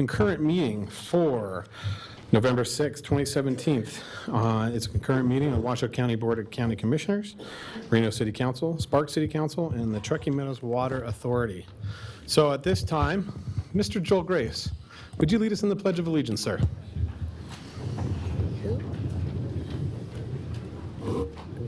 concurrent meeting for November 6, 2017. It's a concurrent meeting of the Washoe County Board of County Commissioners, Reno City Council, Sparks City Council, and the Truckee Meadows Water Authority. So at this time, Mr. Joel Grace, would you lead us in the Pledge of Allegiance, sir?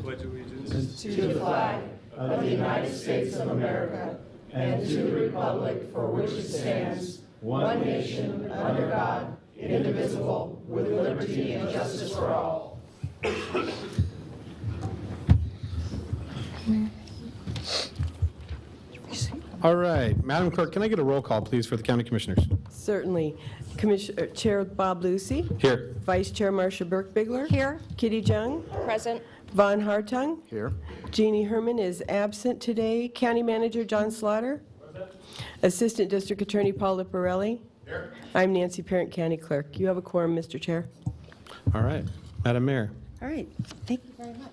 Pledge allegiance to the flag of the United States of America and to the republic for which it stands, one nation, under God, indivisible, with liberty and justice for all. All right. Madam Clerk, can I get a roll call, please, for the County Commissioners? Certainly. Chair Bob Lucy. Here. Vice Chair Marcia Burke-Bigler. Here. Kitty Jung. Present. Von Hartung. here. Jeannie Herman is absent today. County Manager John Slaughter. Assistant District Attorney Paul Liparelli. Here. I'm Nancy Parent, County Clerk. You have a quorum, Mr. Chair. All right. Madam Mayor. All right. Thank you very much.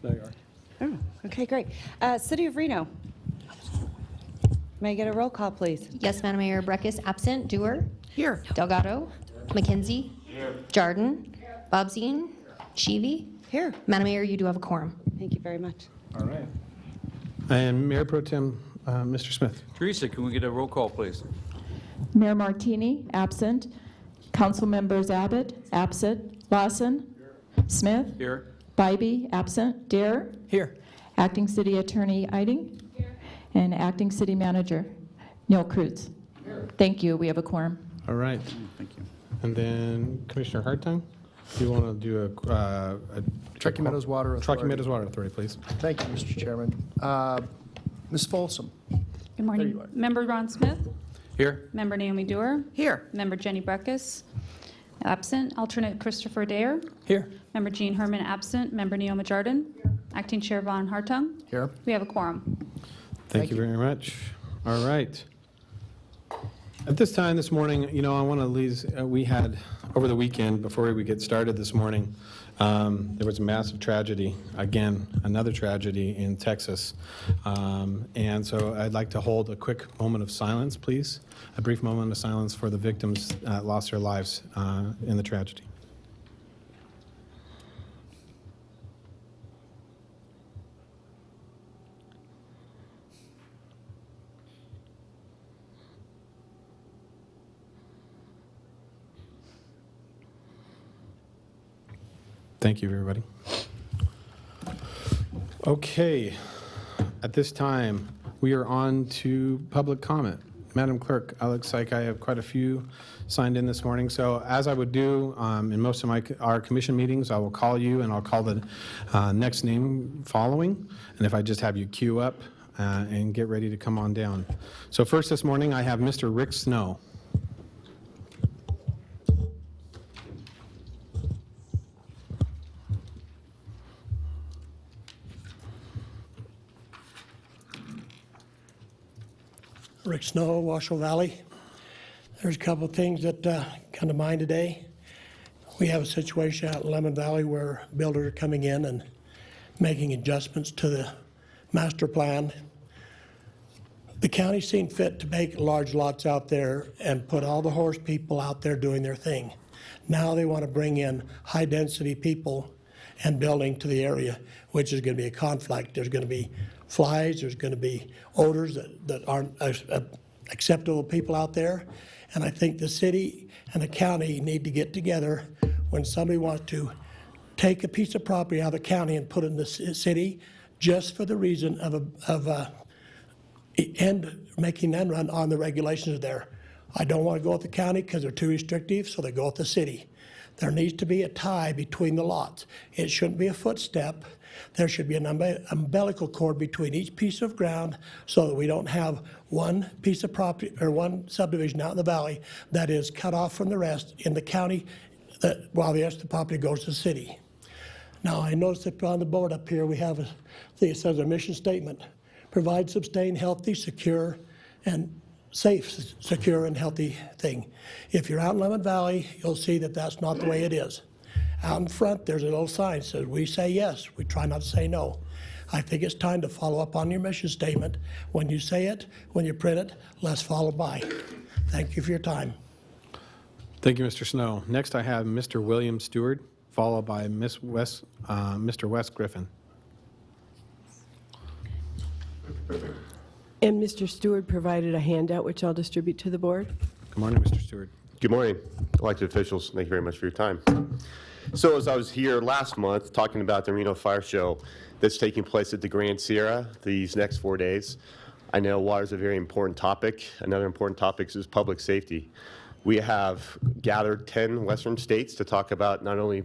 There you are. Oh, okay, great. City of Reno. May I get a roll call, please? Yes, Madam Mayor. Breckus, absent. Dewar. Here. Delgado. McKenzie. Jardin. Bobzien. Sheevy. Here. Madam Mayor, you do have a quorum. Thank you very much. All right. And Mayor Pro Tem, Mr. Smith. Teresa, can we get a roll call, please? Mayor Martini, absent. Council members Abbott, absent. Lawson. Smith. Here. Bybee, absent. Dare. Here. Acting City Attorney Eiding. And Acting City Manager Neil Kreutz. Thank you. We have a quorum. All right. Thank you. And then Commissioner Hartung, do you want to do a Truckee Meadows Water Authority. Truckee Meadows Water Authority, please? Thank you, Mr. Chairman. Ms. Folsom. Good There morning. you are. Member Ron Smith, Here. Member Naomi Dewar, Here. Member Jenny Breckus, absent. Alternate Christopher Dare, Here. Member Jean Herman, absent. Member Neoma Jardin, Acting Chair Von Hartung. Here. We have a quorum. Thank you very much. All right. At this time this morning, I want to leave, we had, over the weekend, before we get started this morning, there was a massive tragedy, again, another tragedy in Texas. And so I'd like to hold a quick moment of silence, please, a brief moment of silence for the victims that lost their lives in the tragedy. Thank you, everybody. Okay, at this time, we are on to public comment. Madam Clerk, it looks like I have quite a few signed in this morning. So as I would do in most of our commission meetings, I will call you and I'll call the next name following. And if I just have you queue up and get ready to come on down. So first this morning, I have Mr. Rick Snow. Rick Snow, Washoe Valley. There's a couple of things that come to mind today. We have a situation out in Lemon Valley where builders are coming in and making adjustments to the master plan. The county seen fit to make large lots out there and put all the horse people out there doing their thing. Now they want to bring in high-density people and building to the area, which is going to be a conflict. There's going to be flies, there's going to be odors that aren't acceptable to people out there. And I think the city and the county need to get together when somebody wants to take a piece of property out of the county and put it in the city just for the reason of making an end run on the regulations there. I don't want to go with the county because they're too restrictive, so they go with the city. There needs to be a tie between the lots. It shouldn't be a footstep. There should be an umbilical cord between each piece of ground so that we don't have one piece of property or one subdivision out in the valley that is cut off from the rest in the county while the rest of the property goes to the city. Now, I noticed that on the board up here we have a thing that says our mission statement: provide, sustain, healthy, secure, and safe, secure, and healthy thing. If you're out in Lemon Valley, you'll see that that's not the way it is. Out in front, there's a little sign that says, we say yes, we try not to say no. I think it's time to follow up on your mission statement. When you say it, when you print it, let's follow by. Thank you for your time. Thank you, Mr. Snow. Next, I have Mr. William Stewart, followed by Mr. Wes Griffin. And Mr. Stewart provided a handout, which I'll distribute to the board. Good morning, Mr. Stewart. Good morning, elected officials. Thank you very much for your time. So as I was here last month talking about the Reno Fire Show that's taking place at the Grand Sierra these next 4 days, I know water is a very important topic. Another important topic is public safety. We have gathered 10 Western states to talk about not only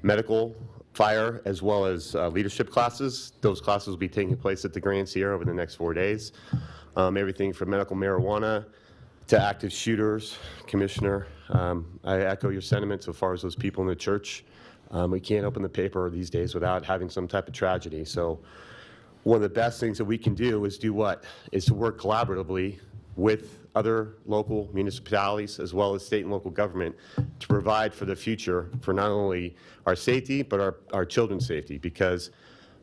medical fire as well as leadership classes. Those classes will be taking place at the Grand Sierra over the next 4 days. Everything from medical marijuana to active shooters. Commissioner, I echo your sentiments as far as those people in the church. We can't open the paper these days without having some type of tragedy. So one of the best things that we can do is do what? Is to work collaboratively with other local municipalities as well as state and local government to provide for the future for not only our safety but our children's safety, because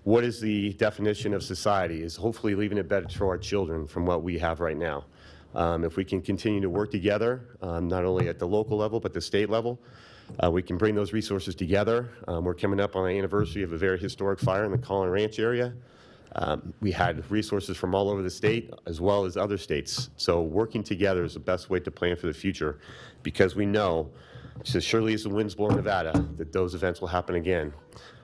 what is the definition of society is hopefully leaving it better for our children from what we have right now. If we can continue to work together, not only at the local level but the state level, we can bring those resources together. We're coming up on the anniversary of a very historic fire in the Collin Ranch area. We had resources from all over the state as well as other states. So working together is the best way to plan for the future, because we know, just as surely as the winds blow in Nevada, that those events will happen again.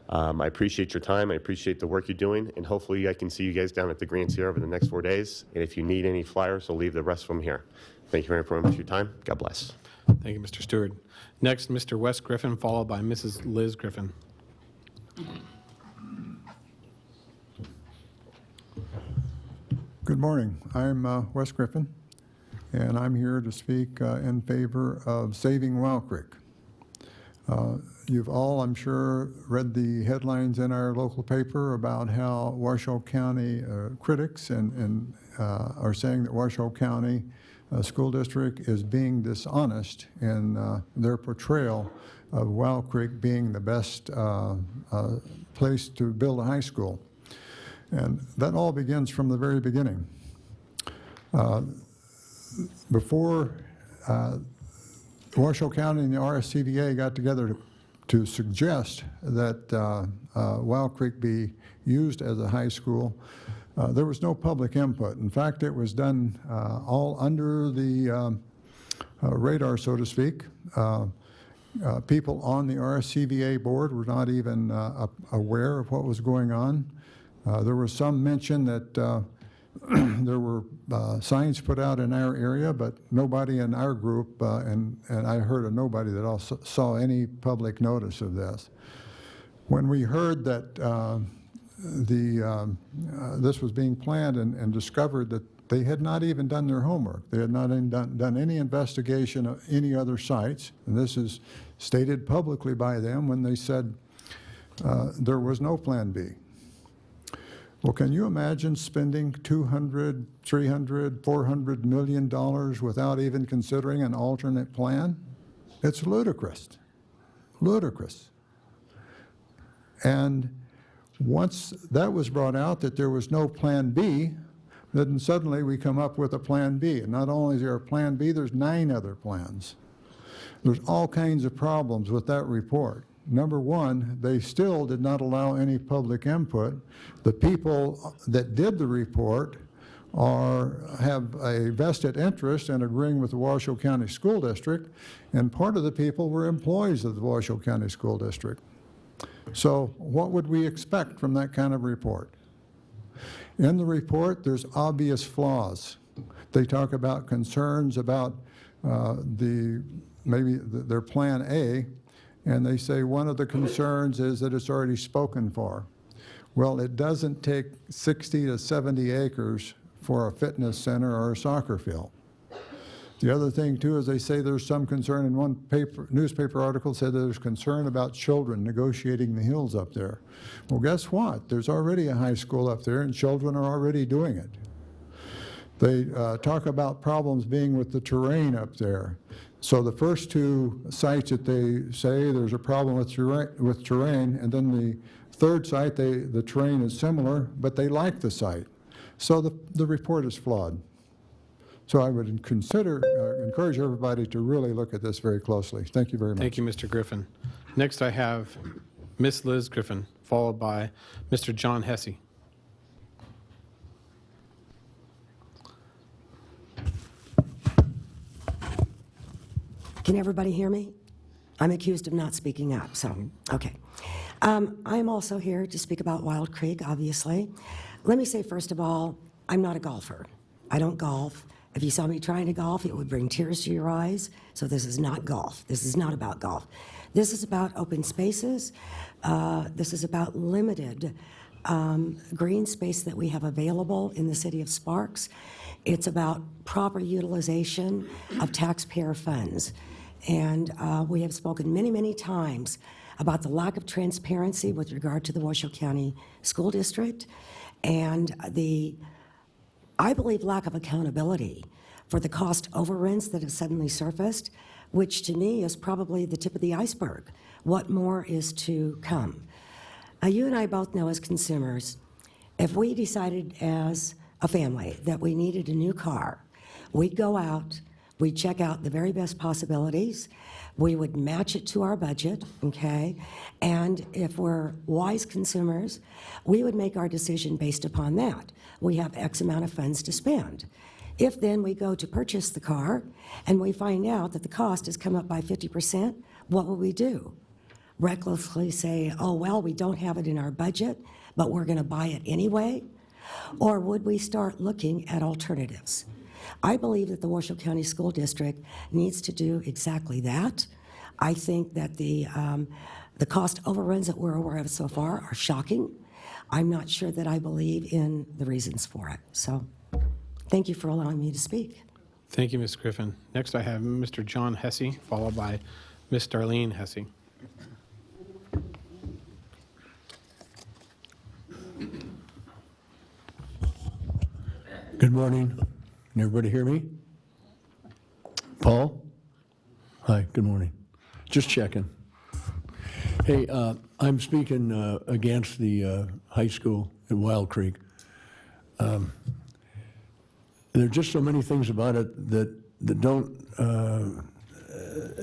I appreciate your time. I appreciate the work you're doing, and hopefully I can see you guys down at the Grand Sierra over the next 4 days. And if you need any flyers, I'll leave the rest of them here. Thank you very much for your time. God bless. Thank you, Mr. Stewart. Next, Mr. Wes Griffin, followed by Mrs. Liz Griffin. Good morning. I'm Wes Griffin, and I'm here to speak in favor of saving Wild Creek. You've all, I'm sure, read the headlines in our local paper about how Washoe County critics are saying that Washoe County School District is being dishonest in their portrayal of Wild Creek being the best place to build a high school. And that all begins from the very beginning. Before Washoe County and the RSCVA got together to suggest that Wild Creek be used as a high school, there was no public input. In fact, it was done all under the radar, so to speak. People on the RSCVA board were not even aware of what was going on. There was some mention that there were signs put out in our area, but nobody in our group, and I heard of nobody that also saw any public notice of this. When we heard that this was being planned and discovered that they had not even done their homework, they had not even done any investigation of any other sites, and this is stated publicly by them when they said there was no Plan B. Well, can you imagine spending $200, $300, $400 million without even considering an alternate plan? It's ludicrous, ludicrous. And once that was brought out that there was no Plan B, then suddenly we come up with a Plan B. And not only is there a Plan B, there's 9 other plans. There's all kinds of problems with that report. Number one, they still did not allow any public input. The people that did the report have a vested interest in agreeing with the Washoe County School District, and part of the people were employees of the Washoe County School District. So what would we expect from that kind of report? In the report, there's obvious flaws. They talk about concerns about their Plan A, and they say one of the concerns is that it's already spoken for. Well, it doesn't take 60 to 70 acres for a fitness center or a soccer field. The other thing, too, is they say there's some concern in one newspaper article said there's concern about children negotiating the hills up there. Well, guess what? There's already a high school up there, and children are already doing it. They talk about problems being with the terrain up there. So the first 2 sites that they say there's a problem with terrain, and then the third site, the terrain is similar, but they like the site. So the report is flawed. So I would encourage everybody to really look at this very closely. Thank you very much. Thank you, Mr. Griffin. Next, I have Miss Liz Griffin, followed by Mr. John Hesse. Can everybody hear me? I'm accused of not speaking up, so, okay. I'm also here to speak about Wild Creek, obviously. Let me say, first of all, I'm not a golfer. I don't golf. If you saw me trying to golf, it would bring tears to your eyes. So this is not golf. This is not about golf. This is about open spaces. This is about limited green space that we have available in the city of Sparks. It's about proper utilization of taxpayer funds. And we have spoken many, many times about the lack of transparency with regard to the Washoe County School District and I believe, lack of accountability for the cost overruns that have suddenly surfaced, which to me is probably the tip of the iceberg. What more is to come? You and I both know as consumers, if we decided as a family that we needed a new car, we'd go out, we'd check out the very best possibilities, we would match it to our budget, okay? And if we're wise consumers, we would make our decision based upon that. We have X amount of funds to spend. If then we go to purchase the car and we find out that the cost has come up by 50%, what will we do? Recklessly say, oh, well, we don't have it in our budget, but we're going to buy it anyway? Or would we start looking at alternatives? I believe that the Washoe County School District needs to do exactly that. I think that the cost overruns that we're aware of so far are shocking. I'm not sure that I believe in the reasons for it. So thank you for allowing me to speak. Thank you, Ms. Griffin. Next, I have Mr. John Hesse, followed by Ms. Darlene Hesse. Good morning. Can everybody hear me? Paul? Hi, good morning. Just checking. Hey, I'm speaking against the high school at Wild Creek. There are just so many things about it that aren't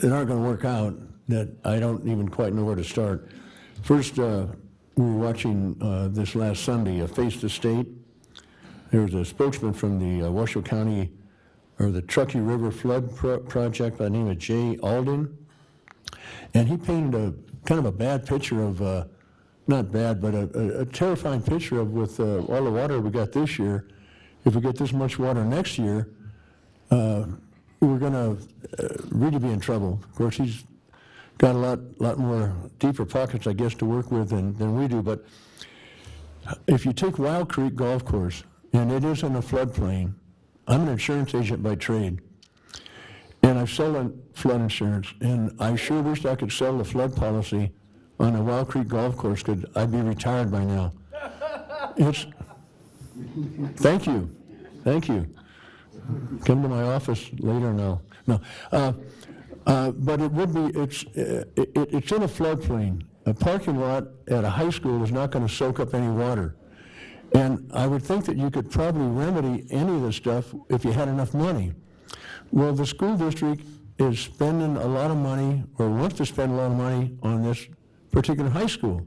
going to work out that I don't even quite know where to start. First, we were watching this last Sunday, a Face the State. There was a spokesman from the Washoe County, or the Truckee River Flood Project by the name of Jay Alden, and he painted a kind of a bad picture of, not bad, but a terrifying picture of with all the water we got this year. If we get this much water next year, we're going to really be in trouble. Of course, he's got a lot more deeper pockets, I guess, to work with than we do. But if you take Wild Creek Golf Course, and it is in a floodplain, I'm an insurance agent by trade, and I've sold flood insurance, and I sure wish I could sell the flood policy on a Wild Creek Golf Course, because I'd be retired by now. Thank you. Come to my office later now. No, but it would be, it's in a floodplain. A parking lot at a high school is not going to soak up any water. And I would think that you could probably remedy any of this stuff if you had enough money. Well, the school district is spending a lot of money, or wants to spend a lot of money on this particular high school.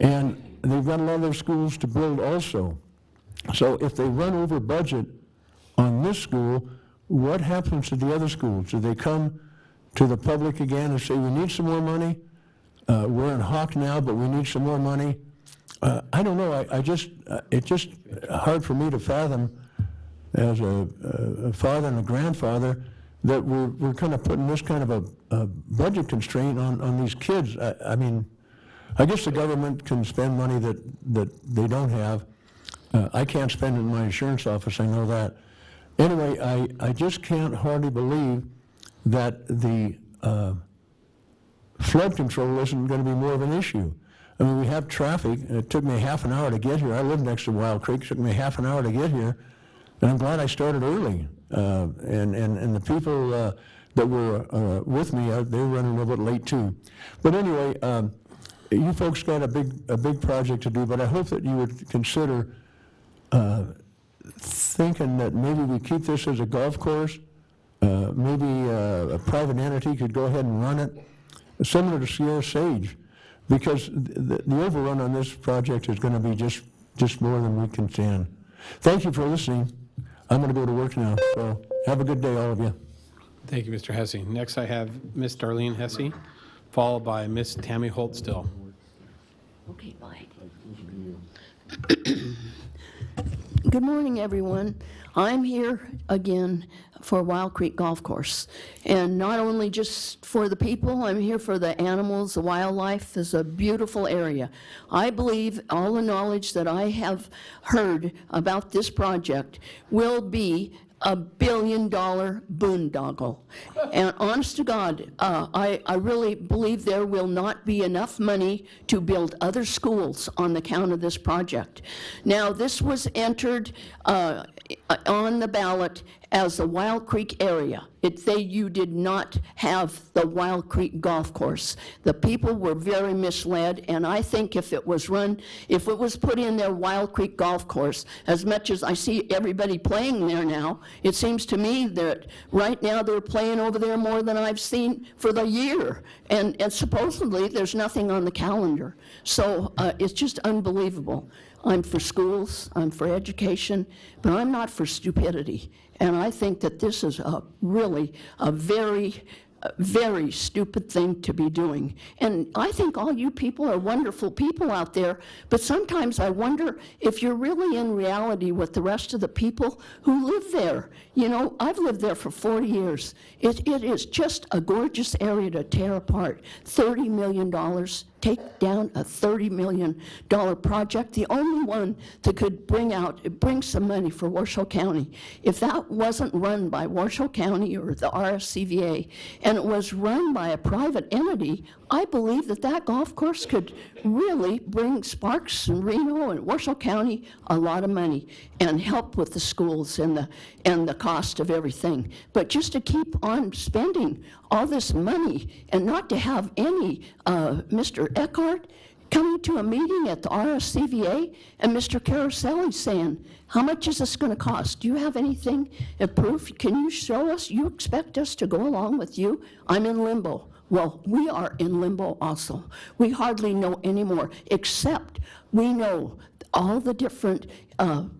And they've got a lot of their schools to build also. So if they run over budget on this school, what happens to the other schools? Do they come to the public again and say, we need some more money? We're in Hawk now, but we need some more money. I don't know. It's just hard for me to fathom, as a father and a grandfather, that we're kind of putting this kind of a budget constraint on these kids. I mean, I guess the government can spend money that they don't have. I can't spend it in my insurance office, I know that. Anyway, I just can't hardly believe that the flood control isn't going to be more of an issue. I mean, we have traffic, and it took me half an hour to get here. I live next to Wild Creek. It took me half an hour to get here, and I'm glad I started early. And the people that were with me, they were running a little bit late too. But anyway, you folks got a big project to do, but I hope that you would consider thinking that maybe we keep this as a golf course. Maybe a private entity could go ahead and run it, similar to Sierra Sage, because the overrun on this project is going to be just more than we can stand. Thank you for listening. I'm going to go to work now, so have a good day, all of you. Thank you, Mr. Hesse. Next, I have Miss Darlene Hesse, followed by Miss Tammy Holt Still. Okay, bye. Good morning, everyone. I'm here again for Wild Creek Golf Course. And not only just for the people, I'm here for the animals, the wildlife. It's a beautiful area. I believe all the knowledge that I have heard about this project will be a $1 billion boondoggle. And honest to God, I really believe there will not be enough money to build other schools on the count of this project. Now, this was entered on the ballot as the Wild Creek area. You did not have the Wild Creek Golf Course. The people were very misled, and I think if it was put in their Wild Creek Golf Course, as much as I see everybody playing there now, it seems to me that right now they're playing over there more than I've seen for the year, and supposedly there's nothing on the calendar. So it's just unbelievable. I'm for schools, I'm for education, but I'm not for stupidity. And I think that this is really a very stupid thing to be doing. And I think all you people are wonderful people out there, but sometimes I wonder if you're really in reality with the rest of the people who live there. You know, I've lived there for 40 years. It is just a gorgeous area to tear apart. $30 million, take down a $30 million project, the only one that could bring some money for Washoe County. If that wasn't run by Washoe County or the RSCVA, and it was run by a private entity, I believe that golf course could really bring Sparks and Reno and Washoe County a lot of money and help with the schools and the cost of everything. But just to keep on spending all this money and not to have any Mr. Eckhart coming to a meeting at the RSCVA and Mr. Caroselli saying, how much is this going to cost? Do you have anything, a proof? Can you show us? You expect us to go along with you? I'm in limbo. Well, we are in limbo also. We hardly know anymore, except we know all the different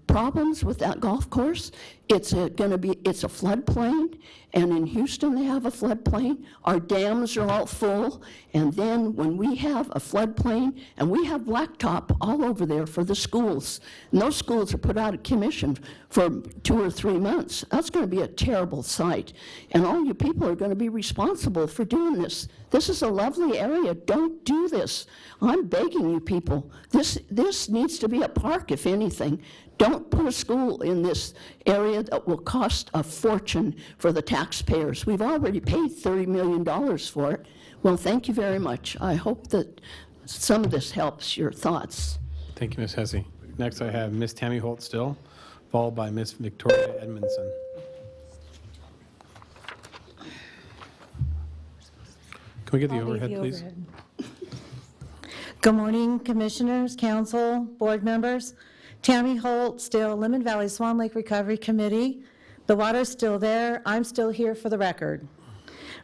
problems with that golf course. It's a floodplain, and in Houston they have a floodplain. Our dams are all full, and then when we have a floodplain, and we have blacktop all over there for the schools, and those schools are put out of commission for 2 or 3 months, that's going to be a terrible sight. And all you people are going to be responsible for doing this. This is a lovely area. Don't do this. I'm begging you people. This needs to be a park, if anything. Don't put a school in this area that will cost a fortune for the taxpayers. We've already paid $30 million for it. Well, thank you very much. I hope that some of this helps your thoughts. Thank you, Ms. Hesse. Next, I have Miss Tammy Holt Still, followed by Miss Victoria Edmondson. Can we get the overhead, please? Good morning, Commissioners, Council, Board members. Tammy Holt, still Lemon Valley Swan Lake Recovery Committee. The water's still there. I'm still here for the record.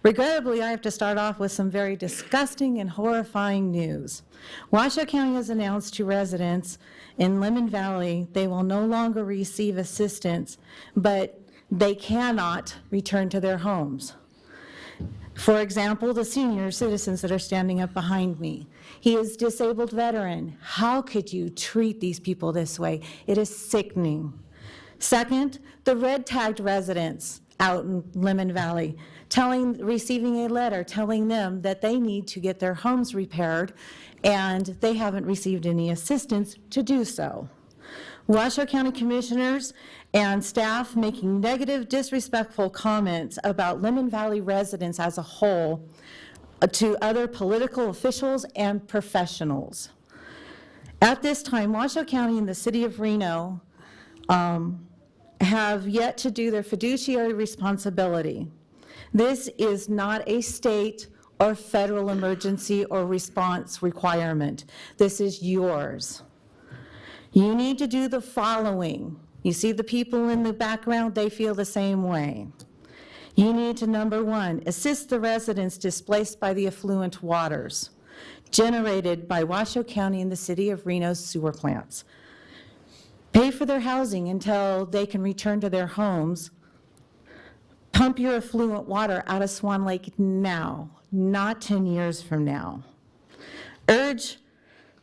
Regrettably, I have to start off with some very disgusting and horrifying news. Washoe County has announced to residents in Lemon Valley they will no longer receive assistance, but they cannot return to their homes. For example, the senior citizens that are standing up behind me. He is a disabled veteran. How could you treat these people this way? It is sickening. Second, the red-tagged residents out in Lemon Valley receiving a letter telling them that they need to get their homes repaired, and they haven't received any assistance to do so. Washoe County Commissioners and staff making negative, disrespectful comments about Lemon Valley residents as a whole to other political officials and professionals. At this time, Washoe County and the City of Reno have yet to do their fiduciary responsibility. This is not a state or federal emergency or response requirement. This is yours. You need to do the following. You see the people in the background, they feel the same way. You need to, number one, assist the residents displaced by the affluent waters generated by Washoe County and the City of Reno's sewer plants. Pay for their housing until they can return to their homes. Pump your affluent water out of Swan Lake now, not 10 years from now.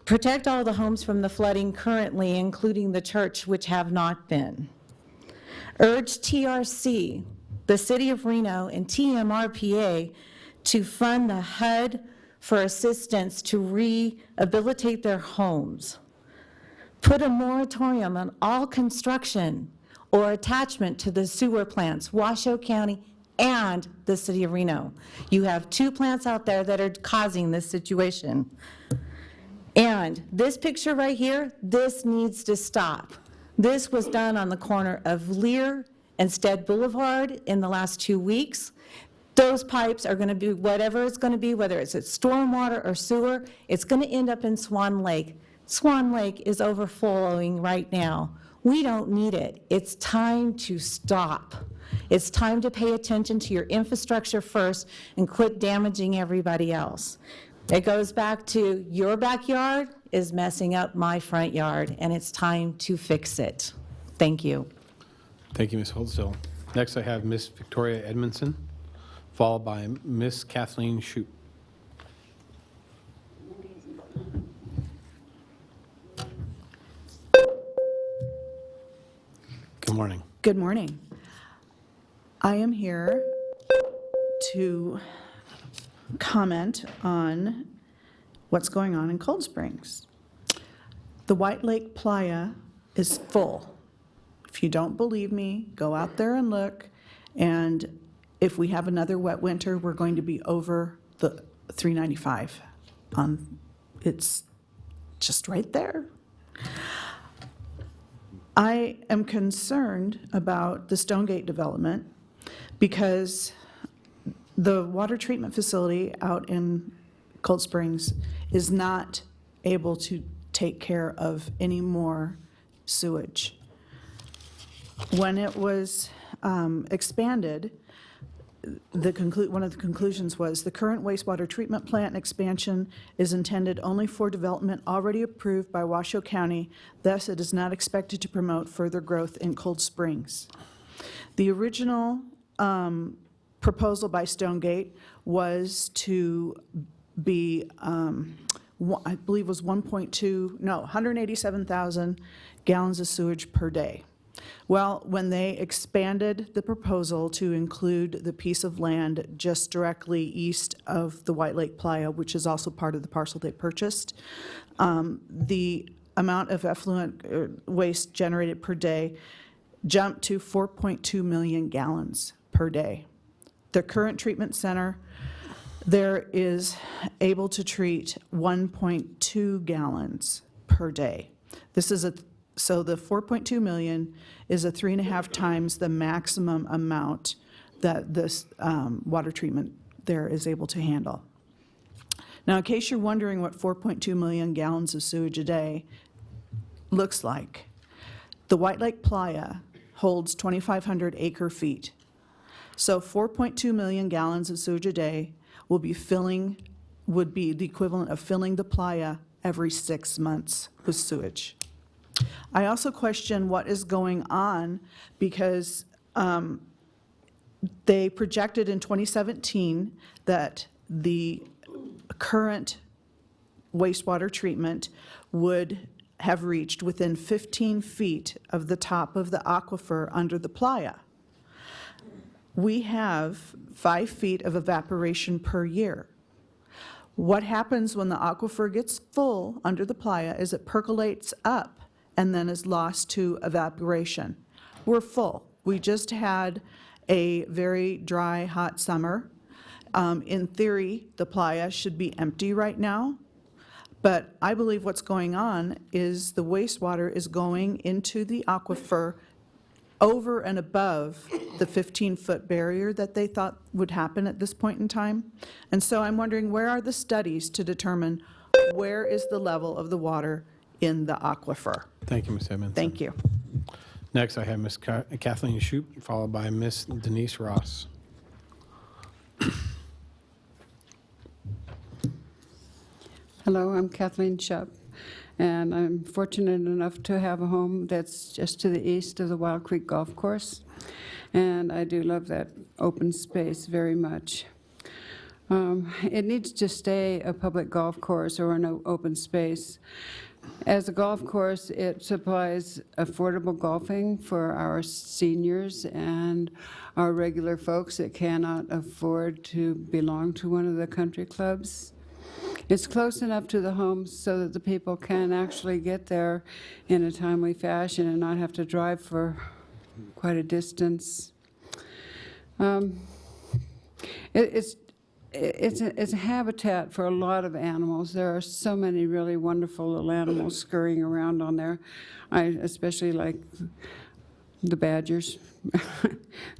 Protect all the homes from the flooding currently, including the church, which have not been. Urge TRC, the City of Reno, and TMRPA to fund the HUD for assistance to rehabilitate their homes. Put a moratorium on all construction or attachment to the sewer plants, Washoe County and the City of Reno. You have 2 plants out there that are causing this situation. And this picture right here, this needs to stop. This was done on the corner of Lear and Stead Boulevard in the last 2 weeks. Those pipes are going to be whatever it's going to be, whether it's stormwater or sewer, it's going to end up in Swan Lake. Swan Lake is overflowing right now. We don't need it. It's time to stop. It's time to pay attention to your infrastructure first and quit damaging everybody else. It goes back to your backyard is messing up my front yard, and it's time to fix it. Thank you. Thank you, Ms. Holdsell. Next, I have Ms. Victoria Edmondson, followed by Ms. Kathleen Shoup. Good morning. Good morning. I am here to comment on what's going on in Cold Springs. The White Lake Playa is full. If you don't believe me, go out there and look. And if we have another wet winter, we're going to be over the 395. It's just right there. I am concerned about the Stonegate development because the water treatment facility out in Cold Springs is not able to take care of any more sewage. When it was expanded, one of the conclusions was the current wastewater treatment plant expansion is intended only for development already approved by Washoe County, thus it is not expected to promote further growth in Cold Springs. The original proposal by Stonegate was to be, I believe was 187,000 gallons of sewage per day. Well, when they expanded the proposal to include the piece of land just directly east of the White Lake Playa, which is also part of the parcel they purchased, the amount of effluent waste generated per day jumped to 4.2 million gallons per day. The current treatment center there is able to treat 1.2 gallons per day. So the 4.2 million is 3.5 times the maximum amount that this water treatment there is able to handle. Now, in case you're wondering what 4.2 million gallons of sewage a day looks like, the White Lake Playa holds 2,500 acre feet. So 4.2 million gallons of sewage a day would be the equivalent of filling the playa every 6 months with sewage. I also question what is going on because they projected in 2017 that the current wastewater treatment would have reached within 15 feet of the top of the aquifer under the playa. We have 5 feet of evaporation per year. What happens when the aquifer gets full under the playa is it percolates up and then is lost to evaporation. We're full. We just had a very dry, hot summer. In theory, the playa should be empty right now, but I believe what's going on is the wastewater is going into the aquifer over and above the 15-foot barrier that they thought would happen at this point in time. And so I'm wondering, where are the studies to determine where is the level of the water in the aquifer? Thank you, Ms. Edmondson. Thank you. Next, I have Ms. Kathleen Shoup, followed by Ms. Denise Ross. Hello, I'm Kathleen Shupp, and I'm fortunate enough to have a home that's just to the east of the Wild Creek Golf Course, and I do love that open space very much. It needs to stay a public golf course or an open space. As a golf course, it supplies affordable golfing for our seniors and our regular folks that cannot afford to belong to one of the country clubs. It's close enough to the homes so that the people can actually get there in a timely fashion and not have to drive for quite a distance. It's a habitat for a lot of animals. There are so many really wonderful little animals scurrying around on there. I especially like the badgers.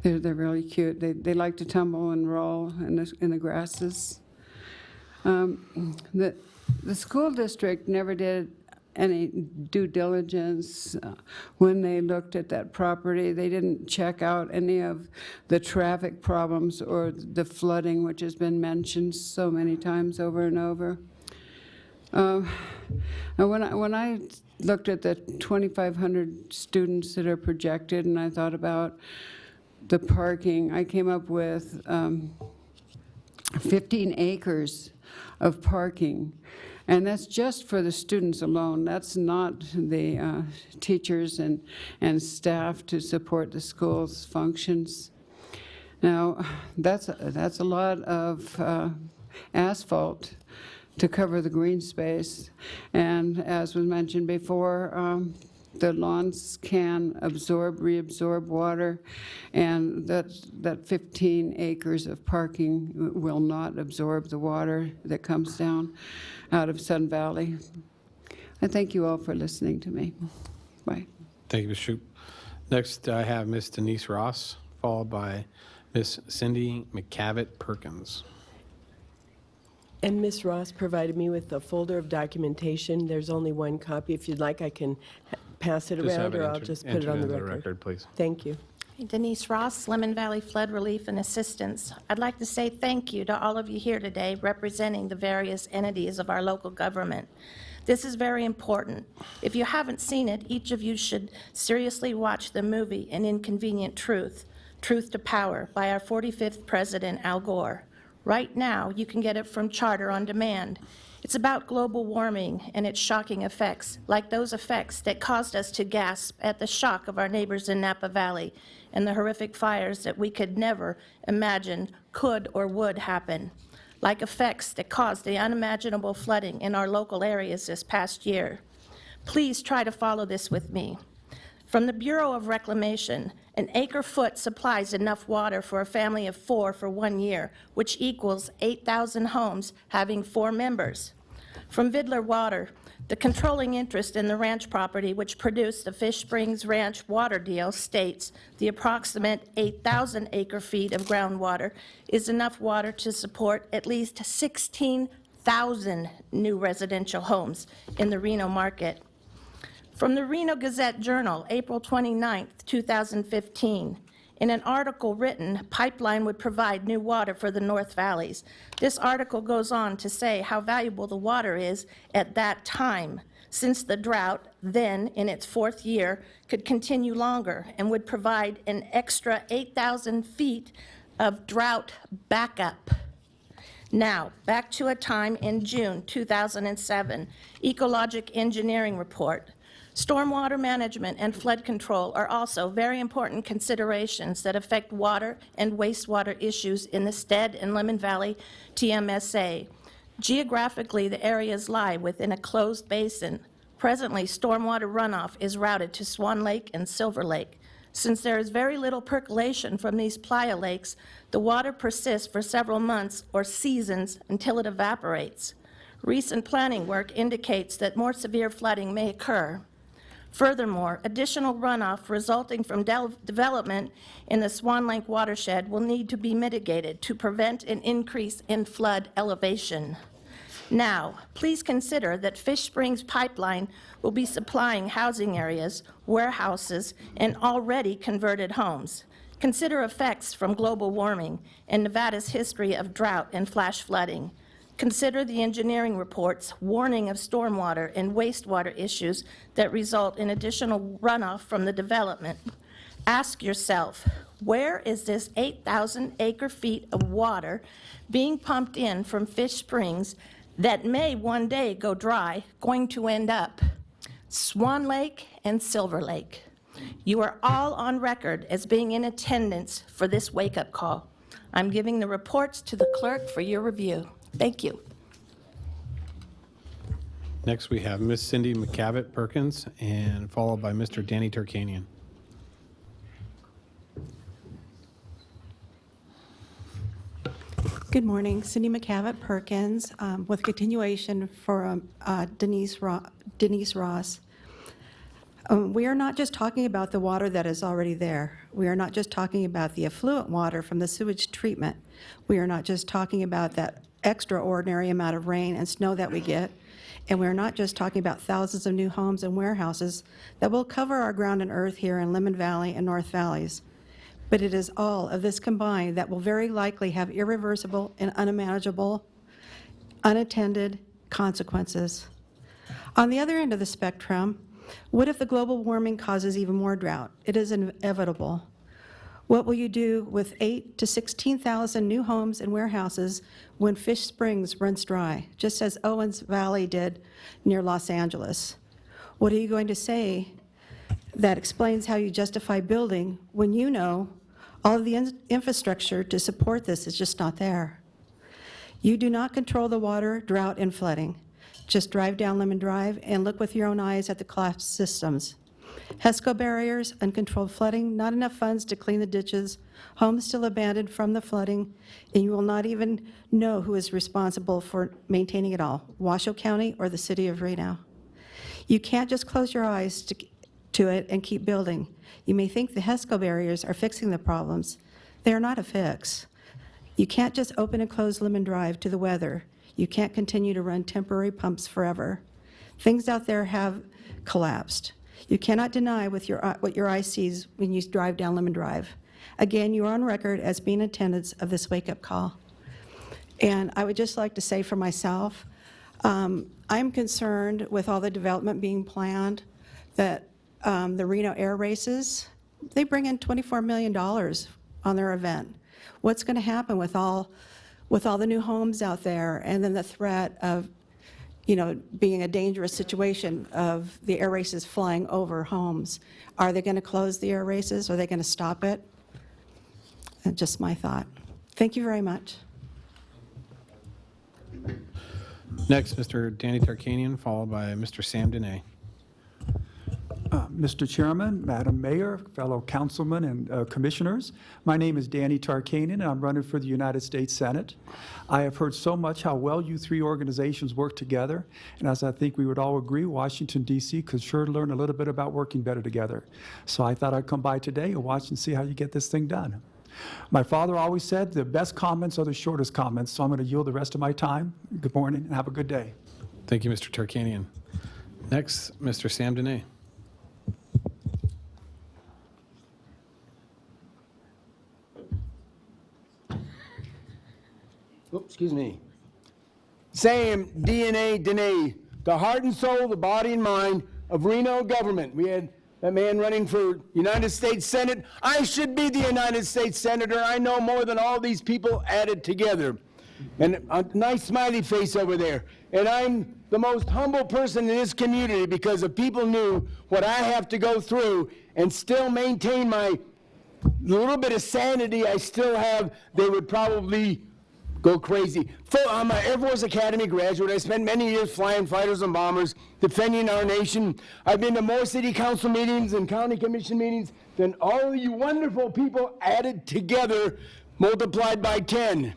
They're really cute. They like to tumble and roll in the grasses. The school district never did any due diligence when they looked at that property. They didn't check out any of the traffic problems or the flooding, which has been mentioned so many times over and over. And when I looked at the 2,500 students that are projected, and I thought about the parking, I came up with 15 acres of parking. And that's just for the students alone. That's not the teachers and staff to support the school's functions. Now, that's a lot of asphalt to cover the green space. And as was mentioned before, the lawns can reabsorb water, and that 15 acres of parking will not absorb the water that comes down out of Sun Valley. I thank you all for listening to me. Bye. Thank you, Ms. Shoup. Next, I have Ms. Denise Ross, followed by Ms. Cindy McCavitt Perkins. And Ms. Ross provided me with a folder of documentation. There's only one copy. If you'd like, I can pass it Just have around, it or I'll entered- just put it entered on the into record. please. Thank you. Denise Ross, Lemon Valley Flood Relief and Assistance. I'd like to say thank you to all of you here today representing the various entities of our local government. This is very important. If you haven't seen it, each of you should seriously watch the movie An Inconvenient Truth, Truth to Power, by our 45th President, Al Gore. Right now, you can get it from Charter on demand. It's about global warming and its shocking effects, like those effects that caused us to gasp at the shock of our neighbors in Napa Valley and the horrific fires that we could never imagine could or would happen, like effects that caused the unimaginable flooding in our local areas this past year. Please try to follow this with me. From the Bureau of Reclamation, an acre-foot supplies enough water for a family of 4 for 1 year, which equals 8,000 homes having 4 members. From Vidler Water, the controlling interest in the ranch property which produced the Fish Springs Ranch water deal states the approximate 8,000 acre-feet of groundwater is enough water to support at least 16,000 new residential homes in the Reno market. From the Reno Gazette-Journal, April 29, 2015, in an article written, "Pipeline would provide new water for the North Valleys." This article goes on to say how valuable the water is at that time, since the drought, then in its 4th year, could continue longer and would provide an extra 8,000 feet of drought backup. Now, back to a time in June 2007, Ecologic Engineering Report. Stormwater management and flood control are also very important considerations that affect water and wastewater issues in the Stead and Lemon Valley TMSA. Geographically, the areas lie within a closed basin. Presently, stormwater runoff is routed to Swan Lake and Silver Lake. Since there is very little percolation from these playa lakes, the water persists for several months or seasons until it evaporates. Recent planning work indicates that more severe flooding may occur. Furthermore, additional runoff resulting from development in the Swan Lake watershed will need to be mitigated to prevent an increase in flood elevation. Now, please consider that Fish Springs Pipeline will be supplying housing areas, warehouses, and already converted homes. Consider effects from global warming and Nevada's history of drought and flash flooding. Consider the engineering reports warning of stormwater and wastewater issues that result in additional runoff from the development. Ask yourself, where is this 8,000 acre-feet of water being pumped in from Fish Springs that may one day go dry going to end up? Swan Lake and Silver Lake. You are all on record as being in attendance for this wake-up call. I'm giving the reports to the clerk for your review. Thank you. Next, we have Miss Cindy McCavitt Perkins, and followed by Mr. Danny Turkanian. Good morning, Cindy McCavitt Perkins, with continuation for Denise Ross. We are not just talking about the water that is already there. We are not just talking about the effluent water from the sewage treatment. We are not just talking about that extraordinary amount of rain and snow that we get. And we're not just talking about thousands of new homes and warehouses that will cover our ground and earth here in Lemon Valley and North Valleys. But it is all of this combined that will very likely have irreversible and unmanageable, unattended consequences. On the other end of the spectrum, what if the global warming causes even more drought? It is inevitable. What will you do with 8,000 to 16,000 new homes and warehouses when Fish Springs runs dry, just as Owens Valley did near Los Angeles? What are you going to say that explains how you justify building when you know all of the infrastructure to support this is just not there? You do not control the water, drought, and flooding. Just drive down Lemon Drive and look with your own eyes at the collapsed systems. HESCO barriers, uncontrolled flooding, not enough funds to clean the ditches, homes still abandoned from the flooding, and you will not even know who is responsible for maintaining it all, Washoe County or the city of Reno. You can't just close your eyes to it and keep building. You may think the HESCO barriers are fixing the problems. They are not a fix. You can't just open and close Lemon Drive to the weather. You can't continue to run temporary pumps forever. Things out there have collapsed. You cannot deny what your eye sees when you drive down Lemon Drive. Again, you are on record as being attendants of this wake-up call. And I would just like to say for myself, I'm concerned with all the development being planned, that the Reno Air Races, they bring in $24 million on their event. What's going to happen with all the new homes out there, and then the threat of, being a dangerous situation of the air races flying over homes? Are they going to close the air races? Are they going to stop it? And just my thought. Thank you very much. Next, Mr. Danny Tarkanian, followed by Mr. Sam Dene. Mr. Chairman, Madam Mayor, fellow councilmen and commissioners, my name is Danny Tarkanian, and I'm running for the United States Senate. I have heard so much how well you three organizations work together, and as I think we would all agree, Washington, D.C. could sure learn a little bit about working better together. So I thought I'd come by today and watch and see how you get this thing done. My father always said the best comments are the shortest comments, so I'm going to yield the rest of my time. Good morning and have a good day. Thank you, Mr. Tarkanian. Next, Mr. Sam Dene. Oops, excuse me. Sam DNA Dene, the heart and soul, the body and mind of Reno government. We had that man running for United States Senate. I should be the United States Senator. I know more than all these people added together. And a nice smiley face over there. And I'm the most humble person in this community because if people knew what I have to go through and still maintain my little bit of sanity I still have, they would probably go crazy. I'm an Air Force Academy graduate. I spent many years flying fighters and bombers, defending our nation. I've been to more city council meetings and county commission meetings than all of you wonderful people added together, multiplied by 10.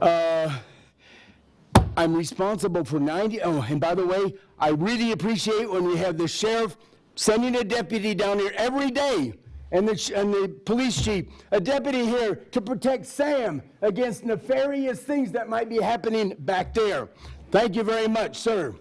I'm responsible for 90. Oh, and by the way, I really appreciate when we have the sheriff sending a deputy down here every day, and the police chief, a deputy here to protect Sam against nefarious things that might be happening back there. Thank you very much, sir.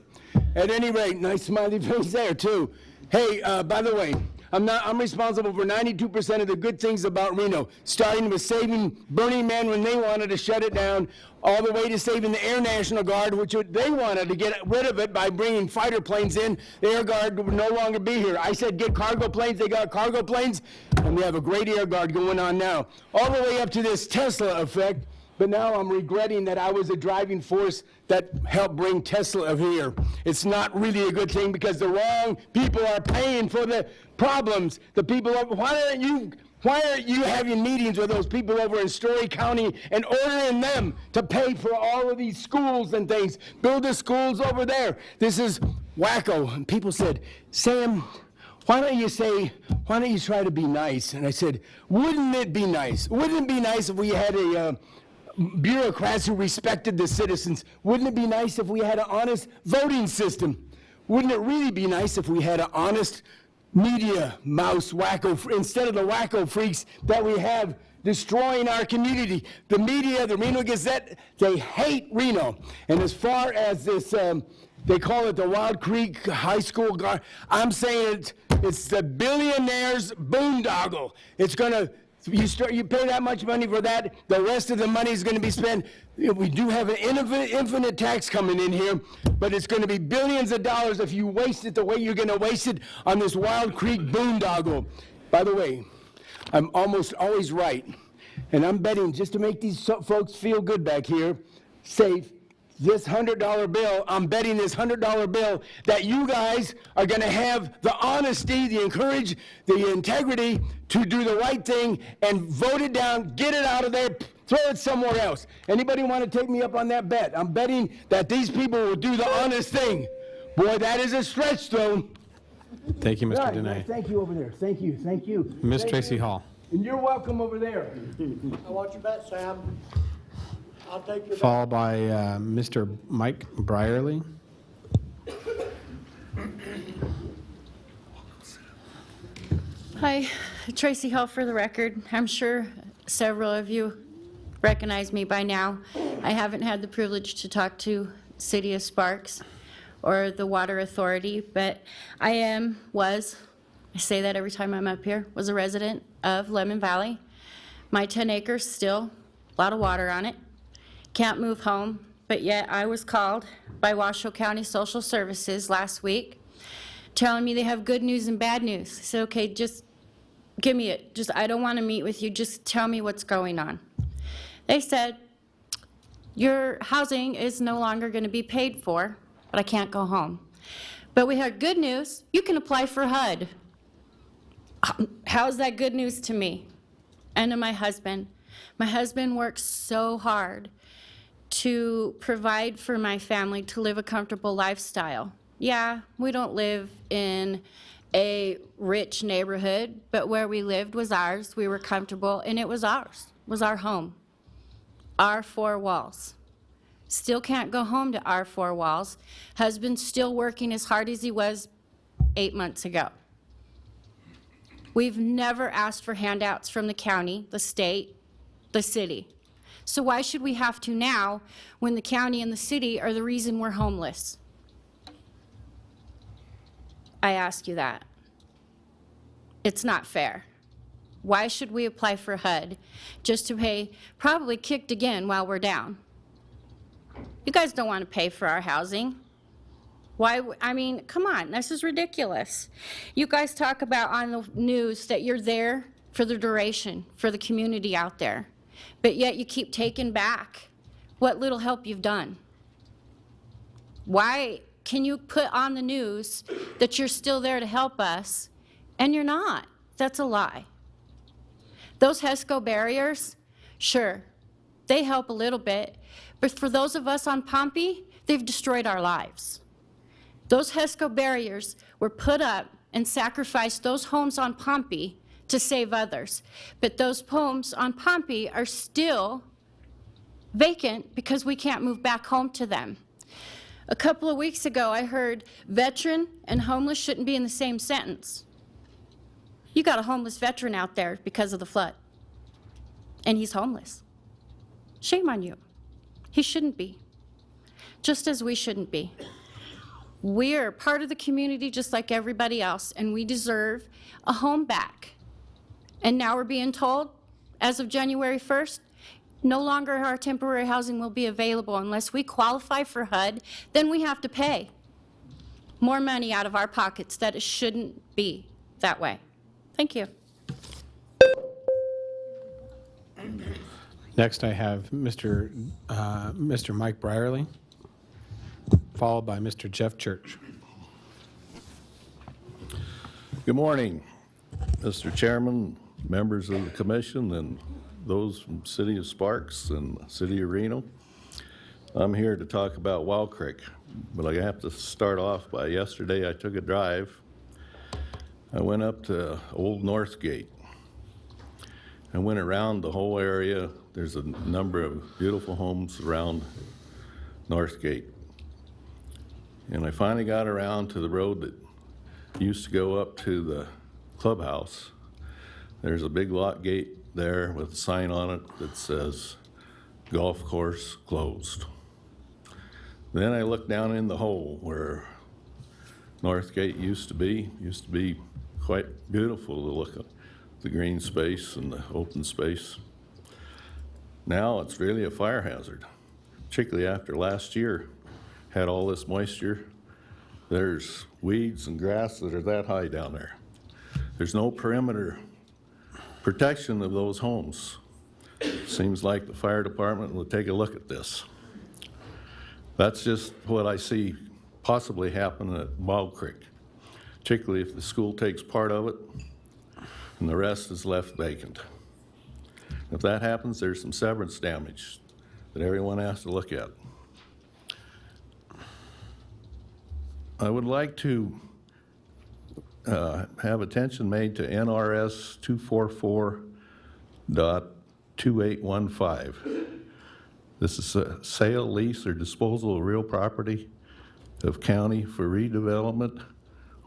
At any rate, nice smiley face there, too. Hey, by the way, I'm responsible for 92% of the good things about Reno, starting with saving Burning Man when they wanted to shut it down, all the way to saving the Air National Guard, which they wanted to get rid of it by bringing fighter planes in. The Air Guard would no longer be here. I said get cargo planes, they got cargo planes, and we have a great Air Guard going on now. All the way up to this Tesla effect, but now I'm regretting that I was a driving force that helped bring Tesla here. It's not really a good thing because the wrong people are paying for the problems. The people, why aren't you having meetings with those people over in Story County and ordering them to pay for all of these schools and things? Build the schools over there. This is wacko. And people said, Sam, why don't you try to be nice? And I said, wouldn't it be nice? Wouldn't it be nice if we had bureaucrats who respected the citizens? Wouldn't it be nice if we had an honest voting system? Wouldn't it really be nice if we had an honest media mouse wacko, instead of the wacko freaks that we have destroying our community? The media, the Reno Gazette, they hate Reno. And as far as this, they call it the Wild Creek High School Guard, I'm saying it's the billionaire's boondoggle. It's going to, you pay that much money for that, the rest of the money is going to be spent. We do have an infinite tax coming in here, but it's going to be billions of dollars if you waste it the way you're going to waste it on this Wild Creek boondoggle. By the way, I'm almost always right, and I'm betting, just to make these folks feel good back here, safe, this $100 bill, I'm betting this $100 bill that you guys are going to have the honesty, the courage, the integrity to do the right thing and vote it down, get it out of there, throw it somewhere else. Anybody want to take me up on that bet? I'm betting that these people will do the honest thing. Boy, that is a stretch, though. Thank you, Mr. Right, Dene. thank you over there. Thank you. Thank you. Ms. Thank Tracy you. Hall. And you're welcome over there. I want your bet, Sam. I'll take your bet. Followed by Mr. Mike Brierly. Hi, Tracy Hall for the record. I'm sure several of you recognize me by now. I haven't had the privilege to talk to City of Sparks or the Water Authority, but I say that every time I'm up here, was a resident of Lemon Valley. My 10 acres still, a lot of water on it. Can't move home, but yet I was called by Washoe County Social Services last week telling me they have good news and bad news. I said, okay, just give me it. I don't want to meet with you. Just tell me what's going on. They said, your housing is no longer going to be paid for, but I can't go home. But we have good news. You can apply for HUD. How's that good news to me and to my husband? My husband works so hard to provide for my family to live a comfortable lifestyle. Yeah, we don't live in a rich neighborhood, but where we lived was ours. We were comfortable, and it was ours. It was our home, our four walls. Still can't go home to our four walls. Husband's still working as hard as he was 8 months ago. We've never asked for handouts from the county, the state, the city. So why should we have to now when the county and the city are the reason we're homeless? I ask you that. It's not fair. Why should we apply for HUD just to pay, probably kicked again while we're down? You guys don't want to pay for our housing. Why, I mean, come on, this is ridiculous. You guys talk about on the news that you're there for the duration, for the community out there, but yet you keep taking back what little help you've done. Why can you put on the news that you're still there to help us, and you're not? That's a lie. Those HESCO barriers, sure, they help a little bit, but for those of us on Pompey, they've destroyed our lives. Those HESCO barriers were put up and sacrificed those homes on Pompey to save others. But those homes on Pompey are still vacant because we can't move back home to them. A couple of weeks ago, I heard veteran and homeless shouldn't be in the same sentence. You got a homeless veteran out there because of the flood, and he's homeless. Shame on you. He shouldn't be, just as we shouldn't be. We're part of the community just like everybody else, and we deserve a home back. And now we're being told, as of January 1st, no longer our temporary housing will be available unless we qualify for HUD. Then we have to pay more money out of our pockets. That it shouldn't be that way. Thank you. Next, I have Mr. Mike Brierly, followed by Mr. Jeff Church. Good morning, Mr. Chairman, members of the commission, and those from City of Sparks and City of Reno. I'm here to talk about Wild Creek, but I have to start off by yesterday I took a drive. I went up to Old North Gate. I went around the whole area. There's a number of beautiful homes around North Gate. And I finally got around to the road that used to go up to the clubhouse. There's a big lock gate there with a sign on it that says golf course closed. Then I looked down in the hole where North Gate used to be quite beautiful to look at, the green space and the open space. Now it's really a fire hazard, particularly after last year had all this moisture. There's weeds and grass that are that high down there. There's no perimeter protection of those homes. Seems like the fire department will take a look at this. That's just what I see possibly happen at Wild Creek, particularly if the school takes part of it and the rest is left vacant. If that happens, there's some severance damage that everyone has to look at. I would like to have attention made to NRS 244.2815. This is a sale, lease, or disposal of real property of county for redevelopment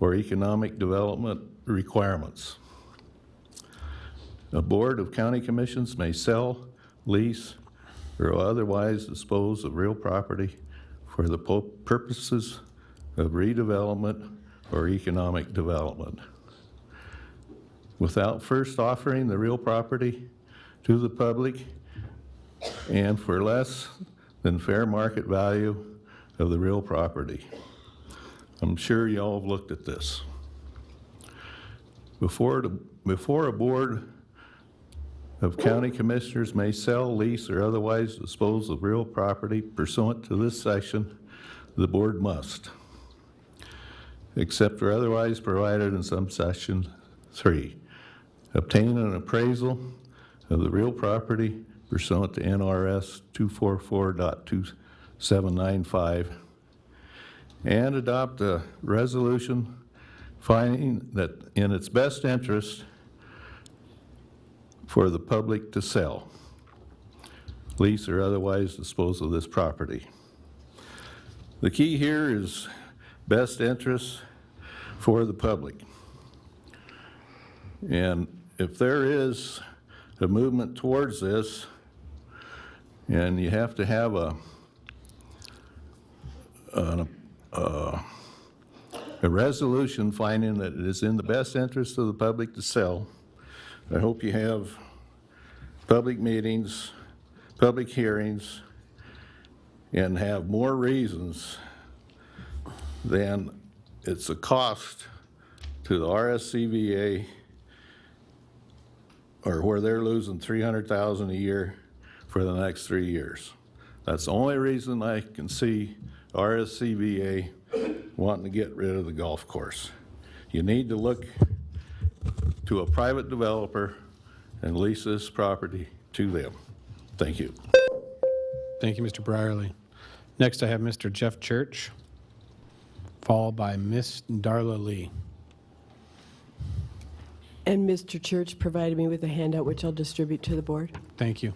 or economic development requirements. A board of county commissions may sell, lease, or otherwise dispose of real property for the purposes of redevelopment or economic development without first offering the real property to the public and for less than fair market value of the real property. I'm sure you all have looked at this. Before a board of county commissioners may sell, lease, or otherwise dispose of real property pursuant to this section, the board must, except or otherwise provided in subsection 3, obtain an appraisal of the real property pursuant to NRS 244.2795 and adopt a resolution finding that in its best interest for the public to sell, lease, or otherwise dispose of this property. The key here is best interest for the public. And if there is a movement towards this, and you have to have a resolution finding that it is in the best interest of the public to sell, I hope you have public meetings, public hearings, and have more reasons than it's a cost to the RSCVA, or where they're losing $300,000 a year for the next 3 years. That's the only reason I can see RSCVA wanting to get rid of the golf course. You need to look to a private developer and lease this property to them. Thank you. Thank you, Mr. Brierly. Next, I have Mr. Jeff Church, followed by Miss Darla Lee. And Mr. Church provided me with a handout, which I'll distribute to the board. Thank you.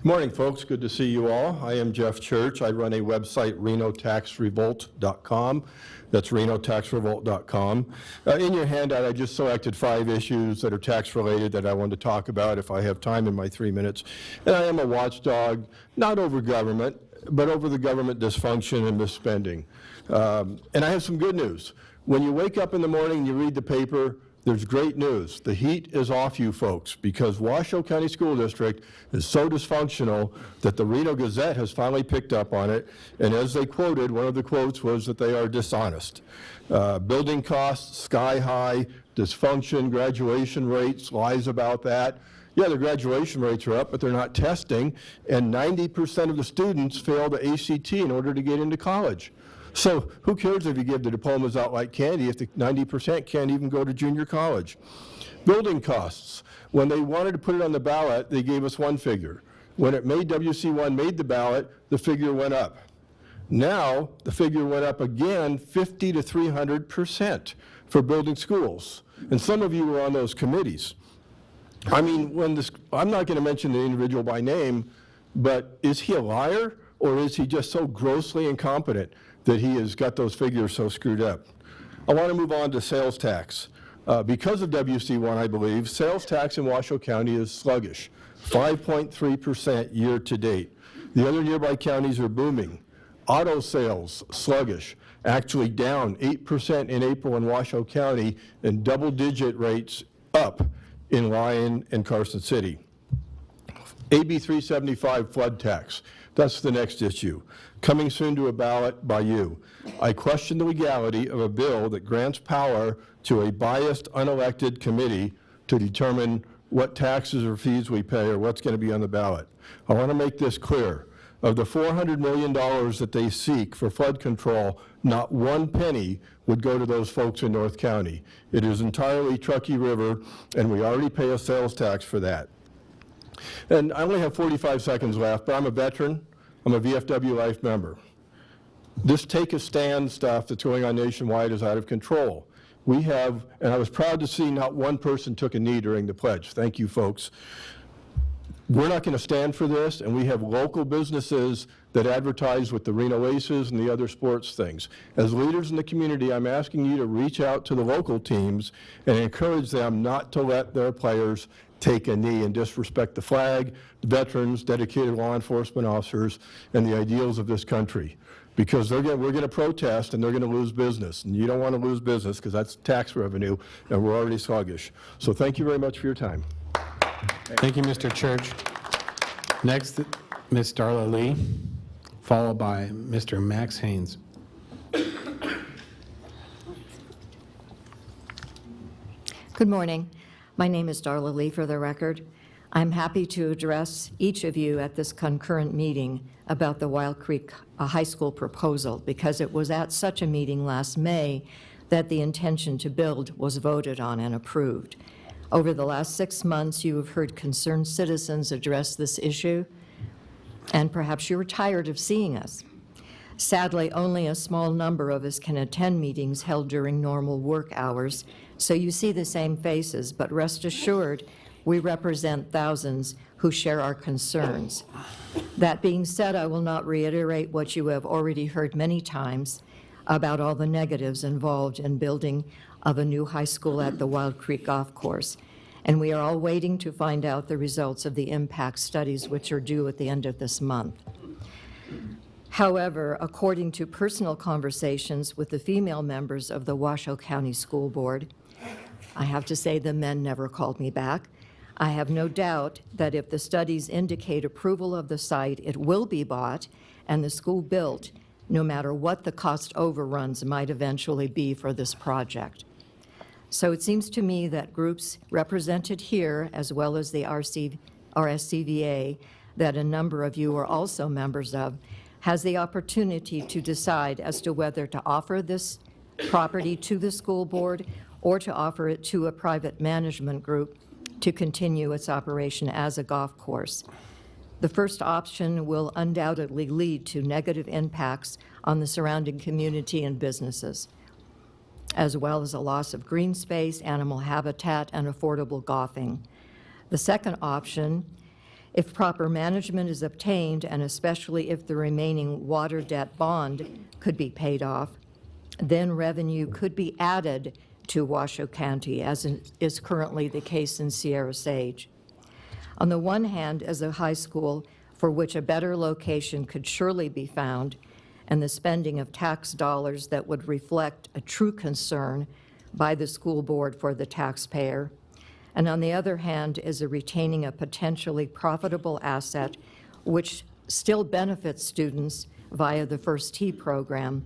Good morning, folks. Good to see you all. I am Jeff Church. I run a website, renotaxrevolt.com. That's renotaxrevolt.com. In your handout, I just selected 5 issues that are tax-related that I wanted to talk about if I have time in my 3 minutes. And I am a watchdog, not over government, but over the government dysfunction and misspending. And I have some good news. When you wake up in the morning and you read the paper, there's great news. The heat is off you folks because Washoe County School District is so dysfunctional that the Reno Gazette has finally picked up on it. And as they quoted, one of the quotes was that they are dishonest. Building costs sky high, dysfunction, graduation rates, lies about that. Yeah, the graduation rates are up, but they're not testing. And 90% of the students fail the ACT in order to get into college. So who cares if you give the diplomas out like candy if the 90% can't even go to junior college? Building costs. When they wanted to put it on the ballot, they gave us one figure. When WC1 made the ballot, the figure went up. Now, the figure went up again 50 to 300% for building schools. And some of you were on those committees. I mean, I'm not going to mention the individual by name, but is he a liar or is he just so grossly incompetent that he has got those figures so screwed up? I want to move on to sales tax. Because of WC1, I believe, sales tax in Washoe County is sluggish, 5.3% year to date. The other nearby counties are booming. Auto sales, sluggish, actually down 8% in April in Washoe County and double-digit rates up in Lyon and Carson City. AB 375 flood tax. That's the next issue. Coming soon to a ballot by you. I question the legality of a bill that grants power to a biased, unelected committee to determine what taxes or fees we pay or what's going to be on the ballot. I want to make this clear. Of the $400 million that they seek for flood control, not one penny would go to those folks in North County. It is entirely Truckee River, and we already pay a sales tax for that. And I only have 45 seconds left, but I'm a veteran. I'm a VFW Life member. This take a stand stuff that's going on nationwide is out of control. We have, and I was proud to see not one person took a knee during the pledge. Thank you, folks. We're not going to stand for this, and we have local businesses that advertise with the Reno Aces and the other sports things. As leaders in the community, I'm asking you to reach out to the local teams and encourage them not to let their players take a knee and disrespect the flag, veterans, dedicated law enforcement officers, and the ideals of this country. Because we're going to protest and they're going to lose business. And you don't want to lose business because that's tax revenue, and we're already sluggish. So thank you very much for your time. Thank you, Mr. Church. Next, Ms. Darla Lee, followed by Mr. Max Haynes. Good morning. My name is Darla Lee, for the record. I'm happy to address each of you at this concurrent meeting about the Wild Creek High School proposal, because it was at such a meeting last May that the intention to build was voted on and approved. Over the last 6 months, you have heard concerned citizens address this issue, and perhaps you're tired of seeing us. Sadly, only a small number of us can attend meetings held during normal work hours, so you see the same faces, but rest assured, we represent thousands who share our concerns. That being said, I will not reiterate what you have already heard many times about all the negatives involved in building of a new high school at the Wild Creek Golf Course. And we are all waiting to find out the results of the impact studies, which are due at the end of this month. However, according to personal conversations with the female members of the Washoe County School Board, I have to say the men never called me back. I have no doubt that if the studies indicate approval of the site, it will be bought and the school built, no matter what the cost overruns might eventually be for this project. So it seems to me that groups represented here, as well as the RSCVA, that a number of you are also members of, has the opportunity to decide as to whether to offer this property to the school board or to offer it to a private management group to continue its operation as a golf course. The first option will undoubtedly lead to negative impacts on the surrounding community and businesses, as well as a loss of green space, animal habitat, and affordable golfing. The second option If proper management is obtained, and especially if the remaining water debt bond could be paid off, then revenue could be added to Washoe County, as is currently the case in Sierra Sage. On the one hand, as a high school for which a better location could surely be found, and the spending of tax dollars that would reflect a true concern by the school board for the taxpayer, and on the other hand, is a retaining a potentially profitable asset which still benefits students via the First Tee program,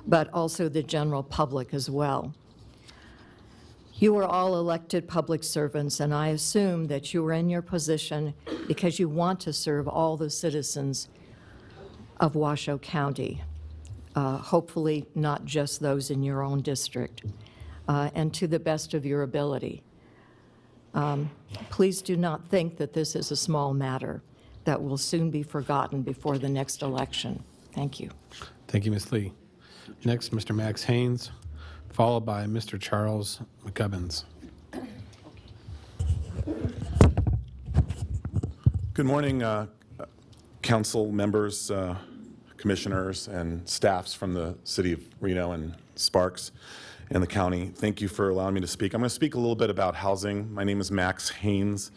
but also the general public as well. You are all elected public servants, and I assume that you are in your position because you want to serve all the citizens of Washoe County, hopefully not just those in your own district, and to the best of your ability. Please do not think that this is a small matter that will soon be forgotten before the next election. Thank you. Thank you, Ms. Lee. Next, Mr. Max Haynes, followed by Mr. Charles McCubbins. Good morning, council members, commissioners, and staffs from the city of Reno and Sparks and the county. Thank you for allowing me to speak. I'm going to speak a little bit about housing. My name is Max Haynes.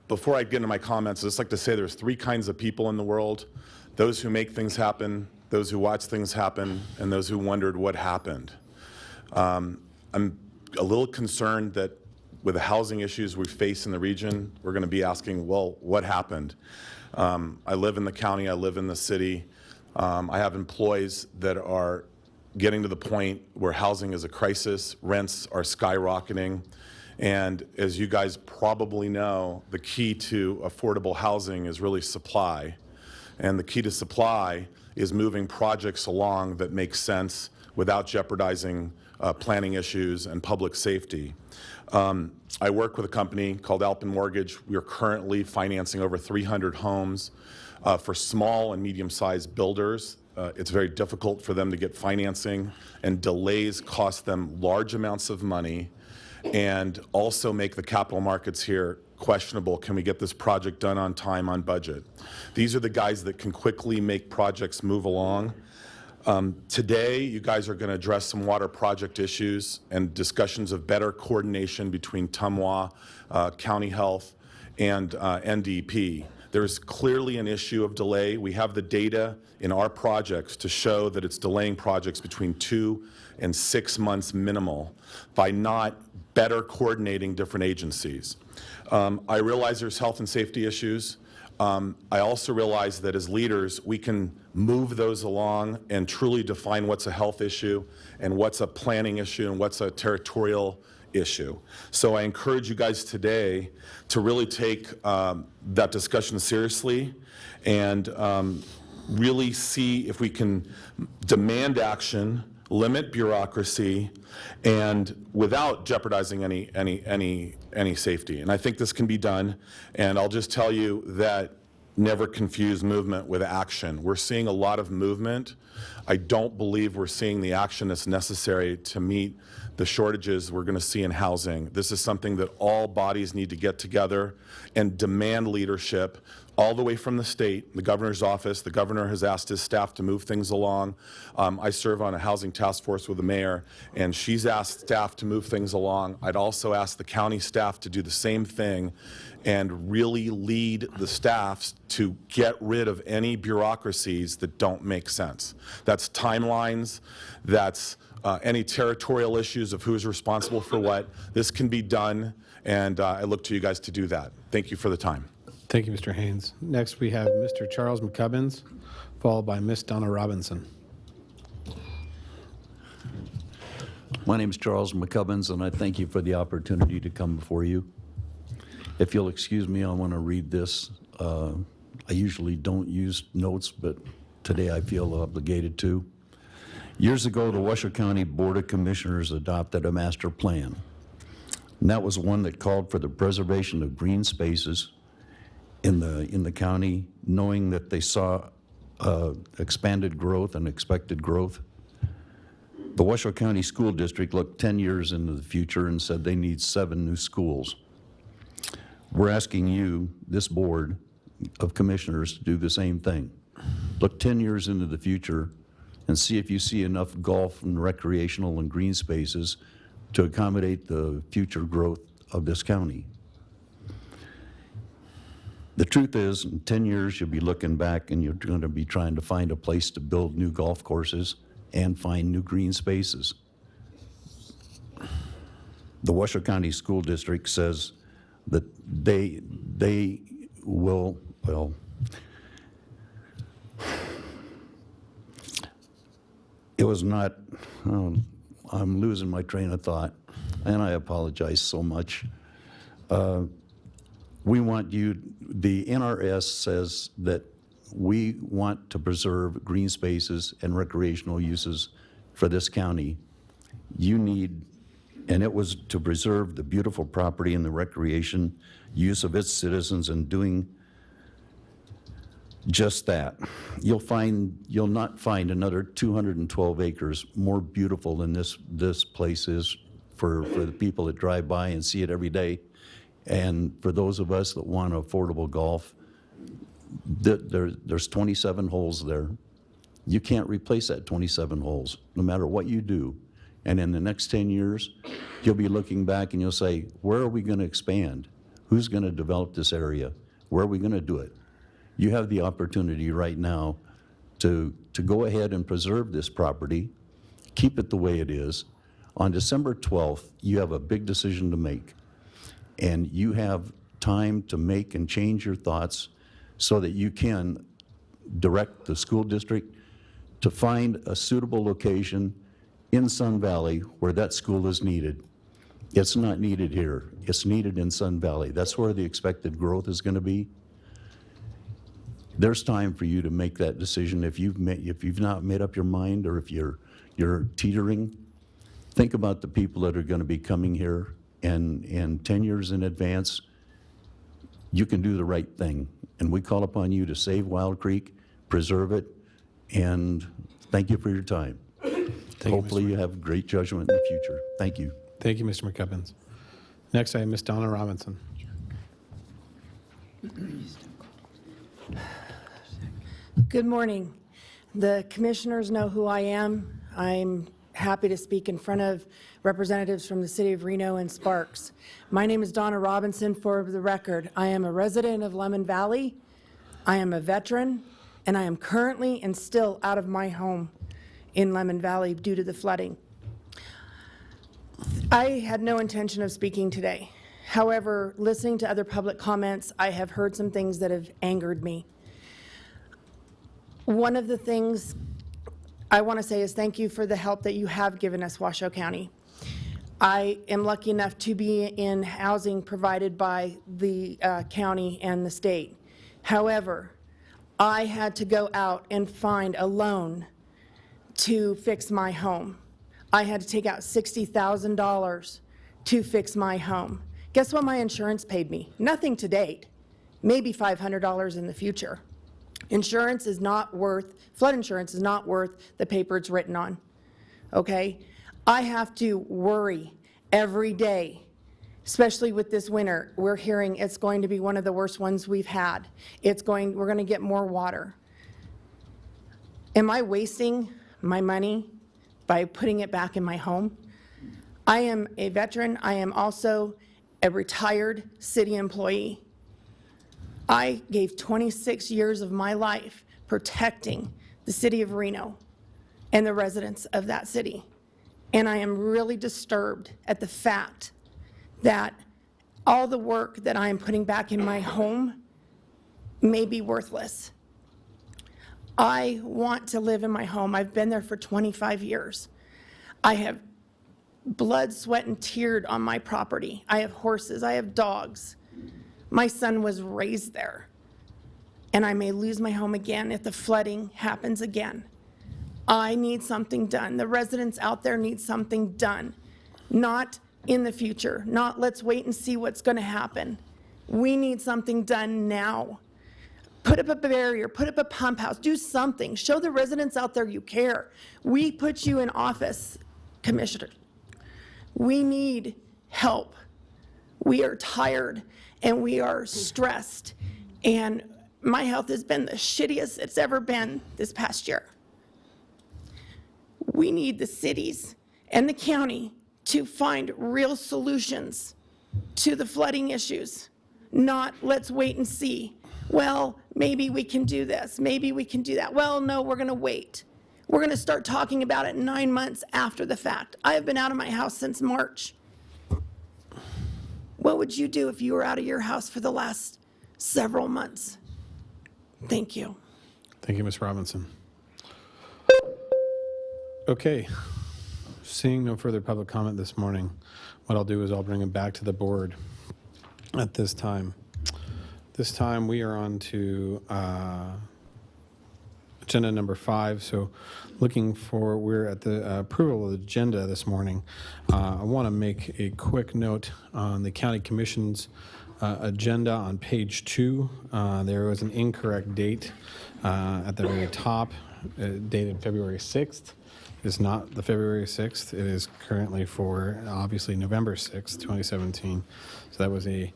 Before I get into my comments, I'd just like to say there's three kinds of people in the world: those who make things happen, those who watch things happen, and those who wondered what happened. I'm a little concerned that with the housing issues we face in the region, we're going to be asking, well, what happened? I live in the county, I live in the city. I have employees that are getting to the point where housing is a crisis, rents are skyrocketing, and as you guys probably know, the key to affordable housing is really supply. And the key to supply is moving projects along that make sense without jeopardizing planning issues and public safety. I work with a company called Alpen Mortgage. We are currently financing over 300 homes for small and medium-sized builders. It's very difficult for them to get financing, and delays cost them large amounts of money and also make the capital markets here questionable. Can we get this project done on time, on budget? These are the guys that can quickly make projects move along. Today, you guys are going to address some water project issues and discussions of better coordination between Tumwa, County Health, and NDP. There's clearly an issue of delay. We have the data in our projects to show that it's delaying projects between 2 and 6 months minimal by not better coordinating different agencies. I realize there's health and safety issues. I also realize that as leaders, we can move those along and truly define what's a health issue and what's a planning issue and what's a territorial issue. So I encourage you guys today to really take that discussion seriously and really see if we can demand action, limit bureaucracy, and without jeopardizing any safety. And I think this can be done. And I'll just tell you that never confuse movement with action. We're seeing a lot of movement. I don't believe we're seeing the action that's necessary to meet the shortages we're going to see in housing. This is something that all bodies need to get together and demand leadership all the way from the state, the governor's office. The governor has asked his staff to move things along. I serve on a housing task force with the mayor, and she's asked staff to move things along. I'd also ask the county staff to do the same thing and really lead the staffs to get rid of any bureaucracies that don't make sense. That's timelines, that's any territorial issues of who's responsible for what. This can be done, and I look to you guys to do that. Thank you for the time. Thank you, Mr. Haynes. Next, we have Mr. Charles McCubbins, followed by Ms. Donna Robinson. My name is Charles McCubbins, and I thank you for the opportunity to come before you. If you'll excuse me, I want to read this. I usually don't use notes, but today I feel obligated to. Years ago, the Washoe County Board of Commissioners adopted a master plan, and that was one that called for the preservation of green spaces in the county, knowing that they saw expanded growth and expected growth. The Washoe County School District looked 10 years into the future and said they need 7 new schools. We're asking you, this board of commissioners, to do the same thing. Look 10 years into the future and see if you see enough golf and recreational and green spaces to accommodate the future growth of this county. The truth is, in 10 years, you'll be looking back and you're going to be trying to find a place to build new golf courses and find new green spaces. The Washoe County School District says that they will, well, it was not, I'm losing my train of thought, and I apologize so much. We want you, the NRS says that we want to preserve green spaces and recreational uses for this county. You need, and it was to preserve the beautiful property and the recreation use of its citizens, and doing just that. You'll not find another 212 acres more beautiful than this place is for the people that drive by and see it every day. And for those of us that want affordable golf, there's 27 holes there. You can't replace that 27 holes, no matter what you do. And in the next 10 years, you'll be looking back and you'll say, where are we going to expand? Who's going to develop this area? Where are we going to do it? You have the opportunity right now to go ahead and preserve this property, keep it the way it is. On December 12th, you have a big decision to make. And you have time to make and change your thoughts so that you can direct the school district to find a suitable location in Sun Valley where that school is needed. It's not needed here. It's needed in Sun Valley. That's where the expected growth is going to be. There's time for you to make that decision. If you've not made up your mind, or if you're teetering, think about the people that are going to be coming here. And 10 years in advance, you can do the right thing. And we call upon you to save Wild Creek, preserve it, and thank you for your time. Hopefully you have great judgment in the future. Thank you. Thank you, Mr. McCubbins. Next, I have Ms. Donna Robinson. Good morning. The commissioners know who I am. I'm happy to speak in front of representatives from the city of Reno and Sparks. My name is Donna Robinson. For the record, I am a resident of Lemon Valley. I am a veteran, and I am currently and still out of my home in Lemon Valley due to the flooding. I had no intention of speaking today. However, listening to other public comments, I have heard some things that have angered me. One of the things I want to say is thank you for the help that you have given us, Washoe County. I am lucky enough to be in housing provided by the county and the state. However, I had to go out and find a loan to fix my home. I had to take out $60,000 to fix my home. Guess what my insurance paid me? Nothing to date, maybe $500 in the future. Insurance is not worth, flood insurance is not worth the paper it's written on, okay? I have to worry every day, especially with this winter. We're hearing it's going to be one of the worst ones we've had. We're going to get more water. Am I wasting my money by putting it back in my home? I am a veteran. I am also a retired city employee. I gave 26 years of my life protecting the city of Reno and the residents of that city. And I am really disturbed at the fact that all the work that I am putting back in my home may be worthless. I want to live in my home. I've been there for 25 years. I have blood, sweat, and tears on my property. I have horses. I have dogs. My son was raised there. And I may lose my home again if the flooding happens again. I need something done. The residents out there need something done. Not in the future. Not let's wait and see what's going to happen. We need something done now. Put up a barrier, put up a pump house, do something. Show the residents out there you care. We put you in office, Commissioner. We need help. We are tired. and we are stressed. And my health has been the shittiest it's ever been this past year. We need the cities and the county to find real solutions to the flooding issues, not let's wait and see. Well, maybe we can do this, maybe we can do that. Well, no, we're gonna wait. We're gonna start talking about it 9 months after the fact. I have been out of my house since March. What would you do if you were out of your house for the last several months? Thank you. Thank you, Ms. Robinson. Okay, seeing no further public comment this morning, what I'll do is I'll bring it back to the board at this time. This time we are on to agenda number 5. So we're at the approval of the agenda this morning. I want to make a quick note on the county commission's agenda on page 2. There was an incorrect date at the very top, dated February 6th. It's not the February 6th. It is currently for, obviously, November 6th, 2017. So that was a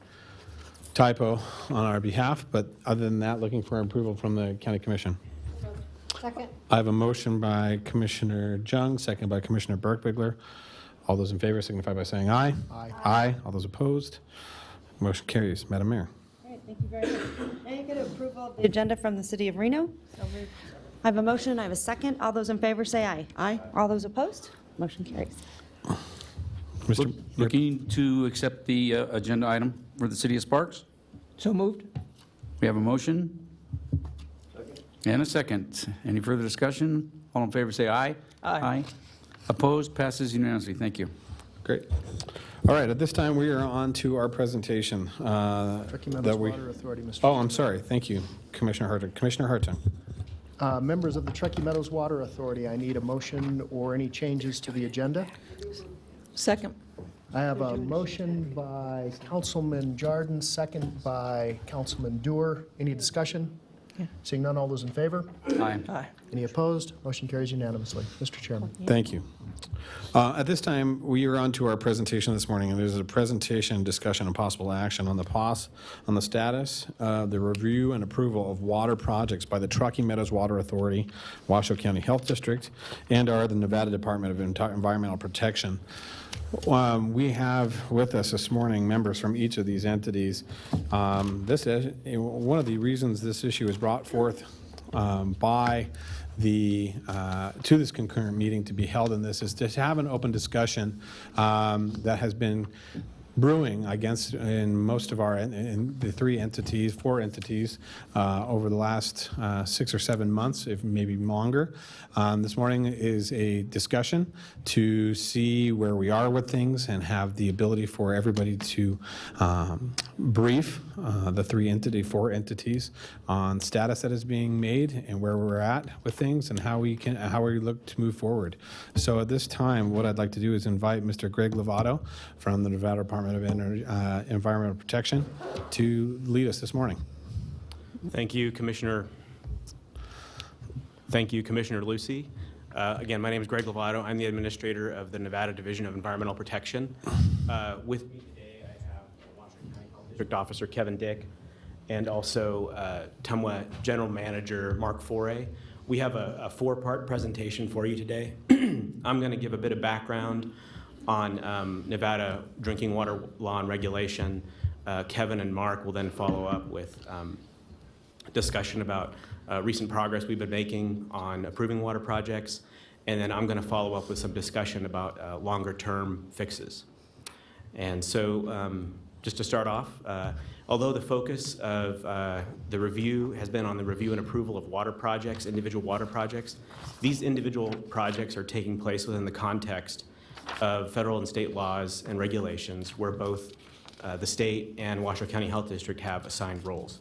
typo on our behalf. But other than that, looking for approval from the County Commission. Second. I have a motion by Commissioner Jung, second by Commissioner Burkbigler. All those in favor signify by saying aye. Aye. Aye. All those opposed? Motion carries. Madam Mayor. All right, thank you very much. Now you get approval of the agenda from the City of Reno. I have a motion, I have a second. All those in favor say aye. Aye. All those opposed? Motion carries. Looking to accept the agenda item for the City of Sparks? So moved. We have a motion and a second. Any further discussion? All in favor say aye. Aye. Opposed? Passes unanimously. Thank you. Great. All right, at this time, we are on to our presentation. Truckee Meadows Water Authority, Mr. Oh, I'm sorry. Thank you, Commissioner Hartung. Commissioner Hartung. Members of the Truckee Meadows Water Authority, I need a motion or any changes to the agenda. Second. I have a motion by Councilman Jordan, second by Councilman Dewar. Any discussion? Seeing none, all those in favor? Aye. Aye. Any opposed? Motion carries unanimously. Mr. Chairman. Thank you. At this time, we are on to our presentation this morning, and there's a presentation, discussion, and possible action on the status of the review and approval of water projects by the Truckee Meadows Water Authority, Washoe County Health District, and the Nevada Department of Environmental Protection. We have with us this morning members from each of these entities. One of the reasons this issue is brought forth by to this concurrent meeting to be held in this is to have an open discussion that has been brewing, I guess, in most of in the 4 entities over the last 6 or 7 months, if maybe longer. This morning is a discussion to see where we are with things and have the ability for everybody to brief the 4 entities on status that is being made and where we're at with things and how we look to move forward. So at this time, what I'd like to do is invite Mr. Greg Lovato from the Nevada Department of Environmental Protection to lead us this morning. Thank you, Commissioner. Thank you, Commissioner Lucy. Again, my name is Greg Lovato. I'm the administrator of the Nevada Division of Environmental Protection. With me today, I have Washington County Health District Officer Kevin Dick and also Tumwa General Manager Mark Foray. We have a 4-part presentation for you today. I'm going to give a bit of background on Nevada drinking water law and regulation. Kevin and Mark will then follow up with discussion about recent progress we've been making on approving water projects, and then I'm going to follow up with some discussion about longer-term fixes. And so just to start off, although the focus of the review has been on the review and approval of water projects, individual water projects, these individual projects are taking place within the context of federal and state laws and regulations where both the state and Washoe County Health District have assigned roles.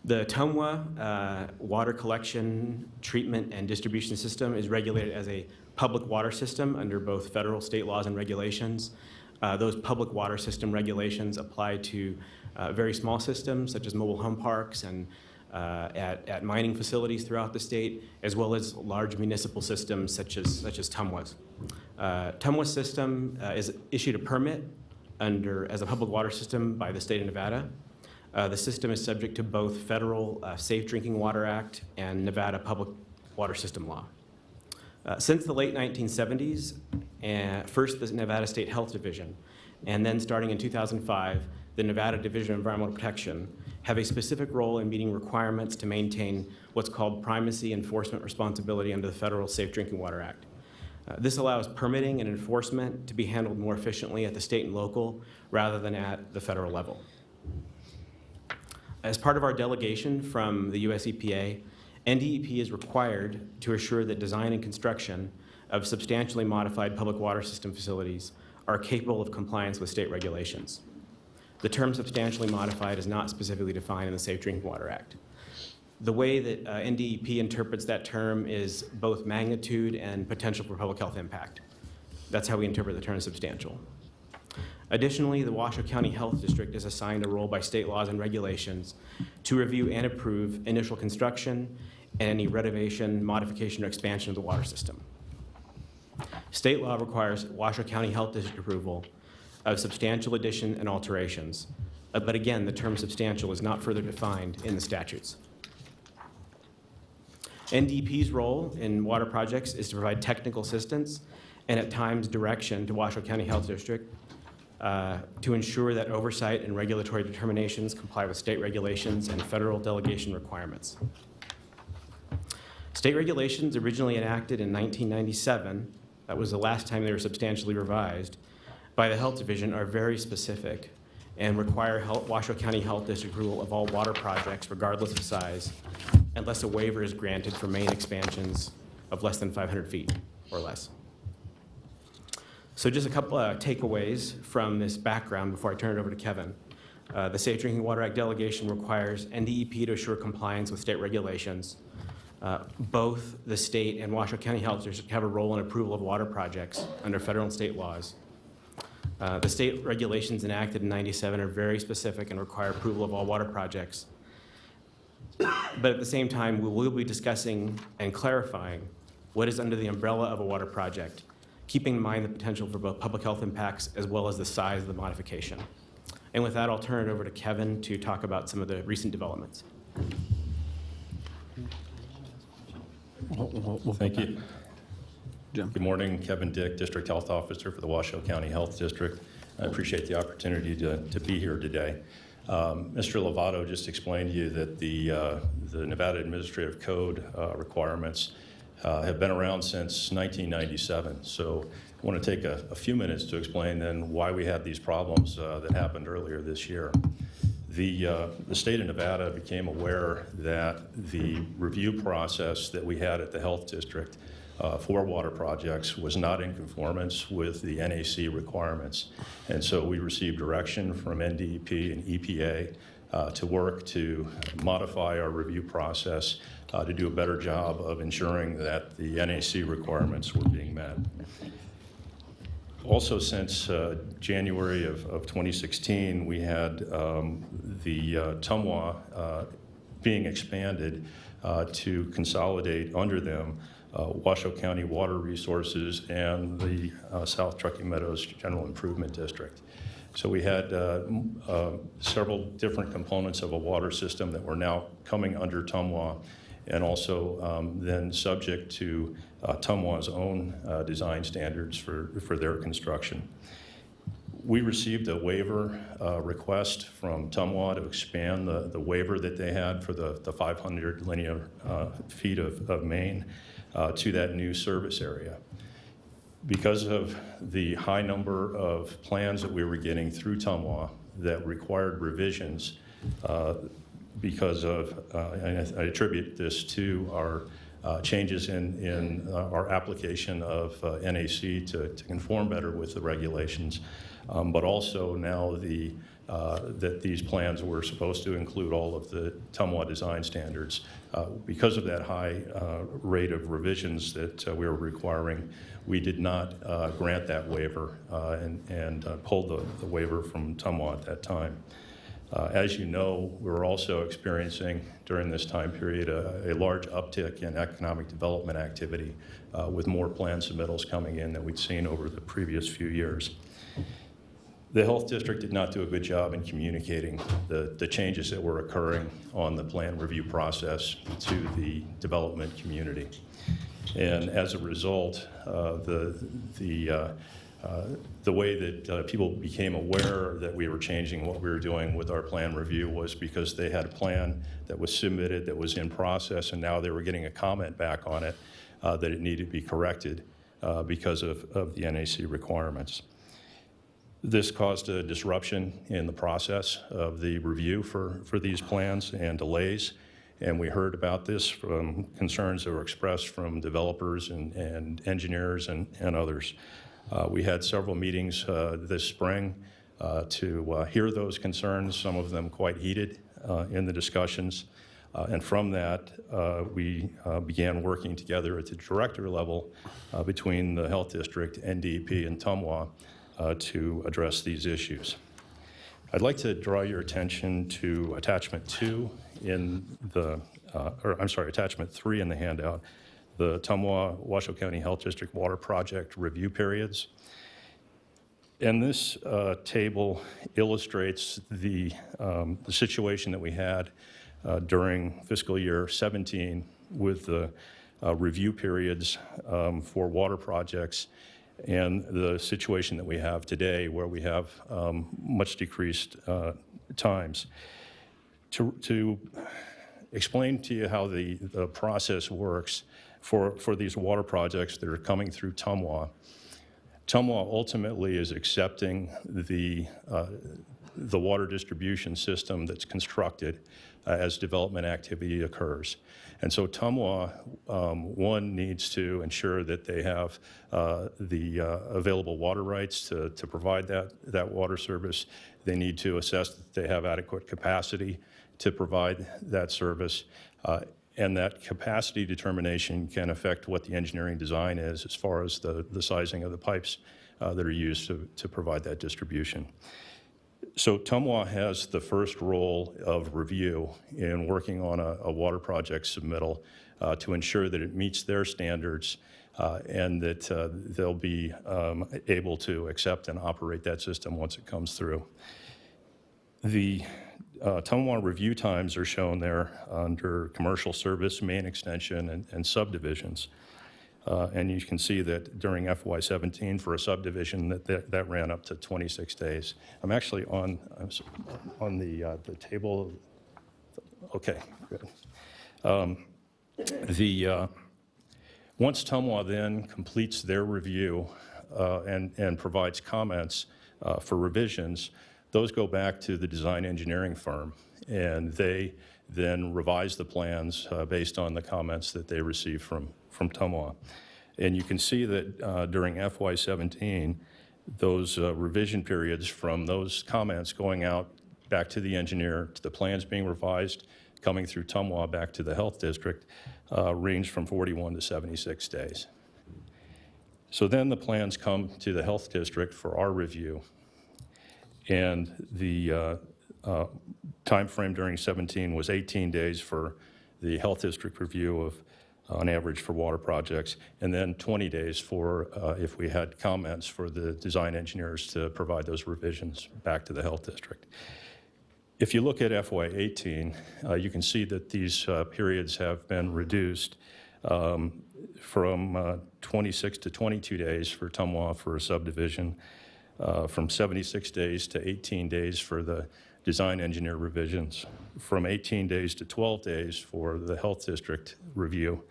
The Tumwa water collection, treatment, and distribution system is regulated as a public water system under both federal, state laws and regulations. Those public water system regulations apply to very small systems such as mobile home parks and at mining facilities throughout the state, as well as large municipal systems such as Tumwa's. Tumwa's system is issued a permit as a public water system by the state of Nevada. The system is subject to both federal Safe Drinking Water Act and Nevada Public Water System Law. Since the late 1970s, first the Nevada State Health Division, and then starting in 2005, the Nevada Division of Environmental Protection have a specific role in meeting requirements to maintain what's called primacy enforcement responsibility under the Federal Safe Drinking Water Act. This allows permitting and enforcement to be handled more efficiently at the state and local rather than at the federal level. As part of our delegation from the US EPA, NDEP is required to assure that design and construction of substantially modified public water system facilities are capable of compliance with state regulations. The term substantially modified is not specifically defined in the Safe Drinking Water Act. The way that NDEP interprets that term is both magnitude and potential for public health impact. That's how we interpret the term substantial. Additionally, the Washoe County Health District is assigned a role by state laws and regulations to review and approve initial construction and any renovation, modification, or expansion of the water system. State law requires Washoe County Health District approval of substantial addition and alterations. But again, the term substantial is not further defined in the statutes. NDEP's role in water projects is to provide technical assistance and at times direction to Washoe County Health District to ensure that oversight and regulatory determinations comply with state regulations and federal delegation requirements. State regulations originally enacted in 1997, that was the last time they were substantially revised, by the Health Division are very specific and require Washoe County Health District approval of all water projects regardless of size, unless a waiver is granted for main expansions of less than 500 feet or less. So just a couple of takeaways from this background before I turn it over to Kevin. The Safe Drinking Water Act delegation requires NDEP to assure compliance with state regulations. Both the state and Washoe County Health District have a role in approval of water projects under federal and state laws. The state regulations enacted in '97 are very specific and require approval of all water projects. But at the same time, we will be discussing and clarifying what is under the umbrella of a water project, keeping in mind the potential for both public health impacts as well as the size of the modification. And with that, I'll turn it over to Kevin to talk about some of the recent developments. Thank you. Good morning, Kevin Dick, District Health Officer for the Washoe County Health District. I appreciate the opportunity to be here today. Mr. Lovato just explained to you that the Nevada Administrative Code requirements have been around since 1997. So I want to take a few minutes to explain then why we had these problems that happened earlier this year. The state of Nevada became aware that the review process that we had at the Health District for water projects was not in conformance with the NAC requirements. And so we received direction from NDEP and EPA to work to modify our review process to do a better job of ensuring that the NAC requirements were being met. Also, since January of 2016, we had the Tumwa being expanded to consolidate under them Washoe County Water Resources and the South Truckee Meadows General Improvement District. So we had several different components of a water system that were now coming under Tumwa and also then subject to Tumwa's own design standards for their construction. We received a waiver request from Tumwa to expand the waiver that they had for the 500 linear feet of main to that new service area. Because of the high number of plans that we were getting through Tumwa that required revisions, because of, and I attribute this to our changes in our application of NAC to conform better with the regulations, but also now that these plans were supposed to include all of the Tumwa design standards. Because of that high rate of revisions that we were requiring, we did not grant that waiver and pulled the waiver from Tumwa at that time. As you know, we were also experiencing during this time period a large uptick in economic development activity with more plan submittals coming in than we'd seen over the previous few years. The Health District did not do a good job in communicating the changes that were occurring on the plan review process to the development community. And as a result, the way that people became aware that we were changing what we were doing with our plan review was because they had a plan that was submitted, that was in process, and now they were getting a comment back on it that it needed to be corrected because of the NAC requirements. This caused a disruption in the process of the review for these plans and delays. And we heard about this from concerns that were expressed from developers and engineers and others. We had several meetings this spring to hear those concerns, some of them quite heated in the discussions. And from that, we began working together at the director level between the Health District, NDEP, and TUMWA to address these issues. I'd like to draw your attention to attachment 2 in the, attachment 3 in the handout, the TUMWA Washoe County Health District Water Project Review Periods. And this table illustrates the situation that we had during fiscal year 17 with the review periods for water projects and the situation that we have today where we have much decreased times. To explain to you how the process works for these water projects that are coming through TUMWA, TUMWA ultimately is accepting the water distribution system that's constructed as development activity occurs. And so TUMWA, one, needs to ensure that they have the available water rights to provide that water service. They need to assess that they have adequate capacity to provide that service. And that capacity determination can affect what the engineering design is as far as the sizing of the pipes that are used to provide that distribution. So TUMWA has the first role of review in working on a water project submittal to ensure that it meets their standards and that they'll be able to accept and operate that system once it comes through. The TUMWA review times are shown there under commercial service, main extension, and subdivisions. And you can see that during FY17 for a subdivision that ran up to 26 days. I'm actually on the table. Okay, good. Once TUMWA then completes their review and provides comments for revisions, those go back to the design engineering firm, and they then revise the plans based on the comments that they receive from TUMWA. And you can see that during FY17, those revision periods from those comments going out back to the engineer, to the plans being revised, coming through TUMWA back to the Health District, range from 41 to 76 days. So then the plans come to the Health District for our review. And the time frame during 17 was 18 days for the Health District review of, on average, for water projects, and then 20 days for if we had comments for the design engineers to provide those revisions back to the Health District. If you look at FY18, you can see that these periods have been reduced from 26 to 22 days for TUMWA for a subdivision, from 76 days to 18 days for the design engineer revisions, from 18 days to 12 days for the Health District review,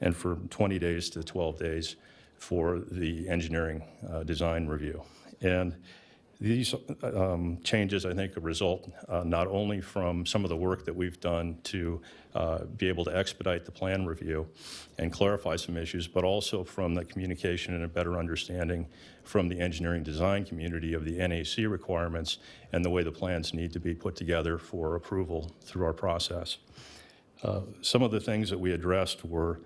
and from 20 days to 12 days for the engineering design review. And these changes, I think, result not only from some of the work that we've done to be able to expedite the plan review and clarify some issues, but also from the communication and a better understanding from the engineering design community of the NAC requirements and the way the plans need to be put together for approval through our process. Some of the things that we addressed were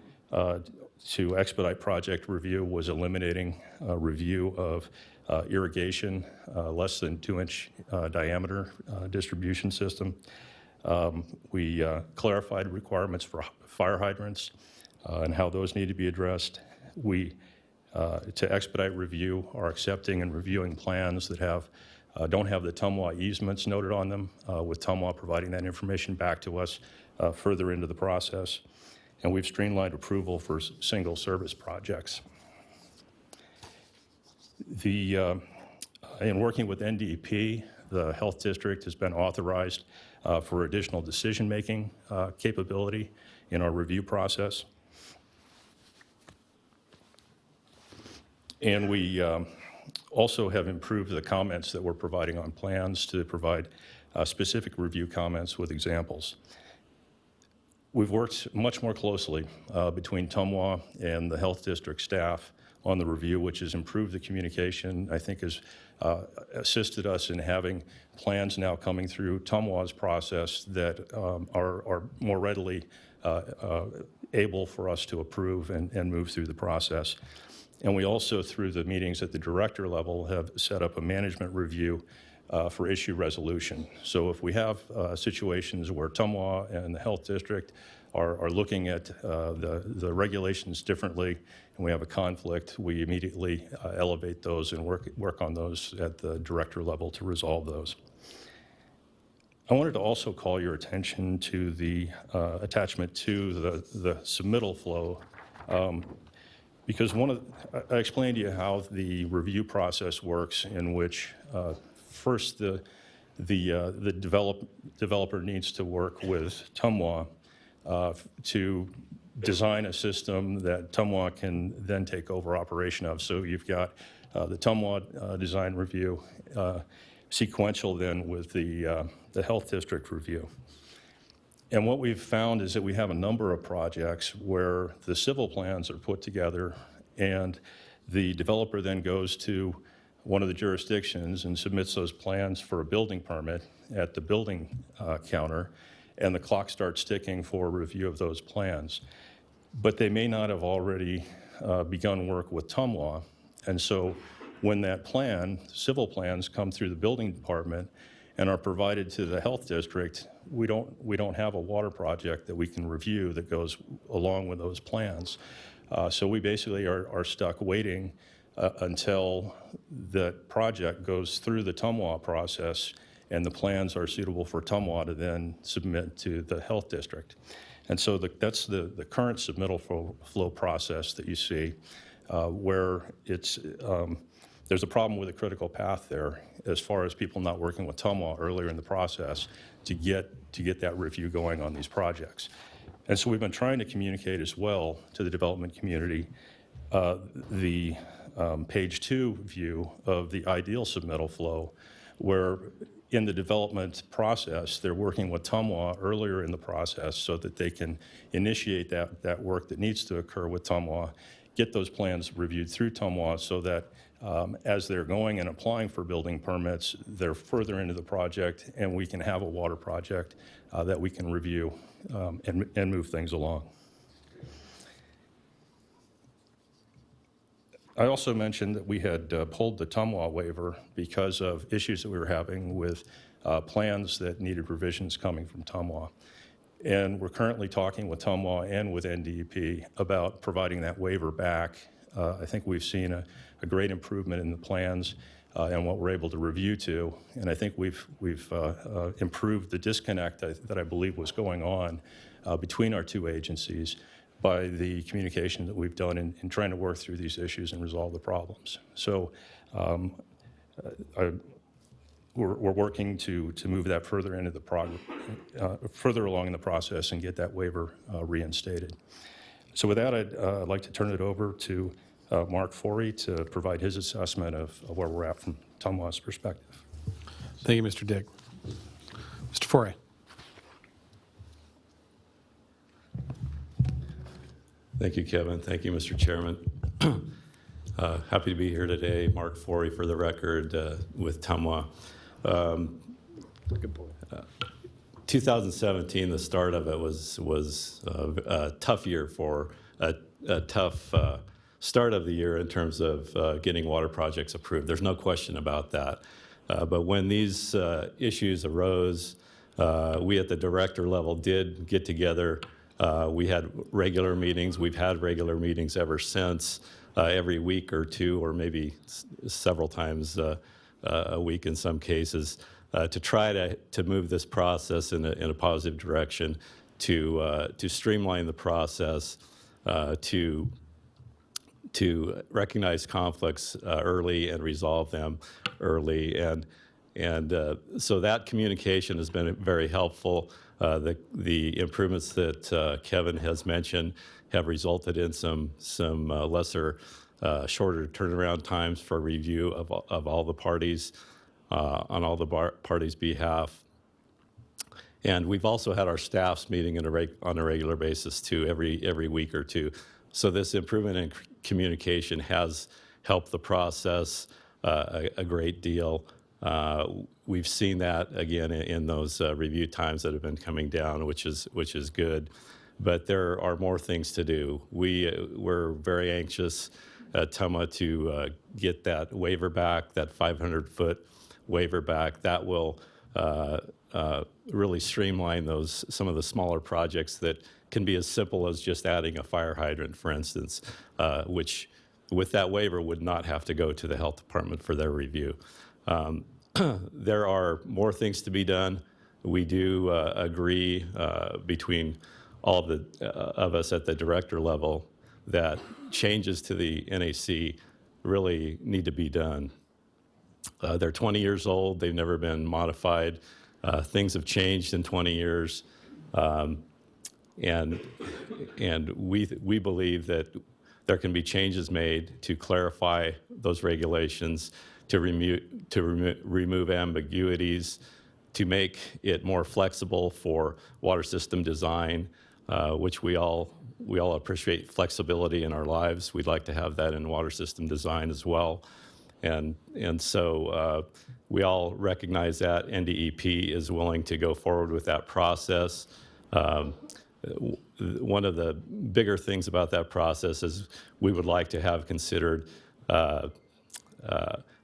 to expedite project review was eliminating review of irrigation, less than 2-inch diameter distribution system. We clarified requirements for fire hydrants and how those need to be addressed. We, to expedite review, are accepting and reviewing plans that have don't have the Tumwa easements noted on them, with Tumwa providing that information back to us further into the process. And we've streamlined approval for single service projects. In working with NDEP, the Health District has been authorized for additional decision-making capability in our review process. And we also have improved the comments that we're providing on plans to provide specific review comments with examples. We've worked much more closely between Tumwa and the Health District staff on the review, which has improved the communication, I think has assisted us in having plans now coming through Tumwa's process that are more readily able for us to approve and move through the process. And we also, through the meetings at the director level, have set up a management review for issue resolution. So if we have situations where Tumwa and the Health District are looking at the regulations differently and we have a conflict, we immediately elevate those and work on those at the director level to resolve those. I wanted to also call your attention to the attachment to the submittal flow, because I explained to you how the review process works, in which first the developer needs to work with Tumwa to design a system that Tumwa can then take over operation of. So you've got the Tumwa design review, sequential then with the Health District review. And what we've found is that we have a number of projects where the civil plans are put together and the developer then goes to one of the jurisdictions and submits those plans for a building permit at the building counter, and the clock starts ticking for review of those plans. But they may not have already begun work with Tumwa, and so when that plan, civil plans, come through the building department and are provided to the Health District, we don't have a water project that we can review that goes along with those plans. So we basically are stuck waiting until the project goes through the Tumwa process and the plans are suitable for Tumwa to then submit to the Health District. And so that's the current submittal flow process that you see, where there's a problem with a critical path there as far as people not working with Tumwa earlier in the process to get that review going on these projects. And so we've been trying to communicate as well to the development community the page 2 view of the ideal submittal flow, where in the development process, they're working with Tumwa earlier in the process so that they can initiate that work that needs to occur with Tumwa, get those plans reviewed through Tumwa so that as they're going and applying for building permits, they're further into the project and we can have a water project that we can review and move things along. I also mentioned that we had pulled the Tumwa waiver because of issues that we were having with plans that needed revisions coming from Tumwa. And we're currently talking with Tumwa and with NDEP about providing that waiver back. I think we've seen a great improvement in the plans and what we're able to review to. And I think we've improved the disconnect that I believe was going on between our two agencies by the communication that we've done in trying to work through these issues and resolve the problems. So we're working to move that further into the further along in the process and get that waiver reinstated. So with that, I'd like to turn it over to Mark Forey to provide his assessment of where we're at from Tumwa's perspective. Thank you, Mr. Dick. Mr. Forey. Thank you, Kevin. Thank you, Mr. Chairman. Happy to be here today. Mark Forey, for the record, with Tumwa. 2017, the start of it was a tough year for a tough start of the year in terms of getting water projects approved. There's no question about that. But when these issues arose, we at the director level did get together. We had regular meetings. We've had regular meetings ever since, every week or two, or maybe several times a week in some cases, to try to move this process in a positive direction, to streamline the process, to recognize conflicts early and resolve them early. And so that communication has been very helpful. The improvements that Kevin has mentioned have resulted in some lesser, shorter turnaround times for review of all the parties on all the parties' behalf. And we've also had our staffs meeting on a regular basis too, every week or two. So this improvement in communication has helped the process a great deal. We've seen that again in those review times that have been coming down, which is good. But there are more things to do. We're very anxious at TUMA to get that waiver back, that 500-foot waiver back. That will really streamline some of the smaller projects that can be as simple as just adding a fire hydrant, for instance, which with that waiver would not have to go to the health department for their review. There are more things to be done. We do agree between all of us at the director level that changes to the NAC really need to be done. They're 20 years old. They've never been modified. Things have changed in 20 years. And we believe that there can be changes made to clarify those regulations, to remove ambiguities, to make it more flexible for water system design, which we all appreciate flexibility in our lives. We'd like to have that in water system design as well. And so we all recognize that NDEP is willing to go forward with that process. One of the bigger things about that process is we would like to have considered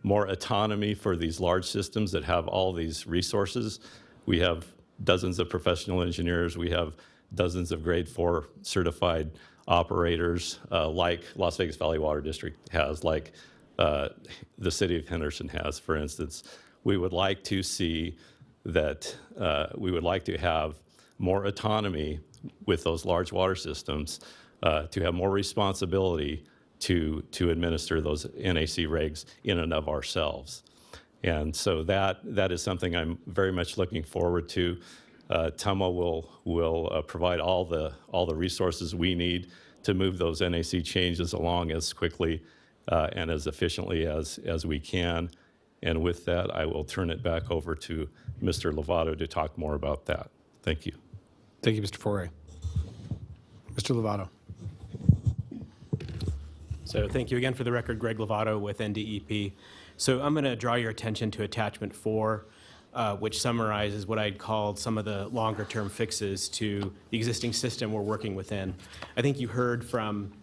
more autonomy for these large systems that have all these resources. We have dozens of professional engineers. We have dozens of grade 4 certified operators like Las Vegas Valley Water District has, like the city of Henderson has, for instance. We would like to see that, we would like to have more autonomy with those large water systems, to have more responsibility to administer those NAC regs in and of ourselves. And so that is something I'm very much looking forward to. TUMA will provide all the resources we need to move those NAC changes along as quickly and as efficiently as we can. And with that, I will turn it back over to Mr. Lovato to talk more about that. Thank you. Thank you, Mr. Foray. Mr. Lovato. So thank you again. For the record, Greg Lovato with NDEP. So I'm going to draw your attention to attachment 4, which summarizes what I'd called some of the longer term fixes to the existing system we're working within. I think you heard from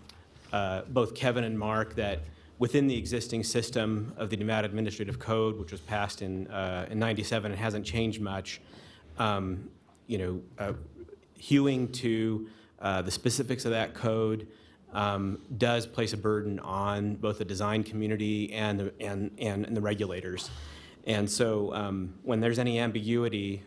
both Kevin and Mark that within the existing system of the Nevada Administrative Code, which was passed in '97, it hasn't changed much. Hewing to the specifics of that code does place a burden on both the design community and the regulators. And so when there's any ambiguity,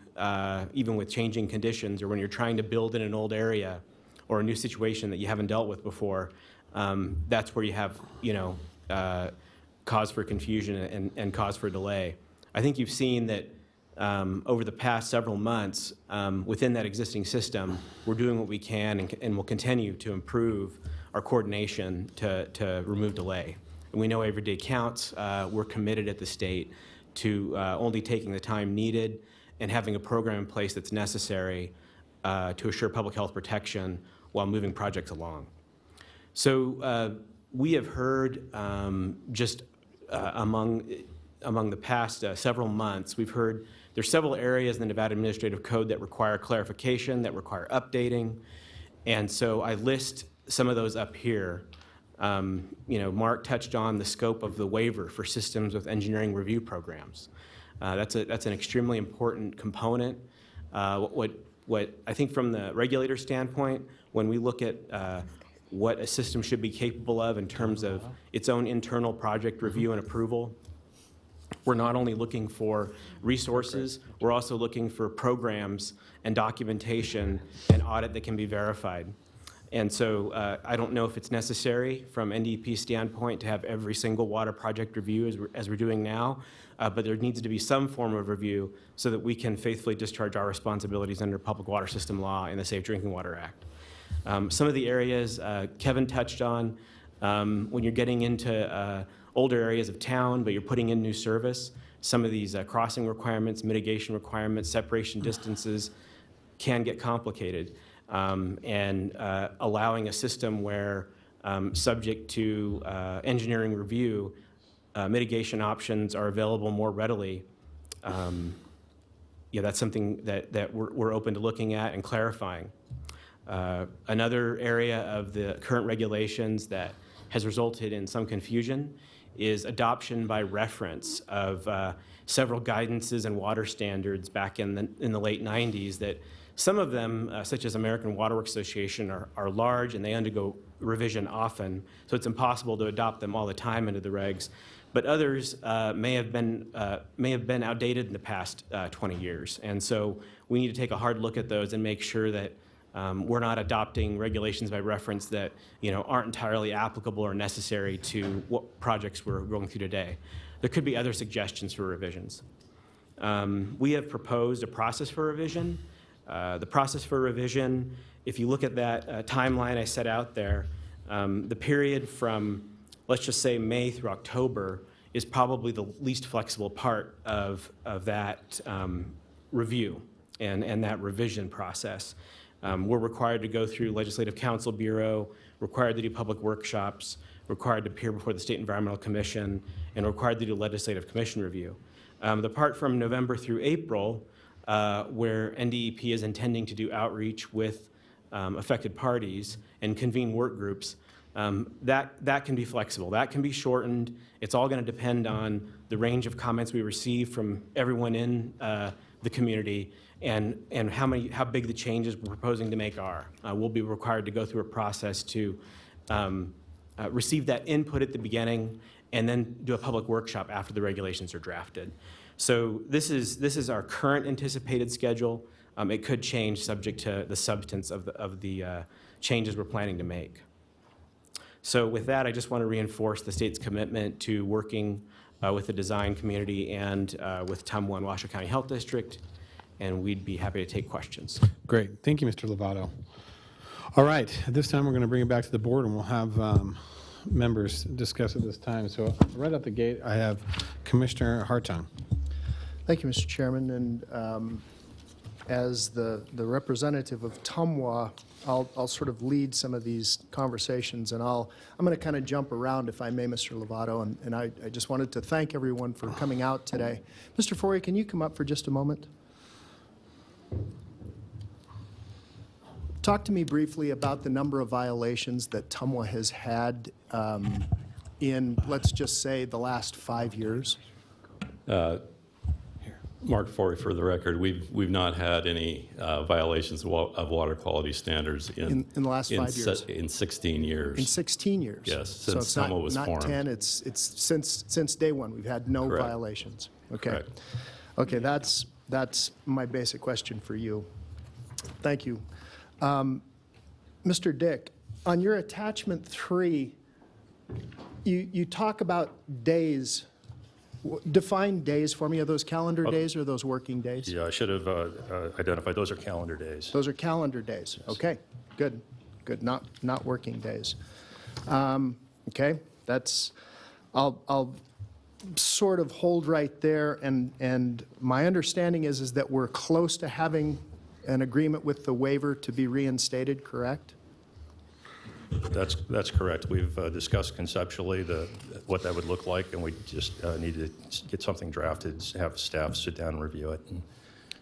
even with changing conditions or when you're trying to build in an old area or a new situation that you haven't dealt with before, that's where you have cause for confusion and cause for delay. I think you've seen that over the past several months within that existing system, we're doing what we can and will continue to improve our coordination to remove delay. And we know every day counts. We're committed at the state to only taking the time needed and having a program in place that's necessary to assure public health protection while moving projects along. So we have heard just among the past several months, we've heard there's several areas in the Nevada Administrative Code that require clarification, that require updating. And so I list some of those up here. Mark touched on the scope of the waiver for systems with engineering review programs. That's an extremely important component. What I think from the regulator standpoint, when we look at what a system should be capable of in terms of its own internal project review and approval, we're not only looking for resources, we're also looking for programs and documentation and audit that can be verified. And so I don't know if it's necessary from NDEP standpoint to have every single water project review as we're doing now, but there needs to be some form of review so that we can faithfully discharge our responsibilities under public water system law and the Safe Drinking Water Act. Some of the areas Kevin touched on, when you're getting into older areas of town, but you're putting in new service, some of these crossing requirements, mitigation requirements, separation distances can get complicated. And allowing a system where, subject to engineering review, mitigation options are available more readily. Yeah, that's something that we're open to looking at and clarifying. Another area of the current regulations that has resulted in some confusion is adoption by reference of several guidances and water standards back in the late 90s that some of them, such as American Water Works Association, are large and they undergo revision often, so it's impossible to adopt them all the time into the regs. But others may have been outdated in the past 20 years, and so we need to take a hard look at those and make sure that we're not adopting regulations by reference that aren't entirely applicable or necessary to what projects we're going through today. There could be other suggestions for revisions. We have proposed a process for revision. The process for revision, if you look at that timeline I set out there, the period from, let's just say, May through October is probably the least flexible part of that review and that revision process. We're required to go through Legislative Council Bureau, required to do public workshops, required to appear before the State Environmental Commission, and required to do Legislative Commission review. The part from November through April, where NDEP is intending to do outreach with affected parties and convene work groups, that can be flexible. That can be shortened. It's all going to depend on the range of comments we receive from everyone in the community and how big the changes we're proposing to make are. We'll be required to go through a process to receive that input at the beginning and then do a public workshop after the regulations are drafted. So this is our current anticipated schedule. It could change subject to the substance of the changes we're planning to make. So with that, I just want to reinforce the state's commitment to working with the design community and with TUMWA and Washoe County Health District, and we'd be happy to take questions. Great. Thank you, Mr. Lovato. All right. At this time, we're going to bring it back to the board, and we'll have members discuss at this time. So right out the gate, I have Commissioner Hartung. Thank you, Mr. Chairman. And as the representative of TUMWA, I'll sort of lead some of these conversations, and I'm going to kind of jump around, if I may, Mr. Lovato, and I just wanted to thank everyone for coming out today. Mr. Fourier, can you come up for just a moment? Talk to me briefly about the number of violations that TUMWA has had in, let's just say, the last 5 years. Mark Forey, for the record, we've not had any violations of water quality standards in the last 5 years. In 16 years. In 16 years. Yes, So since it's not, TUMWA was not formed. 10. It's since day one. We've had no Correct. violations. Okay. Correct. Okay. That's my basic question for you. Thank you. Mr. Dick, on your attachment 3, you talk about days. Define days for me. Are those calendar days or those working days? Yeah, I should have identified those are calendar days. Those are calendar days. Okay, good, good. Not working days. Okay, I'll sort of hold right there. And my understanding is that we're close to having an agreement with the waiver to be reinstated. Correct? That's correct. We've discussed conceptually what that would look like, and we just need to get something drafted, have staff sit down and review it.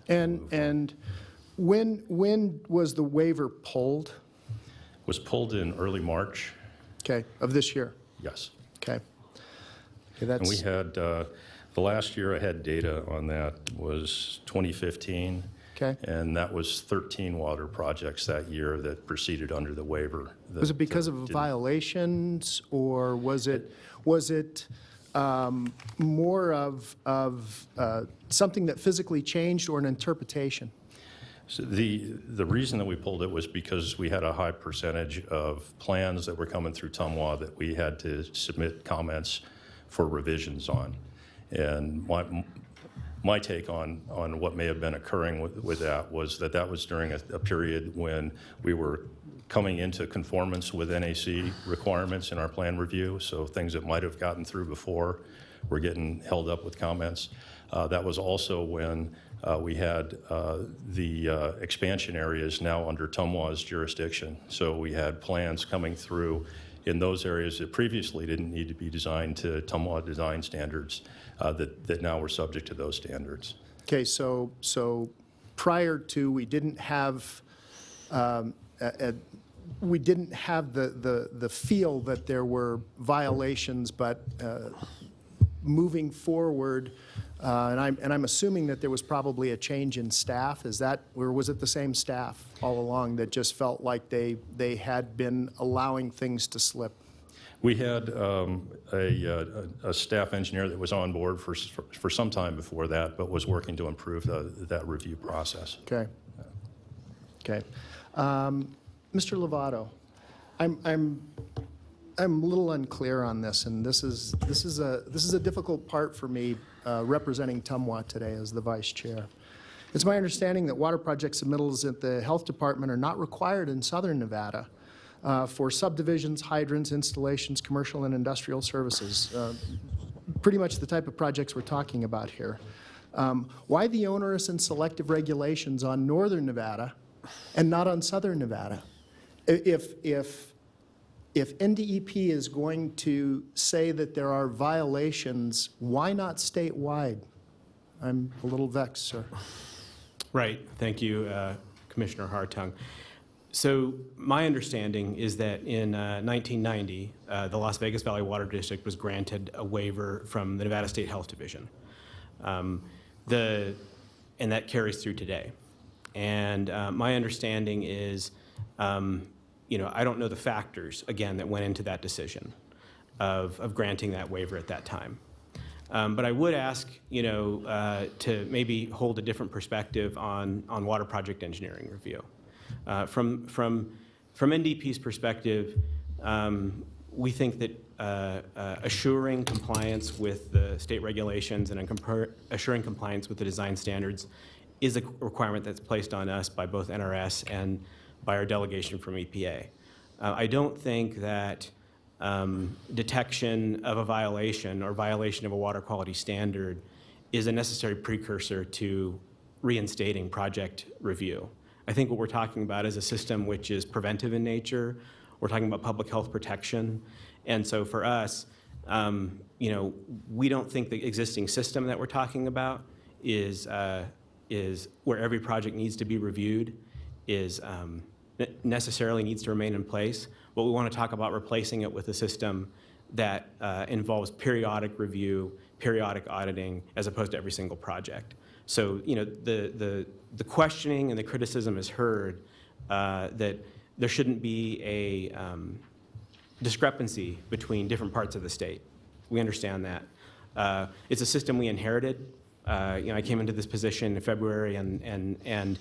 And when was the waiver pulled? Was pulled in early March. Okay, of this year? Yes. Okay. And we had, the last year I had data on that was 2015. Okay. And that was 13 water projects that year that proceeded under the waiver. Was it because of violations, or was it more of something that physically changed or an interpretation? So the reason that we pulled it was because we had a high percentage of plans that were coming through Tumwa that we had to submit comments for revisions on. And my take on what may have been occurring with that was that was during a period when we were coming into conformance with NAC requirements in our plan review, so things that might have gotten through before were getting held up with comments. That was also when we had the expansion areas now under Tumwa's jurisdiction. So we had plans coming through in those areas that previously didn't need to be designed to Tumwa design standards that now were subject to those standards. Okay, so prior to, we didn't have the feel that there were violations, but moving forward, and I'm assuming that there was probably a change in staff. Is that, or was it the same staff all along that just felt like they had been allowing things to slip? We had a staff engineer that was on board for some time before that, but was working to improve that review process. Okay. Okay. Mr. Lovato, I'm a little unclear on this, and this is a difficult part for me representing Tumwa today as the vice chair. It's my understanding that water project submittals at the health department are not required in southern Nevada for subdivisions, hydrants, installations, commercial and industrial services. Pretty much the type of projects we're talking about here. Why the onerous and selective regulations on northern Nevada and not on southern Nevada? If NDEP is going to say that there are violations, why not statewide? I'm a little vexed, sir. Right. Thank you, Commissioner Hartung. So my understanding is that in 1990, the Las Vegas Valley Water District was granted a waiver from the Nevada State Health Division. And that carries through today. And my understanding is, I don't know the factors, again, that went into that decision of granting that waiver at that time. But I would ask, to maybe hold a different perspective on water project engineering review. From NDP's perspective, we think that assuring compliance with the state regulations and assuring compliance with the design standards is a requirement that's placed on us by both NRS and by our delegation from EPA. I don't think that detection of a violation or violation of a water quality standard is a necessary precursor to reinstating project review. I think what we're talking about is a system which is preventive in nature. We're talking about public health protection. And so for us, we don't think the existing system that we're talking about is where every project needs to be reviewed, necessarily needs to remain in place. But we want to talk about replacing it with a system that involves periodic review, periodic auditing, as opposed to every single project. So, the questioning and the criticism is heard that there shouldn't be a discrepancy between different parts of the state. We understand that. It's a system we inherited. I came into this position in February, and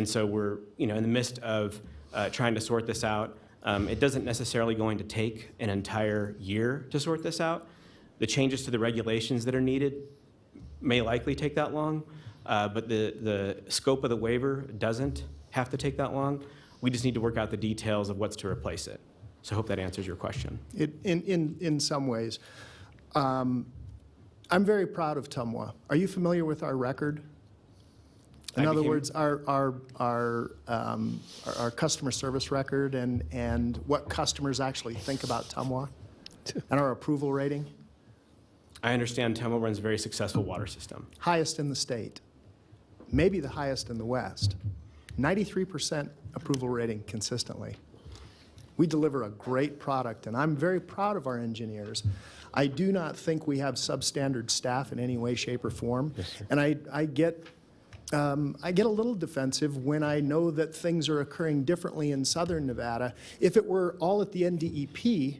so we're in the midst of trying to sort this out. It doesn't necessarily going to take an entire year to sort this out. The changes to the regulations that are needed may likely take that long, but the scope of the waiver doesn't have to take that long. We just need to work out the details of what's to replace it. So I hope that answers your question. In some ways. I'm very proud of Tumwa. Are you familiar with our record? In other words, our customer service record and what customers actually think about Tumwa and our approval rating? I understand Tumwa runs a very successful water system. Highest in the state, maybe the highest in the West. 93% approval rating consistently. We deliver a great product, and I'm very proud of our engineers. I do not think we have substandard staff in any way, shape, or form. Yes, and I get a little defensive when I know that things are occurring differently in southern Nevada. If it were all at the NDEP,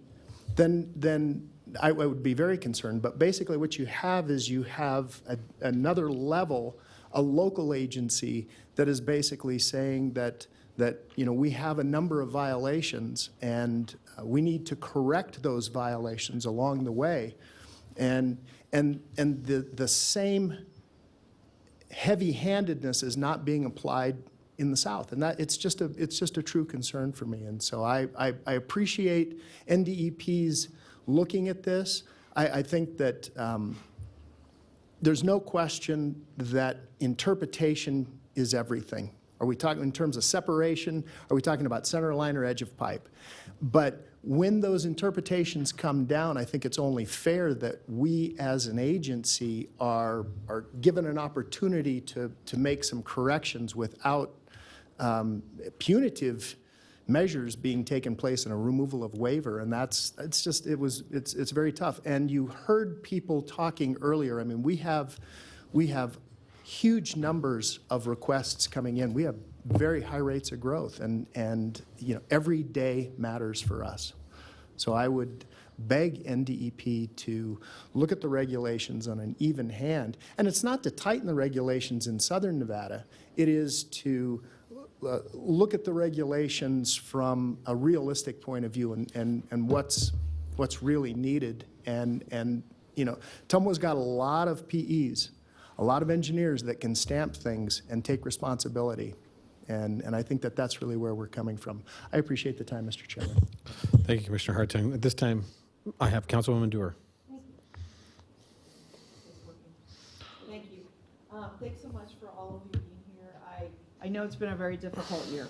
then I would be very concerned. But basically what you have is you have another level, a local agency that is basically saying that we have a number of violations and we need to correct those violations along the way. And the same heavy-handedness is not being applied in the South, and that it's just a true concern for me. And so I appreciate NDEP's looking at this. I think that there's no question that interpretation is everything. Are we talking in terms of separation? Are we talking about center line or edge of pipe? But when those interpretations come down, I think it's only fair that we as an agency are given an opportunity to make some corrections without punitive measures being taken place in a removal of waiver. And it's very tough. And you heard people talking earlier. I mean, we have huge numbers of requests coming in. We have very high rates of growth, and every day matters for us. So I would beg NDEP to look at the regulations on an even hand. And it's not to tighten the regulations in southern Nevada. It is to look at the regulations from a realistic point of view and what's really needed. And Tumwa's got a lot of PEs, a lot of engineers that can stamp things and take responsibility. And I think that that's really where we're coming from. I appreciate the time, Mr. Chairman. Thank you, Commissioner Hartung. At this time, I have Councilwoman Dewar. Thank you. Thanks so much for all of you being here. I know it's been a very difficult year.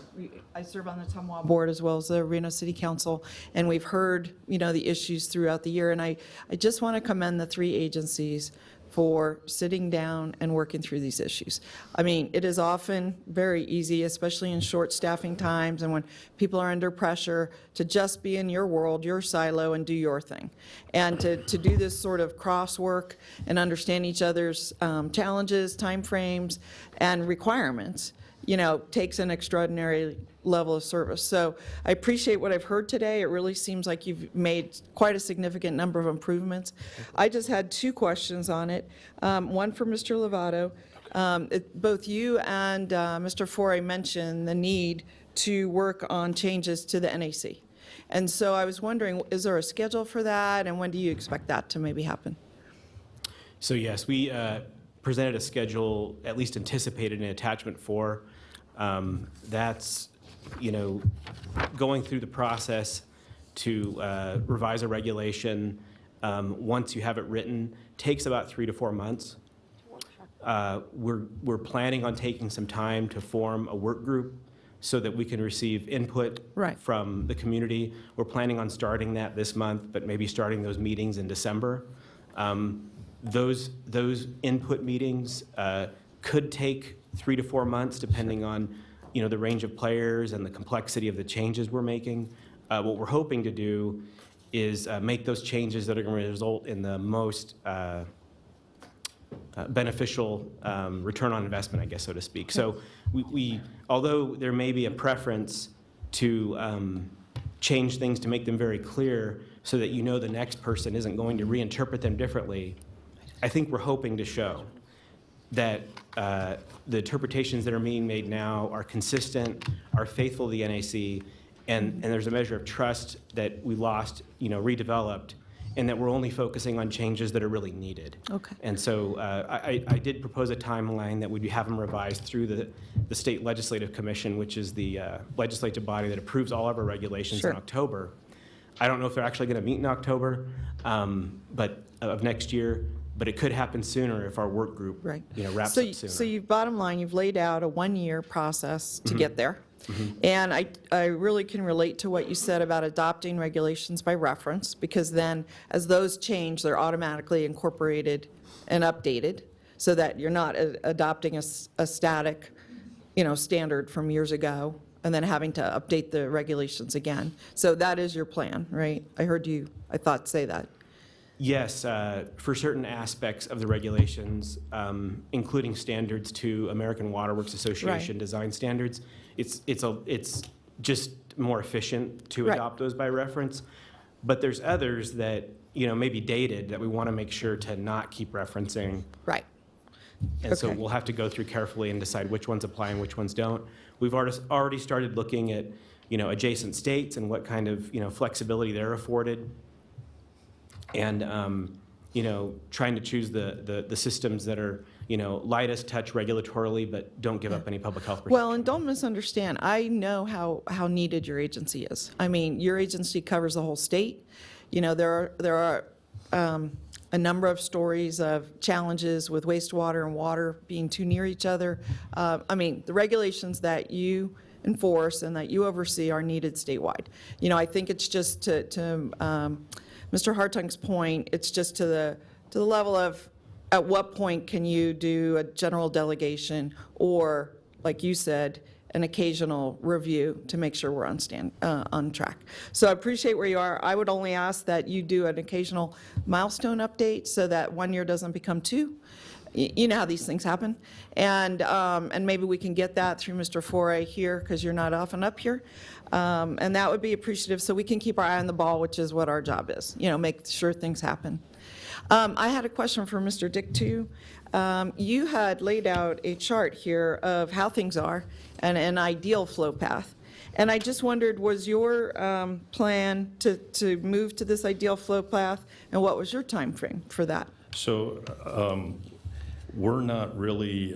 I serve on the Tumwa Board as well as the Reno City Council, and we've heard, the issues throughout the year. And I just want to commend the three agencies for sitting down and working through these issues. I mean, it is often very easy, especially in short staffing times and when people are under pressure, to just be in your world, your silo, and do your thing. And to do this sort of crosswork and understand each other's challenges, timeframes, and requirements, takes an extraordinary level of service. So I appreciate what I've heard today. It really seems like you've made quite a significant number of improvements. I just had two questions on it. One for Mr. Lovato. Both you and Mr. Foray mentioned the need to work on changes to the NAC. And so I was wondering, is there a schedule for that, and when do you expect that to maybe happen? So yes, we presented a schedule, at least anticipated in attachment 4. That's, going through the process to revise a regulation once you have it written takes about 3 to 4 months. We're planning on taking some time to form a work group so that we can receive input from the community. We're planning on starting that this month, but maybe starting those meetings in December. Those input meetings could take 3 to 4 months, depending on the range of players and the complexity of the changes we're making. What we're hoping to do is make those changes that are going to result in the most beneficial return on investment, I guess, so to speak. So we although there may be a preference to change things to make them very clear so that the next person isn't going to reinterpret them differently, I think we're hoping to show that the interpretations that are being made now are consistent, are faithful to the NAC, and there's a measure of trust that we lost, redeveloped, and that we're only focusing on changes that are really needed. Okay. And so I did propose a timeline that we'd have them revised through the State Legislative Commission, which is the legislative body that approves all of our regulations in October. I don't know if they're actually going to meet in October, but of next year. But it could happen sooner if our work group, wraps up sooner. So bottom line, you've laid out a 1-year process to get there. And I really can relate to what you said about adopting regulations by reference, because then as those change, they're automatically incorporated and updated so that you're not adopting a static, standard from years ago and then having to update the regulations again. So that is your plan, right? I heard you, I thought, say that. Yes, for certain aspects of the regulations, including standards to American Water Works Association design standards, it's just more efficient to adopt those by reference. But there's others that, may be dated that we want to make sure to not keep referencing. Right. And so Okay. we'll have to go through carefully and decide which ones apply and which ones don't. We've already started looking at, adjacent states and what kind of, flexibility they're afforded. And, trying to choose the systems that are, lightest touch regulatorily, but don't give up any public health protection. Well, and don't misunderstand, I know how needed your agency is. I mean, your agency covers the whole state. There are a number of stories of challenges with wastewater and water being too near each other. The regulations that you enforce and that you oversee are needed statewide. I think it's just to Mr. Hartung's point, it's just to the level of at what point can you do a general delegation or, like you said, an occasional review to make sure we're on track. So I appreciate where you are. I would only ask that you do an occasional milestone update so that 1 year doesn't become 2. You know how these things happen. And maybe we can get that through Mr. Foray here, because you're not often up here. And that would be appreciative, so we can keep our eye on the ball, which is what our job is, make sure things happen. I had a question for Mr. Dick, too. You had laid out a chart here of how things are and an ideal flow path. And I just wondered, was your plan to move to this ideal flow path, and what was your time frame for that? So we're not really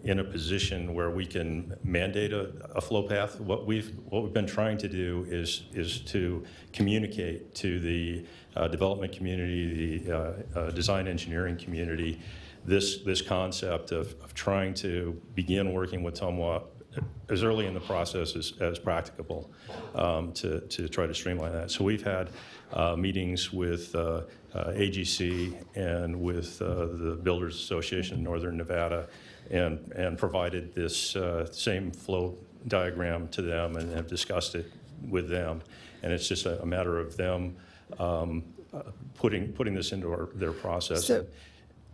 in a position where we can mandate a flow path. What we've been trying to do is to communicate to the development community, the design engineering community, this concept of trying to begin working with Tumwa as early in the process as practicable to try to streamline that. So we've had meetings with AGC and with the Builders Association of Northern Nevada and provided this same flow diagram to them and have discussed it with them. And it's just a matter of them putting this into their process. So,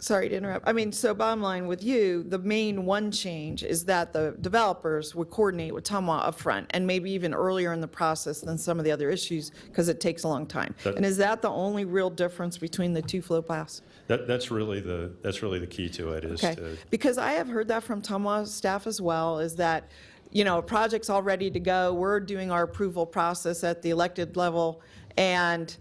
sorry to interrupt. So bottom line with you, the main one change is that the developers would coordinate with Tumwa upfront and maybe even earlier in the process than some of the other issues, because it takes a long time. And is that the only real difference between the two flow paths? That's really the key to it. Is Okay. to, Because I have heard that from Tumwa staff as well, is that, a project's all ready to go, we're doing our approval process at the elected level, and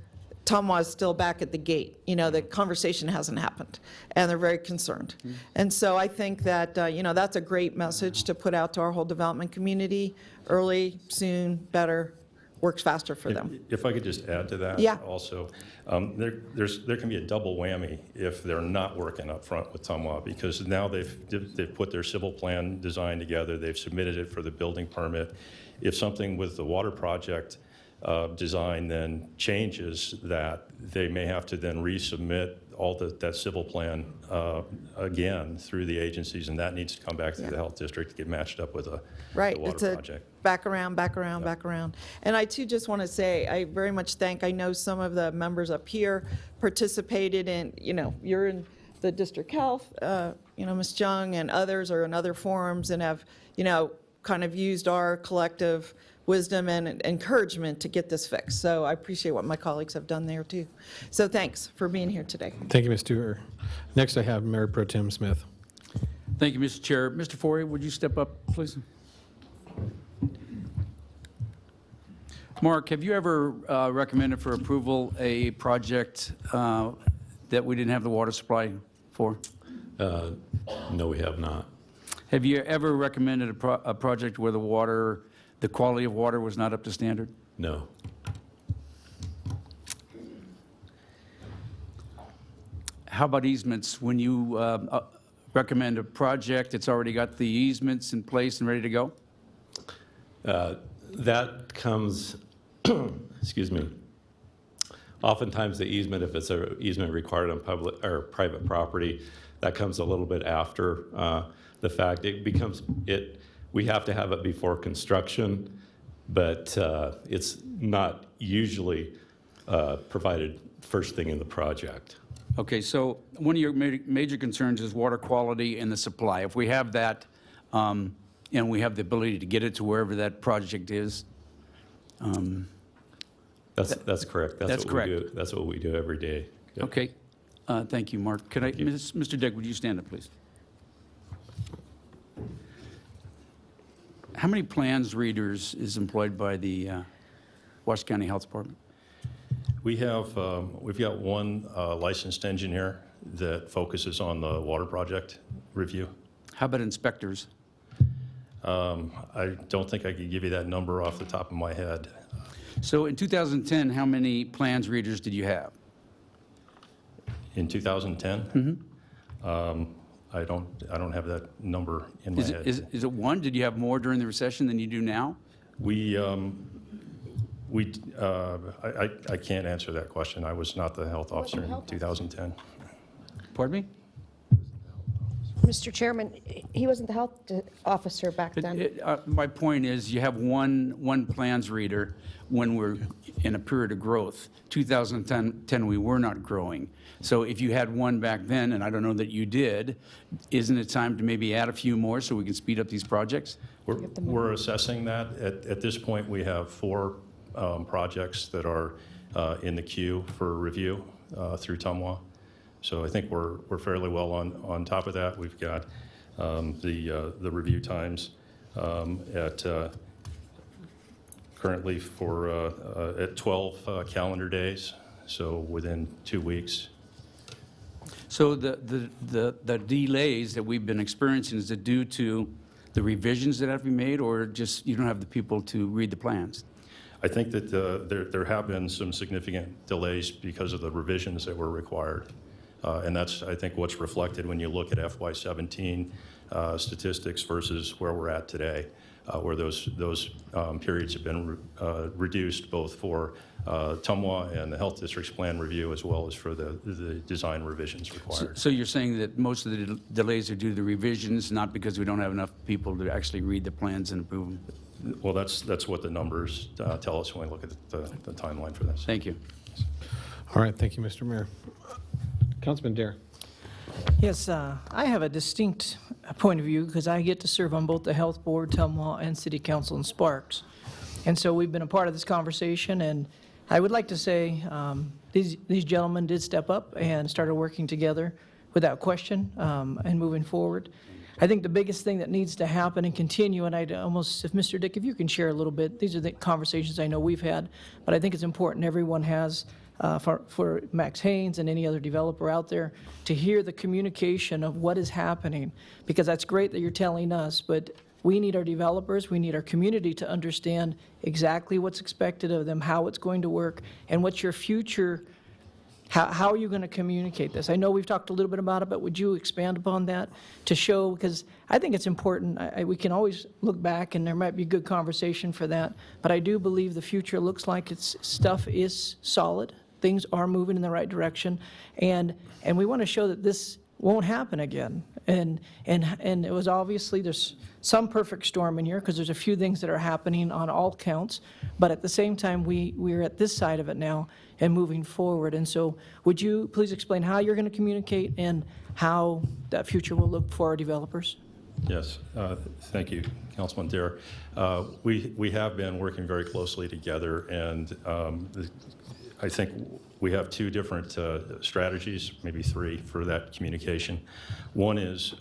Tumwa's still back at the gate. The conversation hasn't happened, and they're very concerned. And so I think that, that's a great message to put out to our whole development community. Early, soon, better, works faster for them. If I could just add to that. Yeah. Also, there can be a double whammy if they're not working up front with Tumwa, because now they've put their civil plan design together, they've submitted it for the building permit. If something with the water project design then changes, that they may have to then resubmit all that civil plan again through the agencies, and that needs to come back to the health district to get matched up with the Right, water it's a project. back around. And I too just want to say, I very much I know some of the members up here participated in, you're in the district health, Ms. Jung and others are in other forums and have, kind of used our collective wisdom and encouragement to get this fixed. So I appreciate what my colleagues have done there too. So thanks for being here today. Thank you, Ms. Stewart. Next, I have Mayor Pro Tem Smith. Thank you, Mr. Chair. Mr. Foray, would you step up, please? Mark, have you ever recommended for approval a project that we didn't have the water supply for? No, we have not. Have you ever recommended a project where the quality of water was not up to standard? No. How about easements? When you recommend a project, it's already got the easements in place and ready to go? That comes, excuse me, oftentimes the easement, if it's an easement required on public or private property, that comes a little bit after the fact. We have to have it before construction, but it's not usually provided first thing in the project. Okay, so one of your major concerns is water quality and the supply. If we have that, and we have the ability to get it to wherever that project is, That's correct. That's what correct. We do. That's what we do every day. Yep. Okay. Thank you, Mark. Could I, Mr. Dick, would you stand up, please? How many plans readers is employed by the Washoe County Health Department? We've got one licensed engineer that focuses on the water project review. How about inspectors? I don't think I could give you that number off the top of my head. So in 2010, how many plans readers did you have? In 2010? I don't have that number in my head. Is it one? Did you have more during the recession than you do now? I can't answer that question. I was not the health officer in 2010. Pardon me? Mr. Chairman, he wasn't the health officer back then. My point is, you have one plans reader when we're in a period of growth. 2010, we were not growing. So if you had one back then, and I don't know that you did, isn't it time to maybe add a few more so we can speed up these projects? We're assessing that. At this point, we have 4 projects that are in the queue for review through TUMWA. So I think we're fairly well on top of that. We've got the review times at currently at 12 calendar days, so within 2 weeks. So the delays that we've been experiencing, is it due to the revisions that have to be made, or just you don't have the people to read the plans? I think that there have been some significant delays because of the revisions that were required. And that's, I think, what's reflected when you look at FY17 statistics versus where we're at today, where those periods have been reduced both for TUMWA and the Health District's plan review, as well as for the design revisions required. So you're saying that most of the delays are due to the revisions, not because we don't have enough people to actually read the plans and approve them? Well, that's what the numbers tell us when we look at the timeline for this. Thank you. All right, thank you, Mr. Mayor. Councilman Dare. Yes, I have a distinct point of view because I get to serve on both the Health Board, TUMWA, and City Council in Sparks. And so we've been a part of this conversation, and I would like to say these gentlemen did step up and started working together without question and moving forward. I think the biggest thing that needs to happen and continue, and I'd almost, if Mr. Dick, if you can share a little bit, these are the conversations I know we've had, but I think it's important everyone has for Max Haynes and any other developer out there to hear the communication of what is happening, because that's great that you're telling us, but we need our developers, we need our community to understand exactly what's expected of them, how it's going to work, and what's your future. How are you going to communicate this? I know we've talked a little bit about it, but would you expand upon that to show, because I think it's important. We can always look back, and there might be good conversation for that, but I do believe the future looks like stuff is solid. Things are moving in the right direction, and we want to show that this won't happen again. And it was obviously, there's some perfect storm in here, because there's a few things that are happening on all counts, but at the same time, we're at this side of it now and moving forward. And so would you please explain how you're going to communicate and how that future will look for our developers? Yes, thank you, Councilman Dare. We have been working very closely together, and I think we have 2 different strategies, maybe 3, for that communication. One is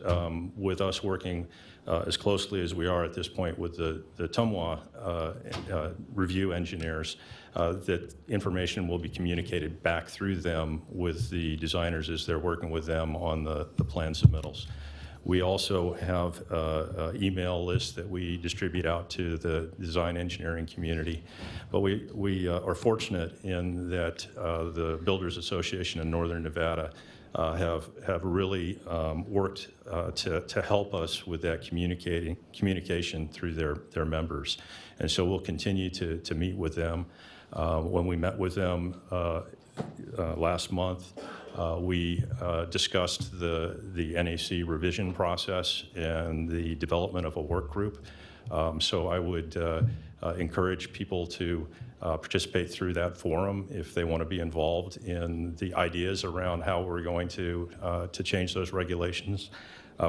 with us working as closely as we are at this point with the TUMWA review engineers, that information will be communicated back through them with the designers as they're working with them on the plan submittals. We also have an email list that we distribute out to the design engineering community. But we are fortunate in that the Builders Association in Northern Nevada have really worked to help us with that communication through their members. And so we'll continue to meet with them. When we met with them last month, we discussed the NAC revision process and the development of a work group. So I would encourage people to participate through that forum if they want to be involved in the ideas around how we're going to change those regulations.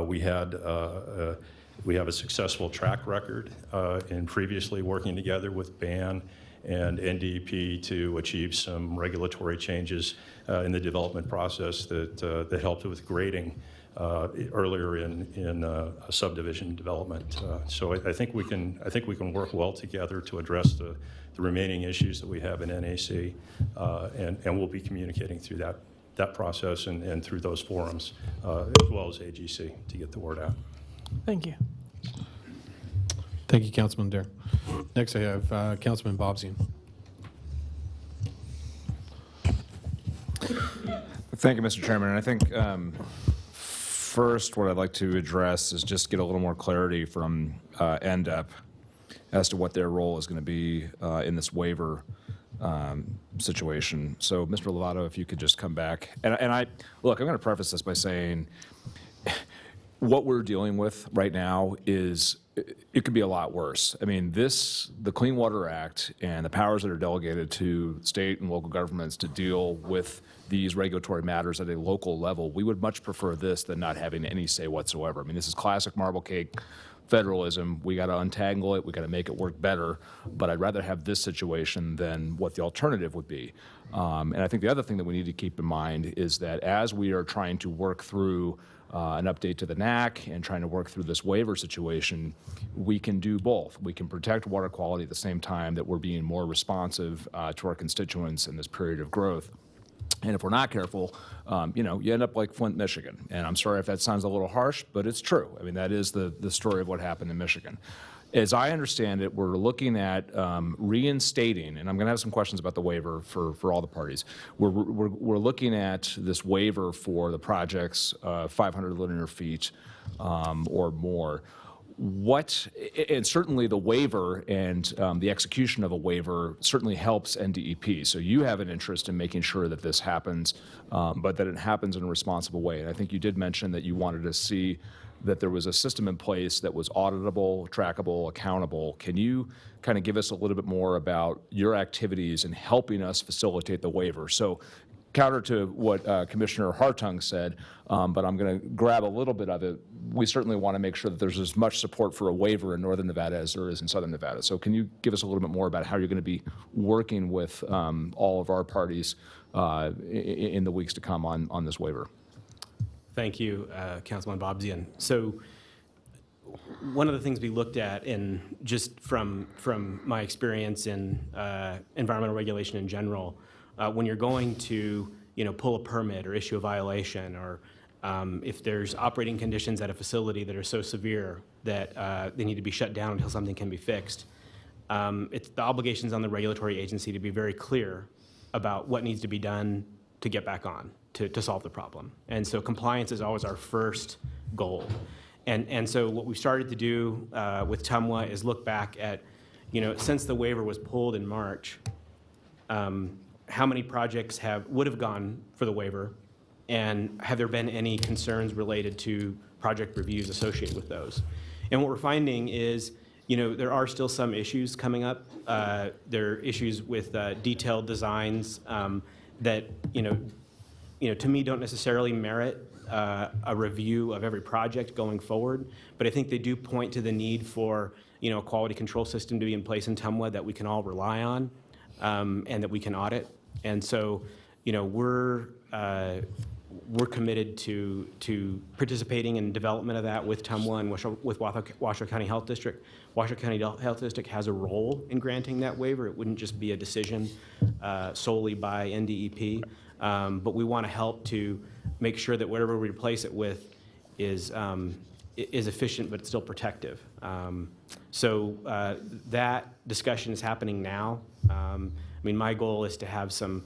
We have a successful track record in previously working together with BAN and NDEP to achieve some regulatory changes in the development process that helped with grading earlier in subdivision development. So I think we can work well together to address the remaining issues that we have in NAC, and we'll be communicating through that process and through those forums, as well as AGC, to get the word out. Thank you. Thank you, Councilman Dare. Next, I have Councilman Bobzian. Thank you, Mr. Chairman. And I think first what I'd like to address is just get a little more clarity from NDEP as to what their role is going to be in this waiver situation. So, Mr. Lovato, if you could just come back. And look, I'm going to preface this by saying what we're dealing with right now is, it could be a lot worse. I mean, the Clean Water Act and the powers that are delegated to state and local governments to deal with these regulatory matters at a local level, we would much prefer this than not having any say whatsoever. I mean, this is classic marble cake federalism. We got to untangle it. We got to make it work better. But I'd rather have this situation than what the alternative would be. And I think the other thing that we need to keep in mind is that as we are trying to work through an update to the NAC and trying to work through this waiver situation, we can do both. We can protect water quality at the same time that we're being more responsive to our constituents in this period of growth. And if we're not careful, you end up like Flint, Michigan. And I'm sorry if that sounds a little harsh, but it's true. I mean, that is the story of what happened in Michigan. As I understand it, we're looking at reinstating, and I'm going to have some questions about the waiver for all the parties. We're looking at this waiver for the projects 500 linear feet or more. And certainly the waiver and the execution of a waiver certainly helps NDEP. So you have an interest in making sure that this happens, but that it happens in a responsible way. And I think you did mention that you wanted to see that there was a system in place that was auditable, trackable, accountable. Can you kind of give us a little bit more about your activities in helping us facilitate the waiver? So counter to what Commissioner Hartung said, but I'm going to grab a little bit of it. We certainly want to make sure that there's as much support for a waiver in Northern Nevada as there is in Southern Nevada. So can you give us a little bit more about how you're going to be working with all of our parties in the weeks to come on this waiver? Thank you, Councilman Bobzian. So one of the things we looked at, and just from my experience in environmental regulation in general, when you're going to pull a permit or issue a violation, or if there's operating conditions at a facility that are so severe that they need to be shut down until something can be fixed, it's the obligations on the regulatory agency to be very clear about what needs to be done to get back on, to solve the problem. And so compliance is always our first goal. And so what we've started to do with TUMWA is look back at, since the waiver was pulled in March, how many projects would have gone for the waiver, and have there been any concerns related to project reviews associated with those? And what we're finding is, there are still some issues coming up. There are issues with detailed designs that, to me don't necessarily merit a review of every project going forward, but I think they do point to the need for, a quality control system to be in place in TUMWA that we can all rely on, and that we can audit. And so, we're committed to participating in development of that with TUMWA and with Washoe County Health District. Washoe County Health District has a role in granting that waiver. It wouldn't just be a decision solely by NDEP, but we want to help to make sure that whatever we replace it with is efficient but still protective. So that discussion is happening now. My goal is to have some,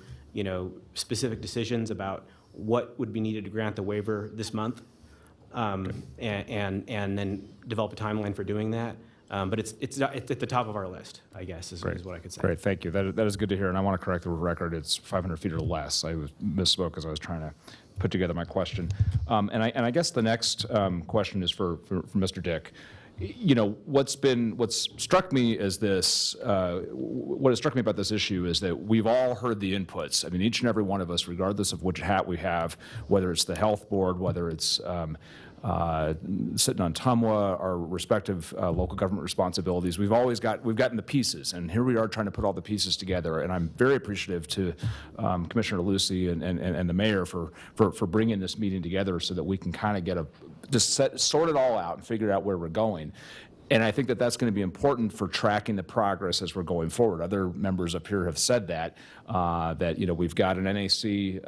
specific decisions about what would be needed to grant the waiver this month, and then develop a timeline for doing that. But it's at the top of our list, I guess, is what I could say. Great, thank you. That is good to hear, and I want to correct the record. It's 500 feet or less. I misspoke as I was trying to put together my question. And I guess the next question is for Mr. Dick. What's struck me as this, what has struck me about this issue is that we've all heard the inputs. I mean, each and every one of us, regardless of which hat we have, whether it's the health board, whether it's sitting on Tumwa, our respective local government responsibilities. We've gotten the pieces, and here we are trying to put all the pieces together. And I'm very appreciative to Commissioner Lucy and the mayor for bringing this meeting together so that we can kind of sort it all out and figure out where we're going. And I think that that's going to be important for tracking the progress as we're going forward. Other members up here have said that we've got an NAC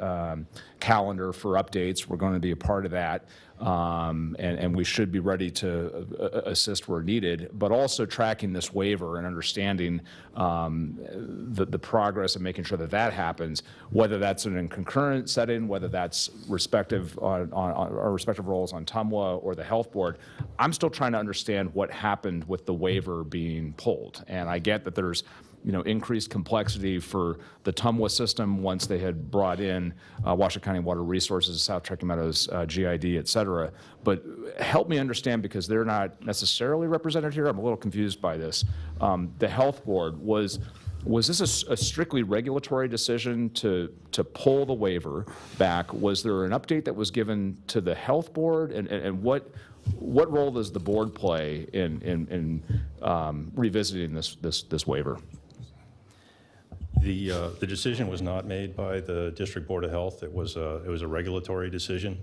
calendar for updates. We're going to be a part of that. And we should be ready to assist where needed, but also tracking this waiver and understanding the progress and making sure that that happens, whether that's in a concurrent setting, whether that's respective on our respective roles on Tumwa or the health board. I'm still trying to understand what happened with the waiver being pulled. And I get that there's increased complexity for the Tumwa system once they had brought in Washoe County Water Resources, South Truckee Meadows, GID, et cetera. But help me understand, because they're not necessarily represented here. I'm a little confused by this. The health board, was this a strictly regulatory decision to pull the waiver back? Was there an update that was given to the health board? And what role does the board play in revisiting this waiver? The decision was not made by the District Board of Health. It was a regulatory decision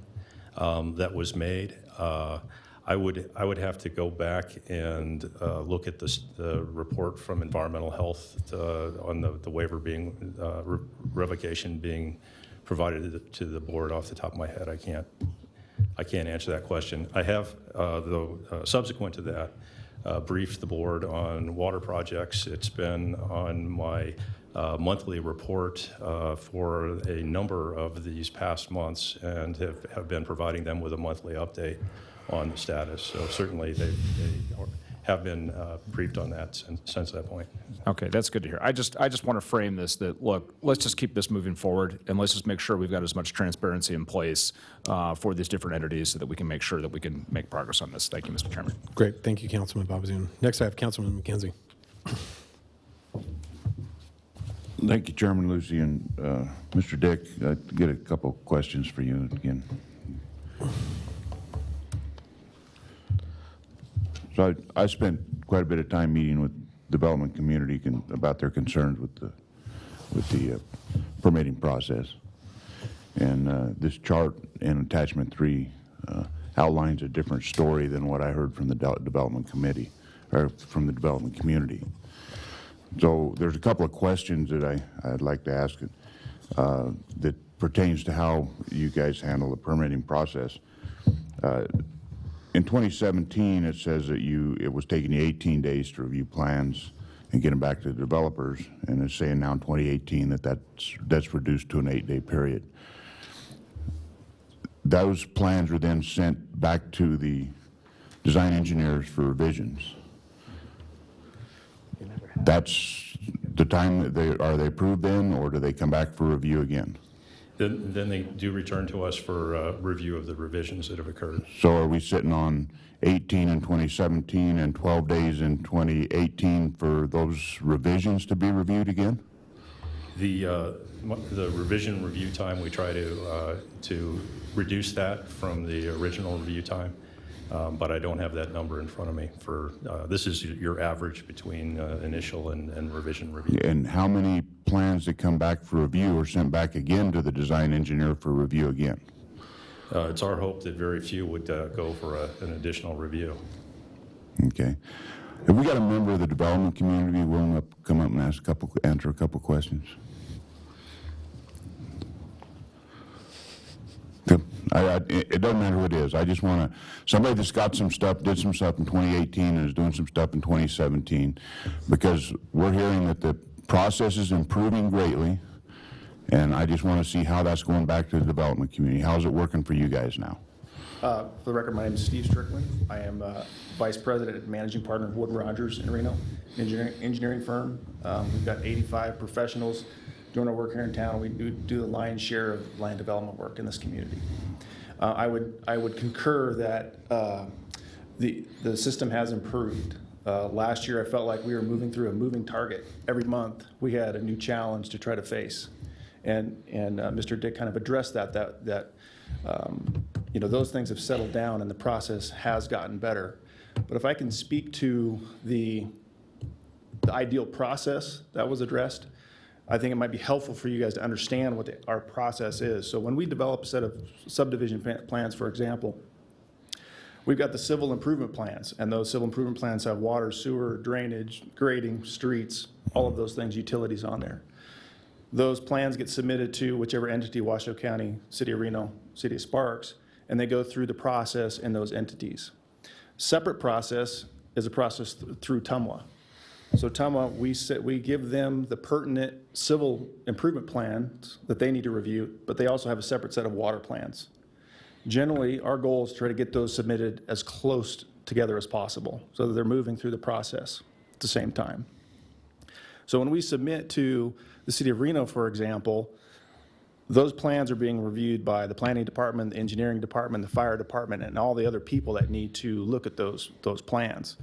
that was made. I would have to go back and look at the report from Environmental Health on the waiver being revocation being provided to the board off the top of my head. I can't answer that question. I have, though, subsequent to that, briefed the board on water projects. It's been on my monthly report for a number of these past months, and have been providing them with a monthly update on the status. So certainly they have been briefed on that since that point. Okay, that's good to hear. I just want to frame this that, look, let's just keep this moving forward, and let's just make sure we've got as much transparency in place for these different entities so that we can make sure that we can make progress on this. Thank you, Mr. Chairman. Great. Thank you, Councilman Babazian. Next, I have Councilman McKenzie. Thank you, Chairman Lucy, and Mr. Dick. I get a couple questions for you again. So I spent quite a bit of time meeting with development community about their concerns with the permitting process, and this chart in attachment 3 outlines a different story than what I heard from the development committee or from the development community. So there's a couple of questions that I'd like to ask that pertains to how you guys handle the permitting process. In 2017, it says that it was taking you 18 days to review plans and get them back to the developers, and it's saying now in 2018 that's reduced to an 8-day period. Those plans were then sent back to the design engineers for revisions. That's the time that are they approved then, or do they come back for review again? Then they do return to us for review of the revisions that have occurred. So are we sitting on 18 in 2017 and 12 days in 2018 for those revisions to be reviewed again? The revision review time, we try to reduce that from the original review time, but I don't have that number in front of me. This is your average between initial and revision review. And how many plans that come back for review are sent back again to the design engineer for review again? It's our hope that very few would go for an additional review. Okay. Have we got a member of the development community willing to come up and answer a couple questions? It doesn't matter who it is. I just want somebody that's got some stuff, did some stuff in 2018 and is doing some stuff in 2017, because we're hearing that the process is improving greatly, and I just want to see how that's going back to the development community. How's it working for you guys now? For the record, my name is Steve Strickland. I am Vice President and Managing Partner of Wood Rogers in Reno, engineering firm. We've got 85 professionals doing our work here in town. We do the lion's share of land development work in this community. I would concur that the system has improved. Last year, I felt like we were moving through a moving target. Every month, we had a new challenge to try to face, and Mr. Dick kind of addressed that those things have settled down and the process has gotten better. But if I can speak to the ideal process that was addressed, I think it might be helpful for you guys to understand what our process is. So when we develop a set of subdivision plans, for example, we've got the civil improvement plans, and those civil improvement plans have water, sewer, drainage, grading, streets, all of those things, utilities on there. Those plans get submitted to whichever entity, Washoe County, City of Reno, City of Sparks, and they go through the process in those entities. Separate process is a process through TUMWA. So TUMWA, we give them the pertinent civil improvement plans that they need to review, but they also have a separate set of water plans. Generally, our goal is to try to get those submitted as close together as possible so that they're moving through the process at the same time. So when we submit to the City of Reno, for example, those plans are being reviewed by the planning department, the engineering department, the fire department, and all the other people that need to look at those plans.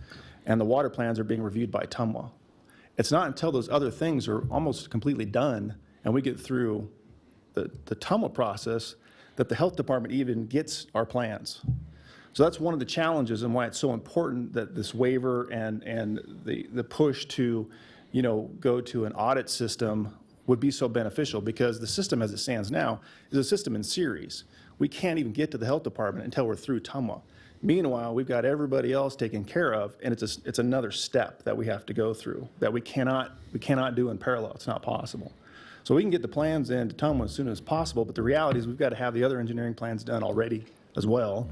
And the water plans are being reviewed by TUMWA. It's not until those other things are almost completely done and we get through the TUMWA process that the health department even gets our plans. So that's one of the challenges and why it's so important that this waiver and the push to, go to an audit system would be so beneficial, because the system as it stands now is a system in series. We can't even get to the health department until we're through TUMWA. Meanwhile, we've got everybody else taken care of, and it's another step that we have to go through that we cannot do in parallel. It's not possible. So we can get the plans into TUMWA as soon as possible, but the reality is we've got to have the other engineering plans done already as well,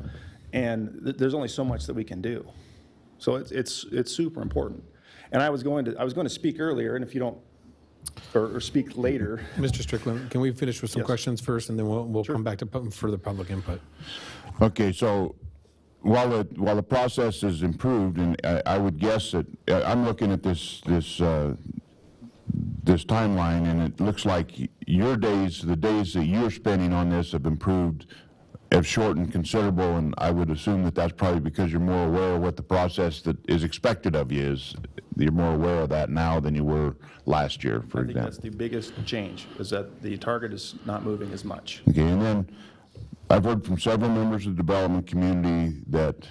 and there's only so much that we can do. So it's super important. And I was going to speak earlier, and if you don't, or speak later. Mr. Strickland, can we finish with some questions first, and then we'll come back to further public input? Okay, so while the process is improved, and I would guess that I'm looking at this timeline, and it looks like your days, the days that you're spending on this have improved, have shortened considerable, and I would assume that that's probably because you're more aware of what the process that is expected of you is. You're more aware of that now than you were last year, for example. I think that's the biggest change, is that the target is not moving as much. Okay, and then I've heard from several members of the development community that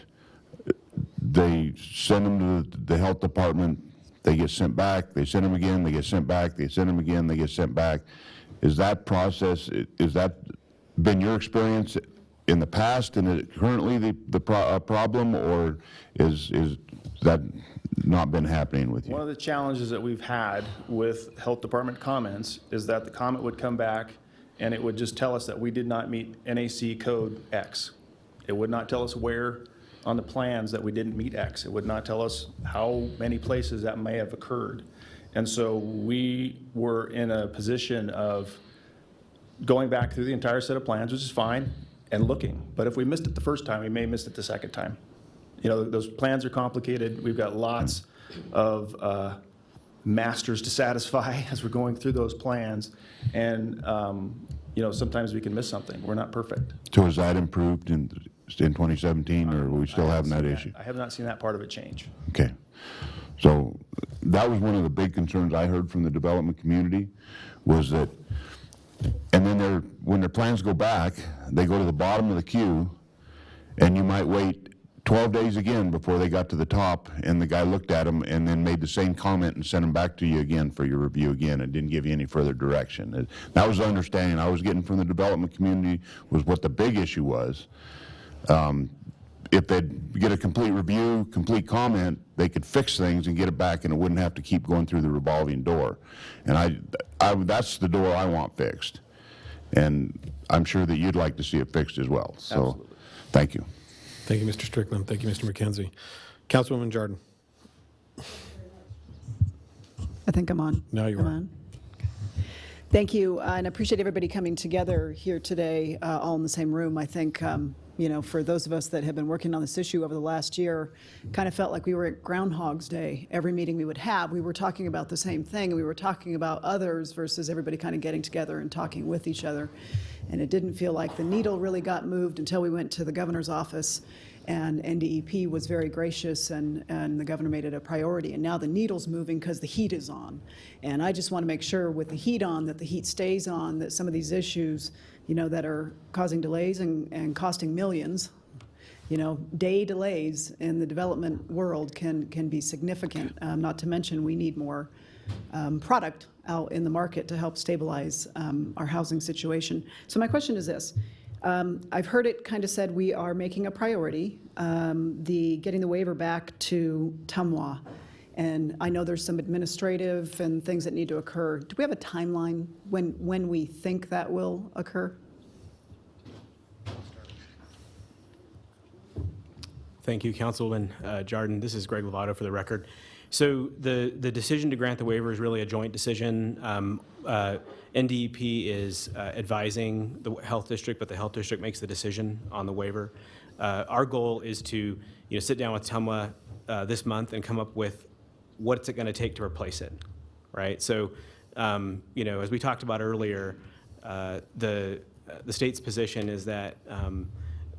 they send them to the health department, they get sent back, they send them again, they get sent back, they send them again, they get sent back. Is that process, is that been your experience in the past, and is it currently the problem, or is that not been happening with you? One of the challenges that we've had with health department comments is that the comment would come back and it would just tell us that we did not meet NAC code X. It would not tell us where on the plans that we didn't meet X. It would not tell us how many places that may have occurred. And so we were in a position of going back through the entire set of plans, which is fine, and looking. But if we missed it the first time, we may have missed it the second time. Those plans are complicated. We've got lots of masters to satisfy as we're going through those plans. And, sometimes we can miss something. We're not perfect. So has that improved in 2017, or are we still having that issue? I have not seen that part of it change. Okay. So that was one of the big concerns I heard from the development community, was that, and then when their plans go back, they go to the bottom of the queue, and you might wait 12 days again before they got to the top, and the guy looked at them and then made the same comment and sent them back to you again for your review again, and didn't give you any further direction. That was the understanding I was getting from the development community, was what the big issue was. If they'd get a complete review, complete comment, they could fix things and get it back, and it wouldn't have to keep going through the revolving door. And that's the door I want fixed. And I'm sure that you'd like to see it fixed as well. So, absolutely. Thank you. Thank you, Mr. Strickland. Thank you, Mr. McKenzie. Councilwoman Jordan. I think I'm on. Now you I'm are. on. Thank you, and I appreciate everybody coming together here today, all in the same room. I think, for those of us that have been working on this issue over the last year, kind of felt like we were at Groundhog's Day. Every meeting we would have, we were talking about the same thing, and we were talking about others versus everybody kind of getting together and talking with each other. And it didn't feel like the needle really got moved until we went to the governor's office And NDEP was very gracious, and the governor made it a priority. And now the needle's moving because the heat is on. And I just want to make sure with the heat on, that the heat stays on, that some of these issues, that are causing delays and costing millions, day delays in the development world can be significant. Not to mention, we need more product out in the market to help stabilize our housing situation. So my question is this. I've heard it kind of said we are making a priority, getting the waiver back to Tumwa. And I know there's some administrative and things that need to occur. Do we have a timeline when we think that will occur? Thank you, Councilman Jardin. This is Greg Lovato for the record. So the decision to grant the waiver is really a joint decision. NDEP is advising the health district, but the health district makes the decision on the waiver. Our goal is to sit down with Tumwa this month and come up with what's it going to take to replace it, right? So, as we talked about earlier, the state's position is that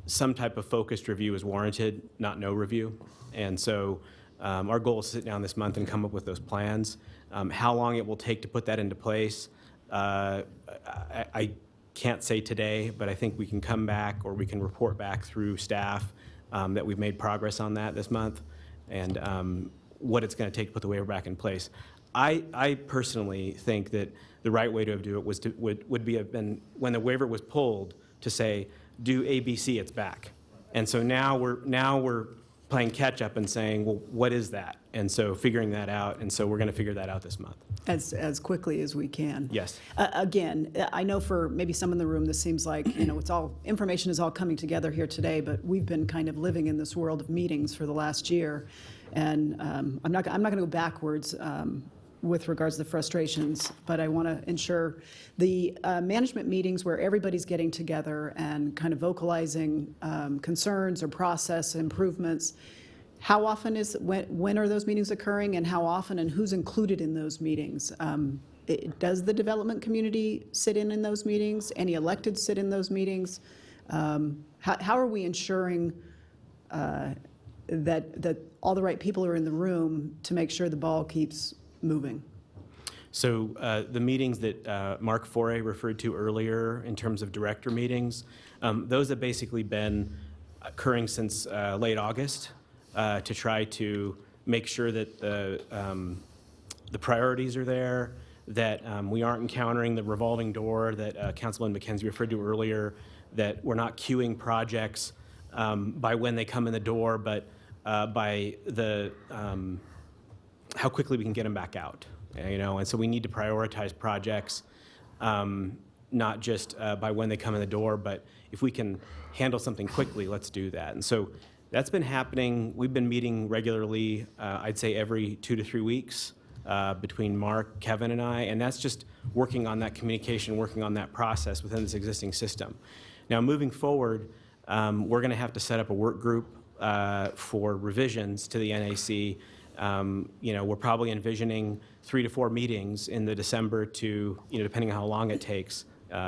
some type of focused review is warranted, not no review. And so our goal is to sit down this month and come up with those plans. How long it will take to put that into place, I can't say today, but I think we can come back, or we can report back through staff that we've made progress on that this month, and what it's going to take to put the waiver back in place. I personally think that the right way to do it was would have been when the waiver was pulled to say, do ABC, it's back. And so now we're playing catch up and saying, well, what is that? And so figuring that out, and so we're going to figure that out this month. As quickly as we can. Yes. Again, I know for maybe some in the room, this seems like, it's all, information is all coming together here today, but we've been kind of living in this world of meetings for the last year. And I'm not going to go backwards with regards to the frustrations, but I want to ensure the management meetings where everybody's getting together and kind of vocalizing concerns or process improvements. How often when are those meetings occurring, and how often, and who's included in those meetings? Does the development community sit in those meetings? Any elected sit in those meetings? How are we ensuring that all the right people are in the room to make sure the ball keeps moving? So the meetings that Mark Foray referred to earlier in terms of director meetings, those have basically been occurring since late August to try to make sure that the priorities are there, that we aren't encountering the revolving door that Councilman McKenzie referred to earlier, that we're not queuing projects by when they come in the door, but by the how quickly we can get them back out, and so we need to prioritize projects, not just by when they come in the door, but if we can handle something quickly, let's do that. And so that's been happening. We've been meeting regularly, I'd say every 2 to 3 weeks between Mark, Kevin, and I, and that's just working on that communication, working on that process within this existing system. Now, moving forward, we're going to have to set up a work group for revisions to the NAC. We're probably envisioning 3 to 4 meetings in the December to, depending on how long it takes,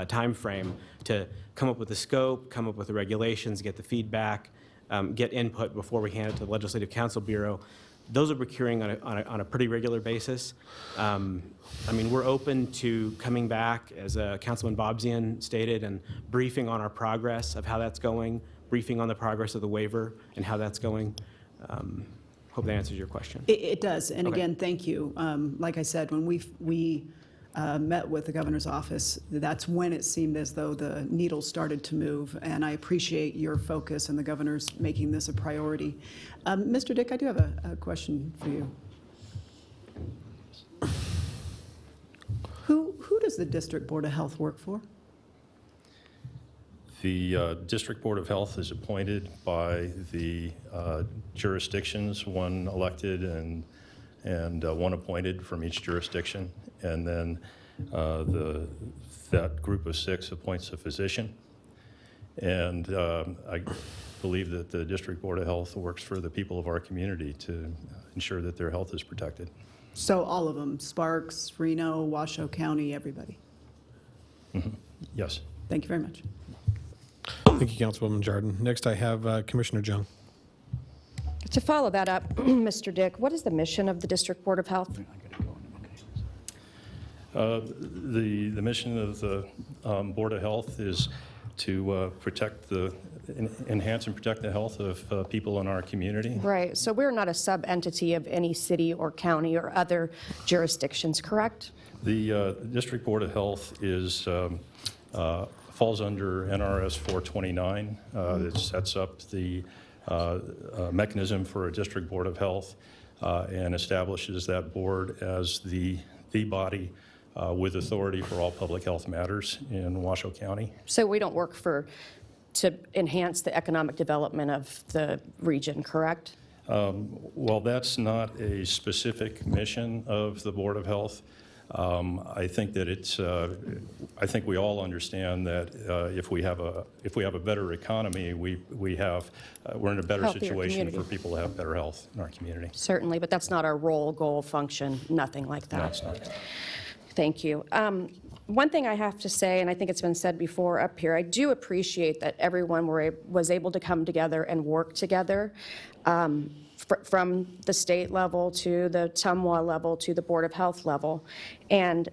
time frame to come up with the scope, come up with the regulations, get the feedback, get input before we hand it to the Legislative Council Bureau. Those are procuring on a pretty regular basis. We're open to coming back, as Councilman Bobzian stated, and briefing on our progress of how that's going, briefing on the progress of the waiver and how that's going. Hope that answers your question. It does, and Okay. again, thank you. Like I said, when we met with the governor's office, that's when it seemed as though the needle started to move, and I appreciate your focus and the governor's making this a priority. Mr. Dick, I do have a question for you. Who does the District Board of Health work for? The District Board of Health is appointed by the jurisdictions, one elected and one appointed from each jurisdiction. And then that group of 6 appoints a physician. And I believe that the District Board of Health works for the people of our community to ensure that their health is protected. So all of them, Sparks, Reno, Washoe County, everybody? Mm-hmm. Yes. Thank you very much. Thank you, Councilwoman Jardin. Next, I have Commissioner Jung. To follow that up, Mr. Dick, what is the mission of the District Board of Health? The mission of the Board of Health is to enhance and protect the health of people in our community. Right, so we're not a sub-entity of any city or county or other jurisdictions, correct? The District Board of Health is falls under NRS 429. It sets up the mechanism for a District Board of Health and establishes that board as the body with authority for all public health matters in Washoe County. So we don't work to enhance the economic development of the region, correct? Well, that's not a specific mission of the Board of Health. I think that I think we all understand that if we have a better economy, we're in a better Healthier situation community. for people to have better health in our community. Certainly, but that's not our role, goal, function, nothing like that. No, it's not. Thank you. One thing I have to say, and I think it's been said before up here, I do appreciate that everyone was able to come together and work together from the state level to the TUMWA level to the Board of Health level. And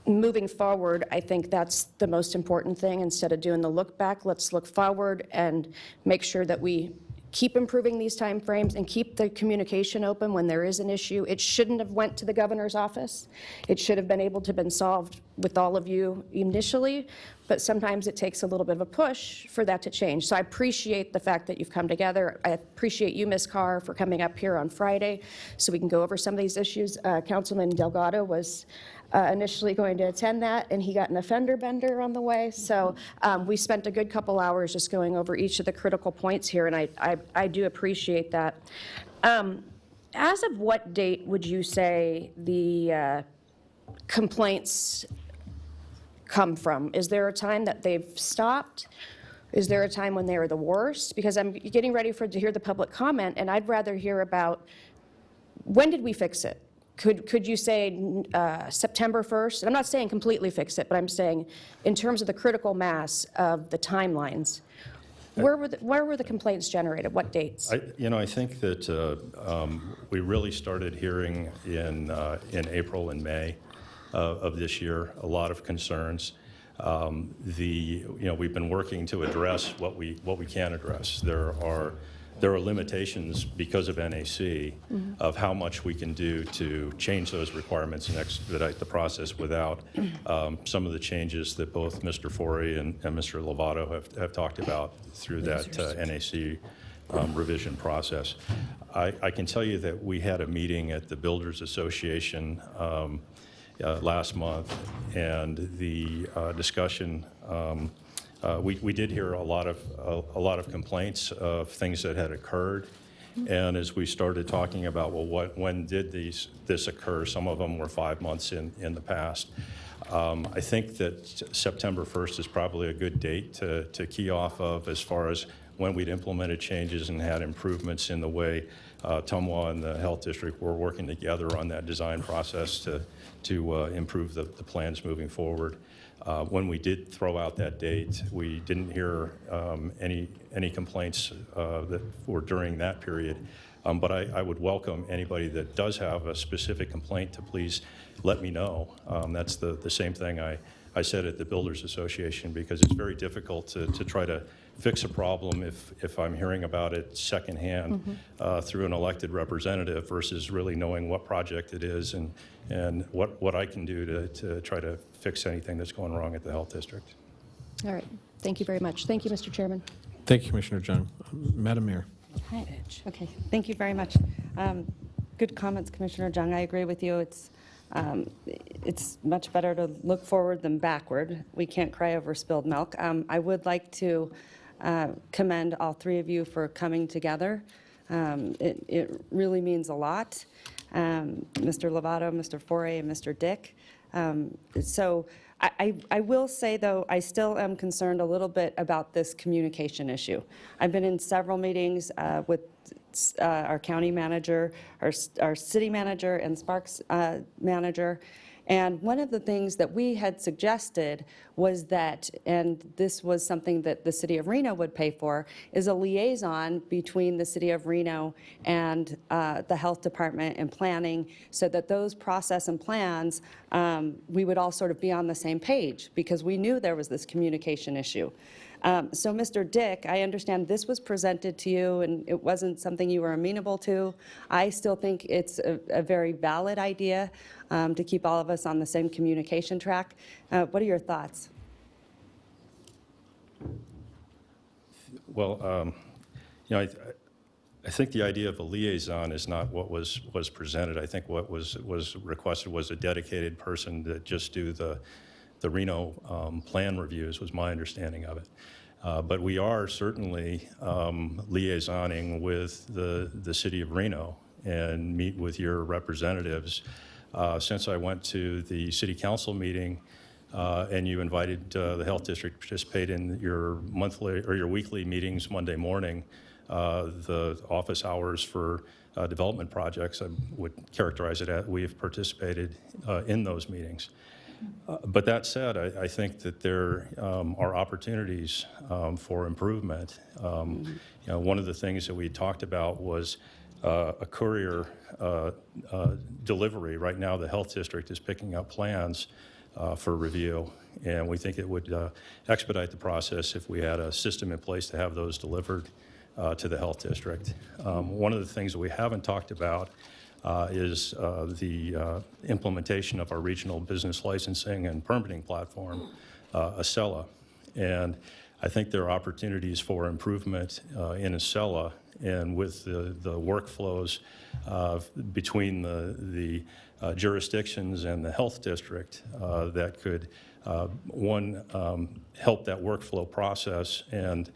moving forward, I think that's the most important thing. Instead of doing the look back, let's look forward and make sure that we keep improving these timeframes and keep the communication open when there is an issue. It shouldn't have went to the governor's office. It should have been able to have been solved with all of you initially, but sometimes it takes a little bit of a push for that to change. So I appreciate the fact that you've come together. I appreciate you, Ms. Carr, for coming up here on Friday so we can go over some of these issues. Councilman Delgado was initially going to attend that, and he got an offender bender on the way. So we spent a good couple hours just going over each of the critical points here, and I do appreciate that. As of what date would you say the complaints come from? Is there a time that they've stopped? Is there a time when they were the worst? Because I'm getting ready to hear the public comment, and I'd rather hear about when did we fix it? Could you say September 1st? I'm not saying completely fix it, but I'm saying in terms of the critical mass of the timelines, where were the complaints generated? What dates? I think that we really started hearing in April and May of this year a lot of concerns. We've been working to address what we can address. There are limitations because of NAC of how much we can do to change those requirements and expedite the process without some of the changes that both Mr. Forey and Mr. Lovato have talked about through that NAC revision process. I can tell you that we had a meeting at the Builders Association last month, and the discussion we did hear a lot of complaints of things that had occurred, and as we started talking about, well, when did this occur? Some of them were 5 months in the past. I think that September 1st is probably a good date to key off of as far as when we'd implemented changes and had improvements in the way TUMWA and the Health District were working together on that design process to improve the plans moving forward. When we did throw out that date, we didn't hear any complaints that were during that period. But I would welcome anybody that does have a specific complaint to please let me know. That's the same thing I said at the Builders Association, because it's very difficult to try to fix a problem if I'm hearing about it secondhand through an elected representative versus really knowing what project it is and what I can do to try to fix anything that's going wrong at the Health District. All right. Thank you very much. Thank you, Mr. Chairman. Thank you, Commissioner Jung. Madam Mayor. Hi. Okay, thank you very much. Good comments, Commissioner Jung. I agree with you. It's much better to look forward than backward. We can't cry over spilled milk. I would like to commend all three of you for coming together. It really means a lot. Mr. Lovato, Mr. Forey, and Mr. Dick. So I will say, though, I still am concerned a little bit about this communication issue. I've been in several meetings with our county manager, our city manager, and Sparks manager, And one of the things that we had suggested was that, and this was something that the City of Reno would pay for, is a liaison between the City of Reno and the Health Department and planning, so that those process and plans, we would all sort of be on the same page, because we knew there was this communication issue. So, Mr. Dick, I understand this was presented to you and it wasn't something you were amenable to. I still think it's a very valid idea to keep all of us on the same communication track. What are your thoughts? Well, I think the idea of a liaison is not what was presented. I think what was requested was a dedicated person to just do the Reno plan reviews, was my understanding of it. But we are certainly liaisoning with the City of Reno and meet with your representatives. Since I went to the City Council meeting and you invited the Health District to participate in your monthly or your weekly meetings Monday morning, the office hours for development projects, I would characterize it as we have participated in those meetings. But that said, I think that there are opportunities for improvement. One of the things that we talked about was a courier delivery. Right now, the Health District is picking up plans for review, and we think it would expedite the process if we had a system in place to have those delivered to the Health District. One of the things that we haven't talked about is the implementation of our regional business licensing and permitting platform, Acela. And I think there are opportunities for improvement in Acela and with the workflows between the jurisdictions and the health district that could, one, help that workflow process, and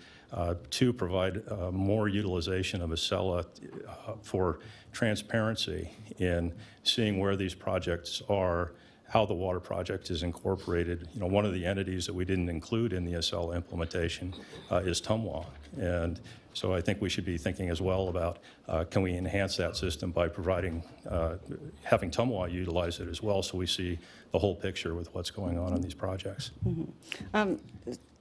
two, provide more utilization of Acela for transparency in seeing where these projects are, how the water project is incorporated. One of the entities that we didn't include in the Acela implementation is Tumwa. And so I think we should be thinking as well about can we enhance that system by providing, having Tumwa utilize it as well, so we see the whole picture with what's going on in these projects. Mm-hmm.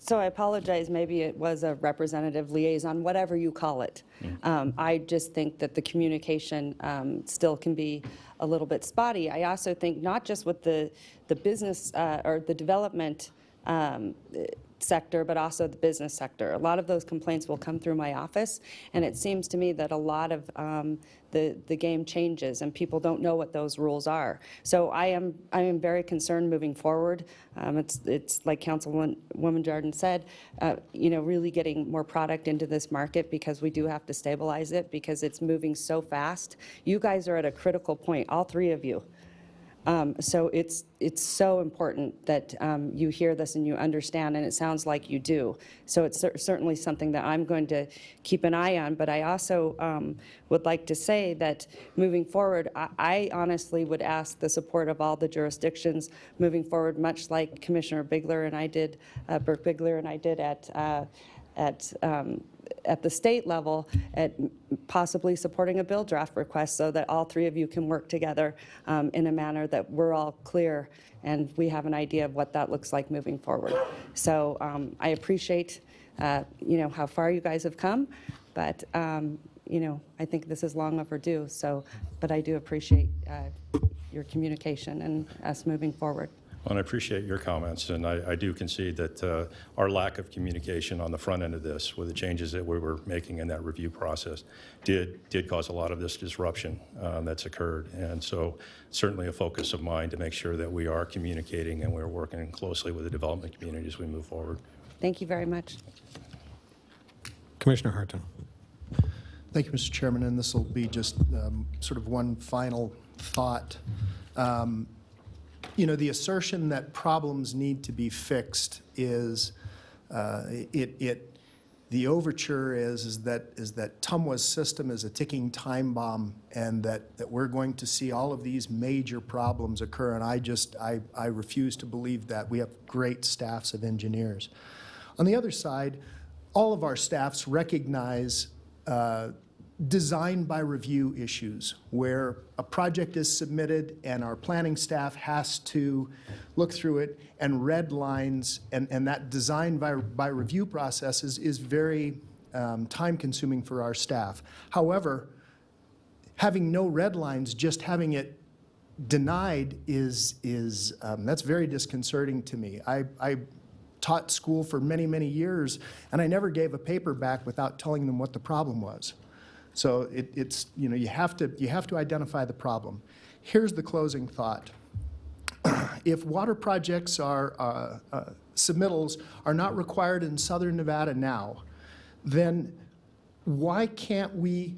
So I apologize, maybe it was a representative liaison, whatever you call it. I just think that the communication still can be a little bit spotty. I also think not just with the business or the development sector, but also the business sector. A lot of those complaints will come through my office, and it seems to me that a lot of the game changes and people don't know what those rules are. So I am very concerned moving forward. It's like Councilwoman Jordan said, really getting more product into this market, because we do have to stabilize it because it's moving so fast. You guys are at a critical point, all three of you. So it's so important that you hear this and you understand, and it sounds like you do. So it's certainly something that I'm going to keep an eye on. But I also would like to say that moving forward, I honestly would ask the support of all the jurisdictions moving forward, much like Commissioner Bigler and I did, Burke Bigler and I did at the state level, at possibly supporting a bill draft request, so that all three of you can work together in a manner that we're all clear and we have an idea of what that looks like moving forward. So I appreciate how far you guys have come, but I think this is long overdue. So, but I do appreciate your communication and us moving forward. Well, and I appreciate your comments, and I do concede that our lack of communication on the front end of this, with the changes that we were making in that review process, did cause a lot of this disruption that's occurred. And so certainly a focus of mine to make sure that we are communicating and we're working closely with the development community as we move forward. Thank you very much. Commissioner Harton. Thank you, Mr. Chairman, and this will be just sort of one final thought. The assertion that problems need to be fixed is, the overture is that Tumwa's system is a ticking time bomb, and that we're going to see all of these major problems occur, and I refuse to believe that. We have great staffs of engineers. On the other side, all of our staffs recognize design by review issues where a project is submitted and our planning staff has to look through it and red lines, and that design by review process is very time consuming for our staff. However, having no red lines, just having it denied that's very disconcerting to me. I taught school for many, many years, and I never gave a paper back without telling them what the problem was. So it's, you know, you have to identify the problem. Here's the closing thought. If water projects are, submittals are not required in Southern Nevada now, then why can't we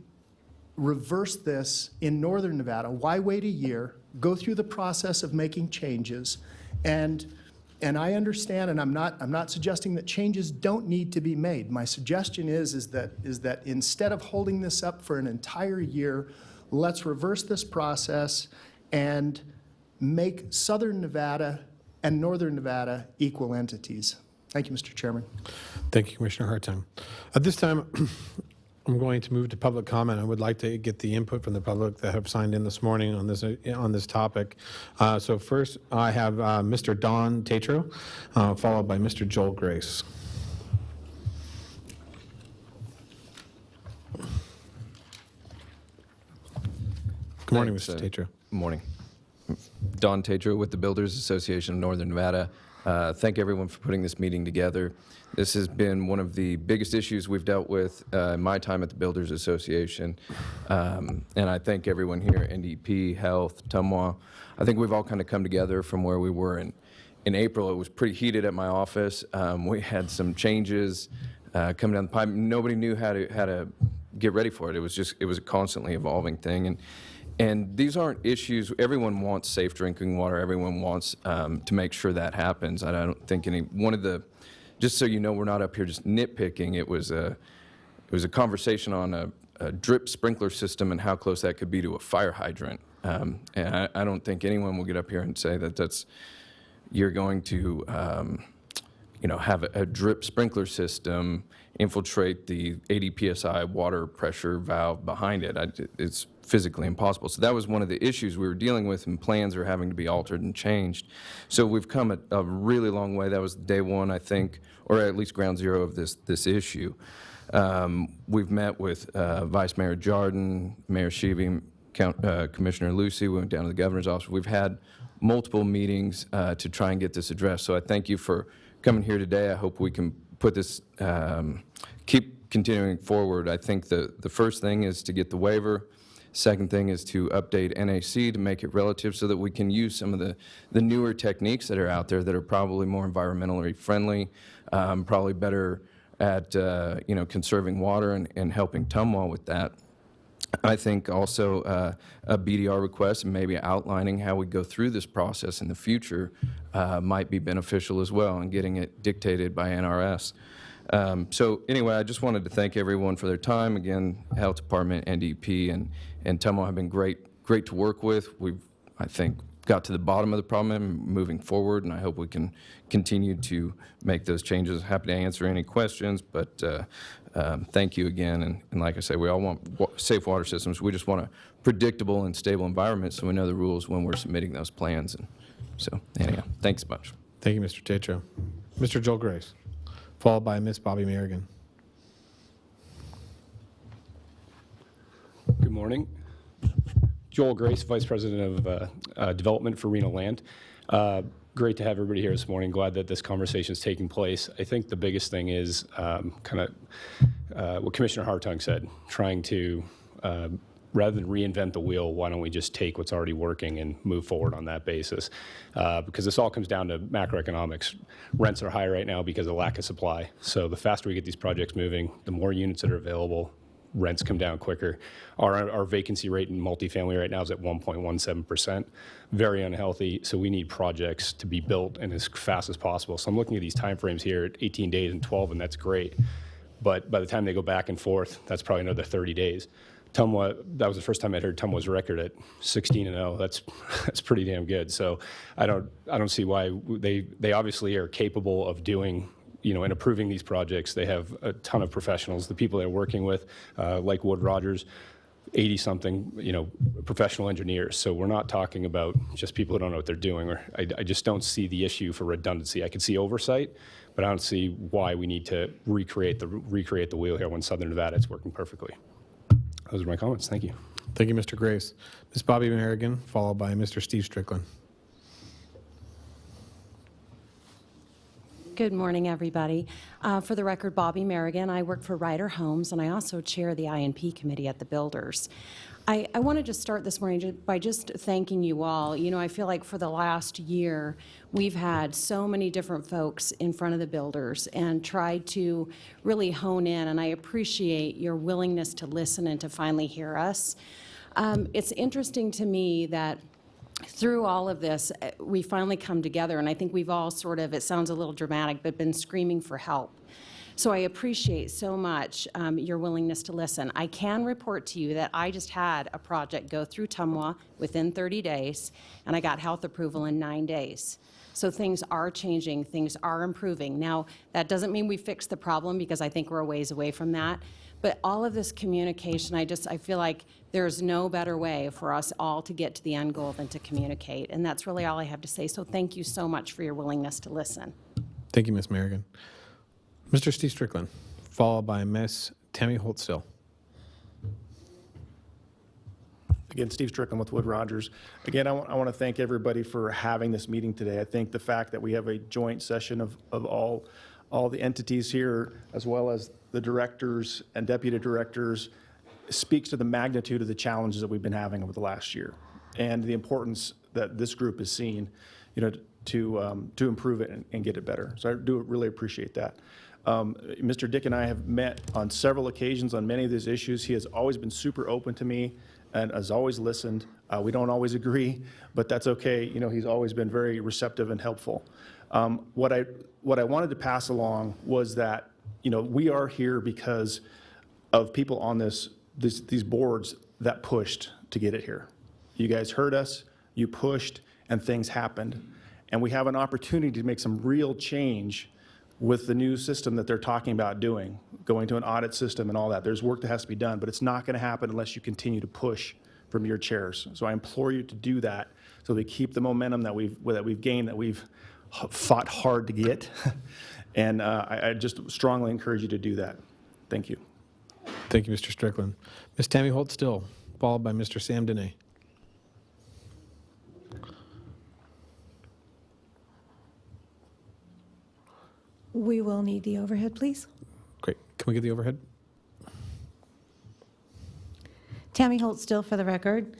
reverse this in Northern Nevada? Why wait a year, go through the process of making changes, and I understand, and I'm not suggesting that changes don't need to be made. My suggestion is that instead of holding this up for an entire year, let's reverse this process and make Southern Nevada and Northern Nevada equal entities. Thank you, Mr. Chairman. Thank you, Commissioner Hartung. At this time, I'm going to move to public comment. I would like to get the input from the public that have signed in this morning on this topic. So first, I have Mr. Don Tatro, followed by Mr. Joel Grace. Good morning, Mr. Tatro. Good morning. Don Tatro with the Builders Association of Northern Nevada. Thank everyone for putting this meeting together. This has been one of the biggest issues we've dealt with in my time at the Builders Association. And I thank everyone here, NDP, Health, TUMWA. I think we've all kind of come together from where we were in April. It was pretty heated at my office. We had some changes coming down the pipe. Nobody knew how to get ready for it. It was a constantly evolving thing. And these aren't issues, everyone wants safe drinking water, everyone wants to make sure that happens. I don't think just so you know, we're not up here just nitpicking, it was a conversation on a drip sprinkler system and how close that could be to a fire hydrant. And I don't think anyone will get up here and say that you're going to have a drip sprinkler system infiltrate the 80 PSI water pressure valve behind it. It's physically impossible. So that was one of the issues we were dealing with, and plans are having to be altered and changed. So we've come a really long way. That was day one, I think, or at least ground zero of this issue. We've met with Vice Mayor Jardin, Mayor Sheevey, Commissioner Lucy. We went down to the governor's office. We've had multiple meetings to try and get this addressed. So I thank you for coming here today. I hope we can put this, keep continuing forward. I think the first thing is to get the waiver. Second thing is to update NAC to make it relative so that we can use some of the newer techniques that are out there that are probably more environmentally friendly, probably better at conserving water and helping TUMWA with that. I think also a BDR request and maybe outlining how we go through this process in the future might be beneficial as well, and getting it dictated by NRS. So anyway, I just wanted to thank everyone for their time. Again, Health Department, NDP, and TUMWA have been great to work with. We've, I think, got to the bottom of the problem and moving forward, and I hope we can continue to make those changes. Happy to answer any questions, but thank you again. And like I say, we all want safe water systems. We just want a predictable and stable environment so we know the rules when we're submitting those plans. And so anyhow, thanks much. Thank you, Mr. Tatro. Mr. Joel Grace, followed by Ms. Bobby Merrigan. Good morning. Joel Grace, Vice President of Development for Reno Land. Great to have everybody here this morning. Glad that this conversation is taking place. I think the biggest thing is what Commissioner Hartung said, trying to, rather than reinvent the wheel, why don't we just take what's already working and move forward on that basis? Because this all comes down to macroeconomics. Rents are high right now because of lack of supply. So the faster we get these projects moving, the more units that are available, rents come down quicker. Our vacancy rate in multifamily right now is at 1.17%. Very unhealthy, so we need projects to be built and as fast as possible. So I'm looking at these timeframes here at 18 days and 12, and that's great. But by the time they go back and forth, that's probably another 30 days. TUMWA, that was the first time I'd heard TUMWA's record at 16-0. That's pretty damn good. So I don't see why they obviously are capable of doing in approving these projects, they have a ton of professionals. The people they're working with, like Wood Rogers, 80-something, professional engineers. So we're not talking about just people who don't know what they're doing. Or I just don't see the issue for redundancy. I can see oversight, but I don't see why we need to recreate the wheel here when Southern Nevada is working perfectly. Those are my comments. Thank you. Thank you, Mr. Grace. Ms. Bobby Merrigan, followed by Mr. Steve Strickland. Good morning, everybody. For the record, Bobby Merrigan. I work for Ryder Homes, and I also chair the INP committee at the Builders. I want to just start this morning by just thanking you all. I feel like for the last year, we've had so many different folks in front of the Builders and tried to really hone in, and I appreciate your willingness to listen and to finally hear us. It's interesting to me that through all of this, we finally come together, and I think we've all sort of, it sounds a little dramatic, but been screaming for help. So I appreciate so much your willingness to listen. I can report to you that I just had a project go through TUMWA within 30 days, and I got health approval in 9 days. So things are changing, things are improving. Now, that doesn't mean we fixed the problem, because I think we're a ways away from that. But all of this communication, I feel like there's no better way for us all to get to the end goal than to communicate. And that's really all I have to say. So thank you so much for your willingness to listen. Thank you, Ms. Merrigan. Mr. Steve Strickland, followed by Ms. Tammy Holtstill. Again, Steve Strickland with Wood Rogers. Again, I want to thank everybody for having this meeting today. I think the fact that we have a joint session of all the entities here, as well as the directors and deputy directors, speaks to the magnitude of the challenges that we've been having over the last year and the importance that this group has seen, to improve it and get it better. So I do really appreciate that. Mr. Dick and I have met on several occasions on many of these issues. He has always been super open to me and has always listened. We don't always agree, but that's okay. He's always been very receptive and helpful. What I wanted to pass along was that, we are here because of people on these boards that pushed to get it here. You guys heard us, you pushed, and things happened. And we have an opportunity to make some real change with the new system that they're talking about going to an audit system and all that. There's work that has to be done, but it's not going to happen unless you continue to push from your chairs. So I implore you to do that so we keep the momentum that we've gained, that we've fought hard to get. And I just strongly encourage you to do that. Thank you. Thank you, Mr. Strickland. Ms. Tammy Holtstill, followed by Mr. Sam Dene. We will need the overhead, please. Great. Can we get the overhead? Tammy Holtstill for the record.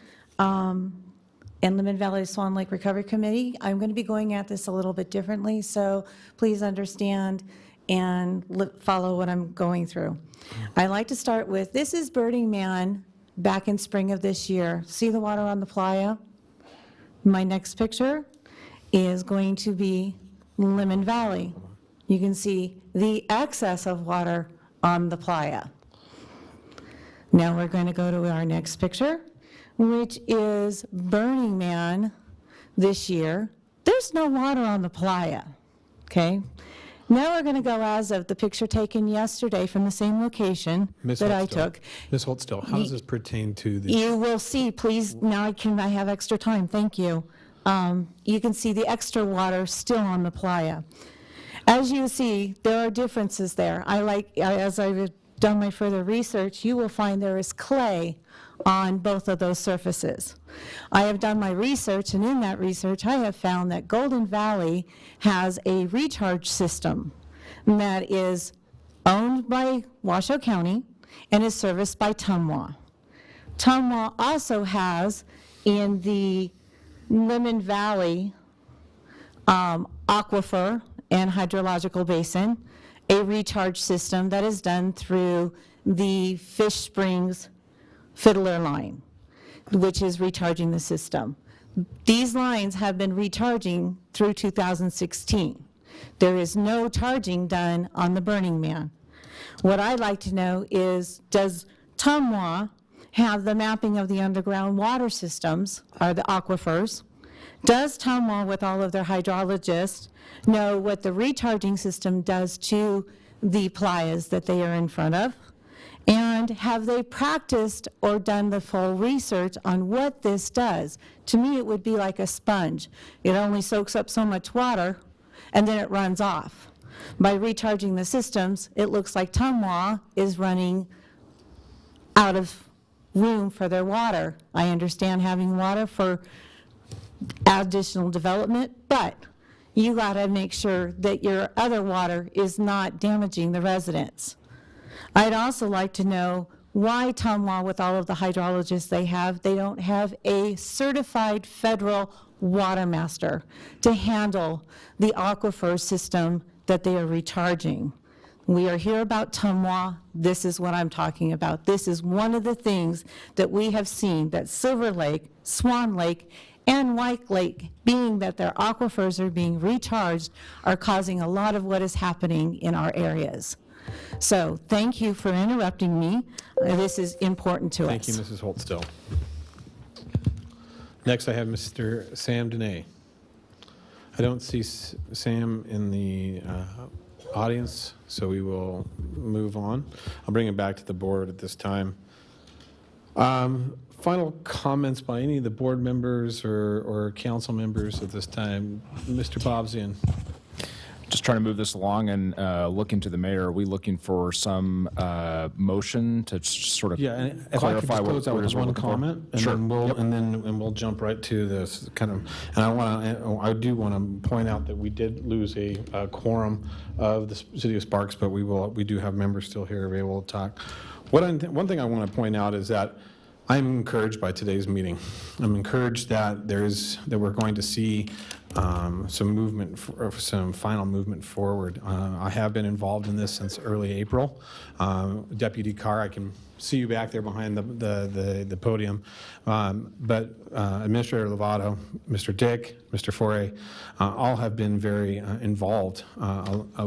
Inland Valley Swan Lake Recovery Committee. I'm going to be going at this a little bit differently, so please understand and follow what I'm going through. I like to start with, this is Burning Man back in spring of this year. See the water on the playa? My next picture is going to be Lemon Valley. You can see the excess of water on the playa. Now we're going to go to our next picture, which is Burning Man this year. There's no water on the playa, okay? Now we're going to go as of the picture taken yesterday from the same location that I took. Ms. Holtstill, how does this pertain to the... You will see, please, now I have extra time, thank you. You can see the extra water still on the playa. As you see, there are differences there. As I've done my further research, you will find there is clay on both of those surfaces. I have done my research, and in that research, I have found that Golden Valley has a recharge system that is owned by Washoe County and is serviced by TUMWA. TUMWA also has in the Lemon Valley aquifer and hydrological basin a recharge system that is done through the Fish Springs Fiddler line, which is recharging the system. These lines have been recharging through 2016. There is no charging done on the Burning Man. What I'd like to know is, does TUMWA have the mapping of the underground water systems, or the aquifers? Does Tumwa, with all of their hydrologists, know what the recharging system does to the playas that they are in front of? And have they practiced or done the full research on what this does? To me, it would be like a sponge. It only soaks up so much water, and then it runs off. By recharging the systems, it looks like Tumwa is running out of room for their water. I understand having water for additional development, but you got to make sure that your other water is not damaging the residents. I'd also like to know why Tumwa, with all of the hydrologists they don't have a certified federal water master to handle the aquifer system that they are recharging. We are here about Tumwa. This is what I'm talking about. This is one of the things that we have seen, that Silver Lake, Swan Lake, and White Lake, being that their aquifers are being recharged, are causing a lot of what is happening in our areas. So thank you for interrupting me. This is important to us. Thank you, Mrs. Holtstill. Next, I have Mr. Sam Dene. I don't see Sam in the audience, so we will move on. I'll bring him back to the board at this time. Final comments by any of the board members or council members at this time. Mr. Bobzian. Just trying to move this along and looking to the mayor. Are we looking for some motion to sort of And if I could clarify just close out what it with is we're one looking for? comment, and Sure. then we'll Yep. and we'll jump right to this kind of. And I do want to point out that we did lose a quorum of the city of Sparks, but we do have members still here available to talk. One thing I want to point out is that I'm encouraged by today's meeting. I'm encouraged that we're going to see some movement, some final movement forward. I have been involved in this since early April. Deputy Carr, I can see you back there behind the podium. But Administrator Lovato, Mr. Dick, Mr. Foray, all have been very involved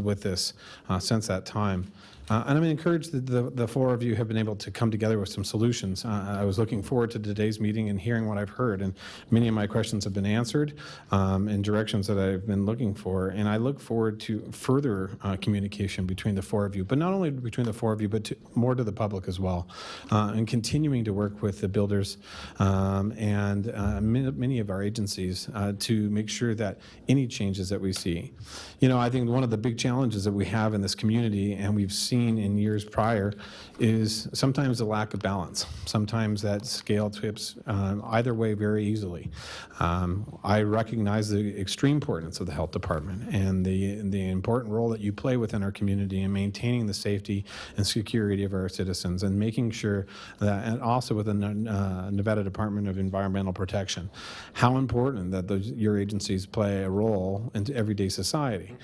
with this since that time. And I'm encouraged that the four of you have been able to come together with some solutions. I was looking forward to today's meeting and hearing what I've heard, and many of my questions have been answered in directions that I've been looking for. And I look forward to further communication between the four of you, but not only between the four of you, but more to the public as well, and continuing to work with the builders and many of our agencies to make sure that any changes that we see. I think one of the big challenges that we have in this community, and we've seen in years prior, is sometimes a lack of balance. Sometimes that scale tips either way very easily. I recognize the extreme importance of the health department and the important role that you play within our community in maintaining the safety and security of our citizens, and making sure that, and also within the Nevada Department of Environmental Protection, how important that your agencies play a role in everyday society.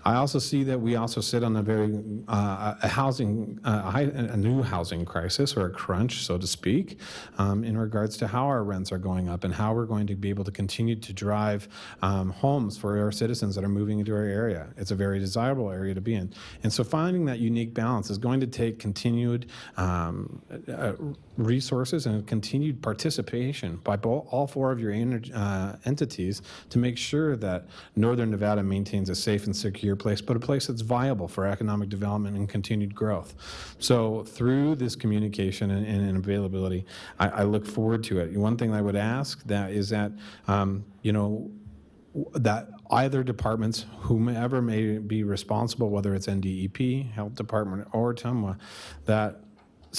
I also see that we also sit on a very a new housing crisis, or a crunch, so to speak, in regards to how our rents are going up and how we're going to be able to continue to drive homes for our citizens that are moving into our area. It's a very desirable area to be in. And so finding that unique balance is going to take continued resources and continued participation by all four of your entities to make sure that Northern Nevada maintains a safe and secure place, but a place that's viable for economic development and continued growth. So through this communication and availability, I look forward to it. One thing I would ask is that that either departments, whomever may be responsible, whether it's NDEP, Health Department, or TUMWA, that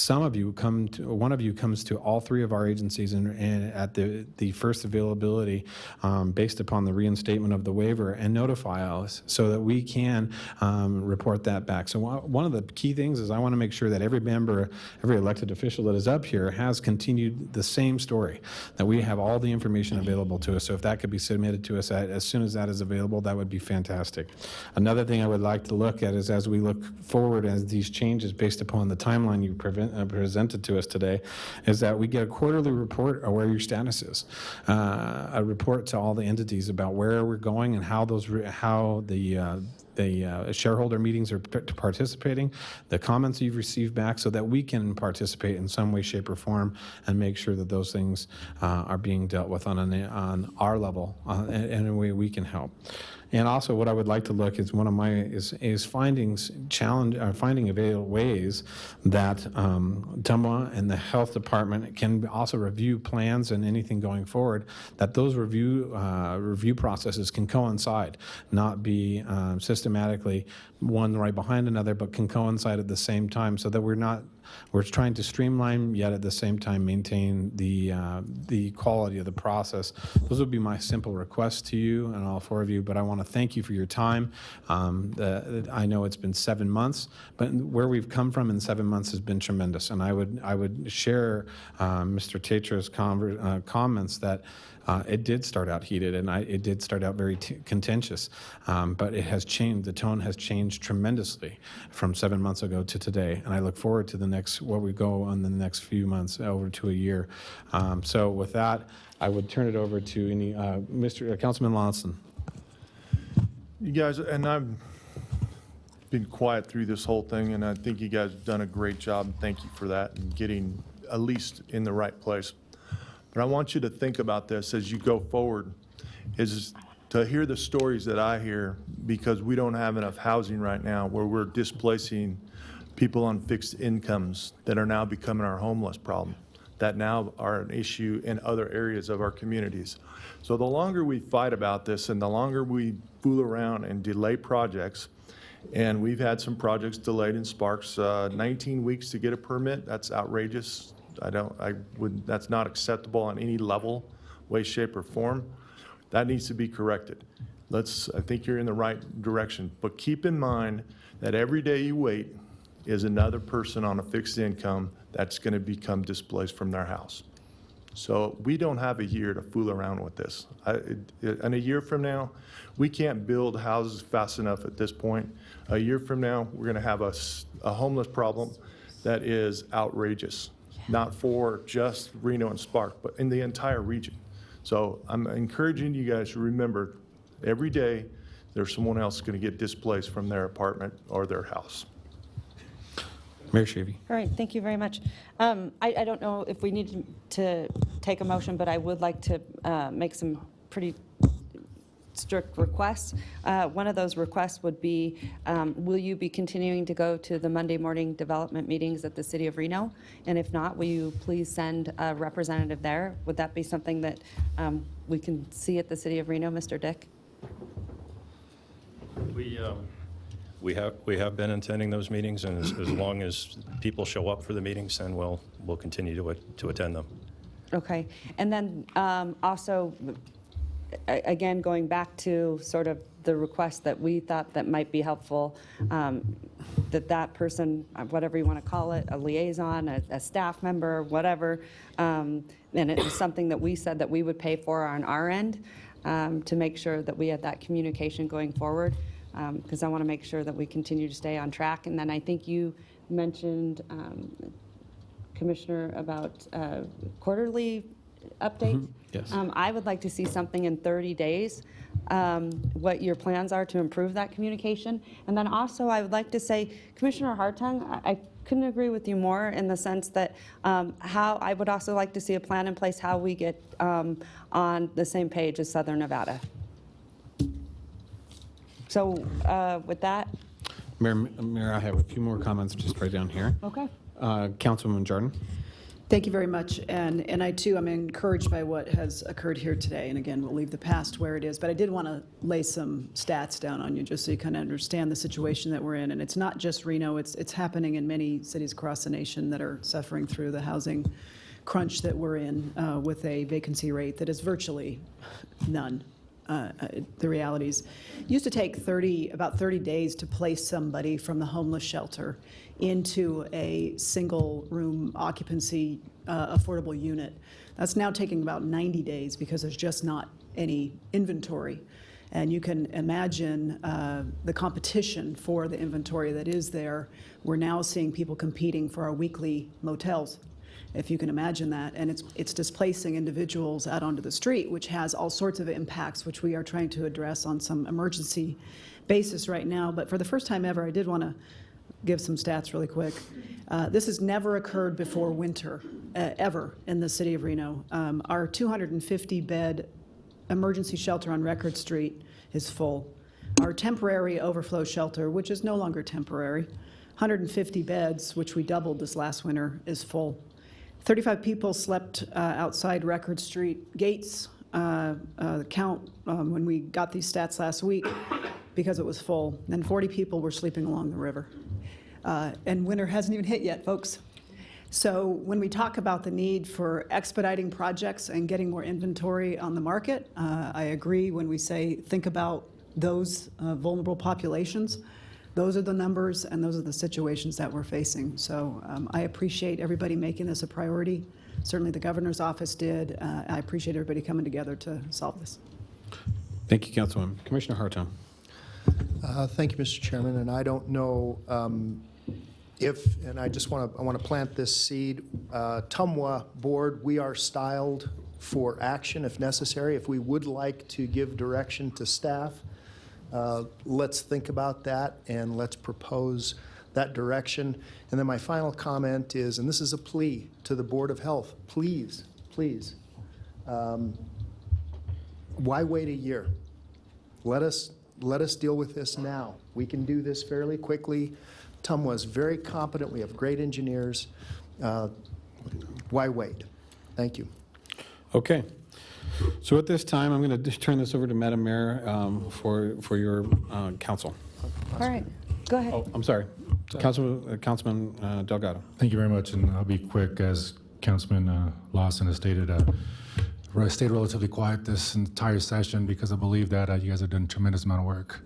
one of you comes to all three of our agencies and at the first availability based upon the reinstatement of the waiver, and notify us so that we can report that back. So one of the key things is I want to make sure that every member, every elected official that is up here has continued the same story, that we have all the information available to us. So if that could be submitted to us as soon as that is available, that would be fantastic. Another thing I would like to look at is, as we look forward as these changes based upon the timeline you presented to us today, is that we get a quarterly report of where your status is, a report to all the entities about where we're going and how the shareholder meetings are participating, the comments you've received back, so that we can participate in some way, shape, or form and make sure that those things are being dealt with on our level and a way we can help. And also, what I would like to look is one of my is finding available ways that Tumwa and the health department can also review plans and anything going forward. That those review processes can coincide, not be systematically one right behind another, but can coincide at the same time, so that we're trying to streamline, yet at the same time maintain the quality of the process. Those would be my simple requests to you and all four of you, but I want to thank you for your time. I know it's been 7 months, but where we've come from in 7 months has been tremendous, and I would share Mr. Tetra's comments that it did start out heated, and it did start out very contentious, but it has changed. The tone has changed tremendously from 7 months ago to today, and I look forward to where we go on the next few months, over to a year. So with that, I would turn it over to Councilman Lawson. You guys, and I've been quiet through this whole thing, and I think you guys have done a great job. Thank you for that and getting at least in the right place. But I want you to think about this as you go forward, is to hear the stories that I hear, because we don't have enough housing right now, where we're displacing people on fixed incomes that are now becoming our homeless problem, that now are an issue in other areas of our communities. So the longer we fight about this and the longer we fool around and delay projects, and we've had some projects delayed in Sparks, 19 weeks to get a permit, that's outrageous. That's not acceptable on any level, way, shape, or form. That needs to be corrected. I think you're in the right direction, but keep in mind that every day you wait is another person on a fixed income that's going to become displaced from their house. So we don't have a year to fool around with this. And a year from now, we can't build houses fast enough at this point. A year from now, we're going to have a homeless problem that is outrageous. Not for just Reno and Spark, but in the entire region. So I'm encouraging you guys to remember, every day there's someone else going to get displaced from their apartment or their house. Mayor Shavy. All right, thank you very much. I don't know if we need to take a motion, but I would like to make some pretty strict requests. One of those requests would be, will you be continuing to go to the Monday morning development meetings at the City of Reno? And if not, will you please send a representative there? Would that be something that we can see at the City of Reno, Mr. Dick? We have been attending those meetings, and as long as people show up for the meetings, then we'll continue to attend them. Okay, and then also, again, going back to sort of the request that we thought that might be helpful, that person, whatever you want to call it, a liaison, a staff member, whatever, and it was something that we said that we would pay for on our end to make sure that we had that communication going forward, because I want to make sure that we continue to stay on track. And then I think you mentioned, Commissioner, about quarterly update. Mm-hmm. Yes. I would like to see something in 30 days, what your plans are to improve that communication. And then also, I would like to say, Commissioner Hartung, I couldn't agree with you more in the sense that how I would also like to see a plan in place how we get on the same page as Southern Nevada. So with that. Mayor, I have a few more comments just right down here. Okay. Councilwoman Jordan. Thank you very much. And I, too, am encouraged by what has occurred here today. And again, we'll leave the past where it is. But I did want to lay some stats down on you just so you kind of understand the situation that we're in. And it's not just Reno. It's happening in many cities across the nation that are suffering through the housing crunch that we're in with a vacancy rate that is virtually none. The realities. It used to take about 30 days to place somebody from the homeless shelter into a single room occupancy affordable unit. That's now taking about 90 days because there's just not any inventory. And you can imagine the competition for the inventory that is there. We're now seeing people competing for our weekly motels. if you can imagine that. And it's displacing individuals out onto the street, which has all sorts of impacts, which we are trying to address on some emergency basis right now. But for the first time ever, I did want to give some stats really quick. This has never occurred before winter, ever, in the city of Reno. Our 250-bed emergency shelter on Record Street is full. Our temporary overflow shelter, which is no longer temporary, 150 beds, which we doubled this last winter, is full. 35 people slept outside Record Street gates, count when we got these stats last week, because it was full. And 40 people were sleeping along the river. And winter hasn't even hit yet, folks. So when we talk about the need for expediting projects and getting more inventory on the market, I agree when we say think about those vulnerable populations. Those are the numbers and those are the situations that we're facing. So I appreciate everybody making this a priority. Certainly the governor's office did. I appreciate everybody coming together to solve this. Thank you, Councilwoman. Commissioner Hartung. Thank you, Mr. Chairman. And I don't know and I just want to plant this seed. TUMWA board, we are styled for action if necessary. If we would like to give direction to staff, let's think about that and let's propose that direction. And then my final comment is, and this is a plea to the Board of Health, please, please, why wait a year? Let us deal with this now. We can do this fairly quickly. TUMWA is very competent. We have great engineers. Why wait? Thank you. Okay. So at this time, I'm going to turn this over to Madam Mayor for your counsel. All right, go ahead. Oh, I'm sorry. Councilman Delgado. Thank you very much, and I'll be quick. As Councilman Lawson has stated, I stayed relatively quiet this entire session because I believe that you guys have done a tremendous amount of work.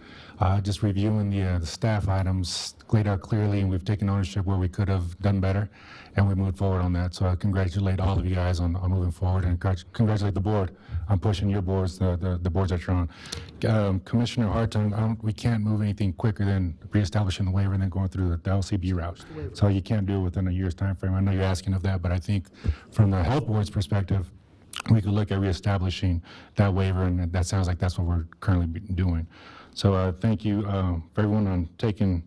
Just reviewing the staff items laid out clearly, and we've taken ownership where we could have done better, and we moved forward on that. So I congratulate all of you guys on moving forward, and congratulate the board on pushing your boards, the boards that you're on. Commissioner Hartung, we can't move anything quicker than reestablishing the waiver and then going through the LCB route. So you can't do it within a year's time frame. I know you're asking of that, but I think from the health board's perspective, we could look at reestablishing that waiver, and that sounds like that's what we're currently doing. So thank you for everyone on taking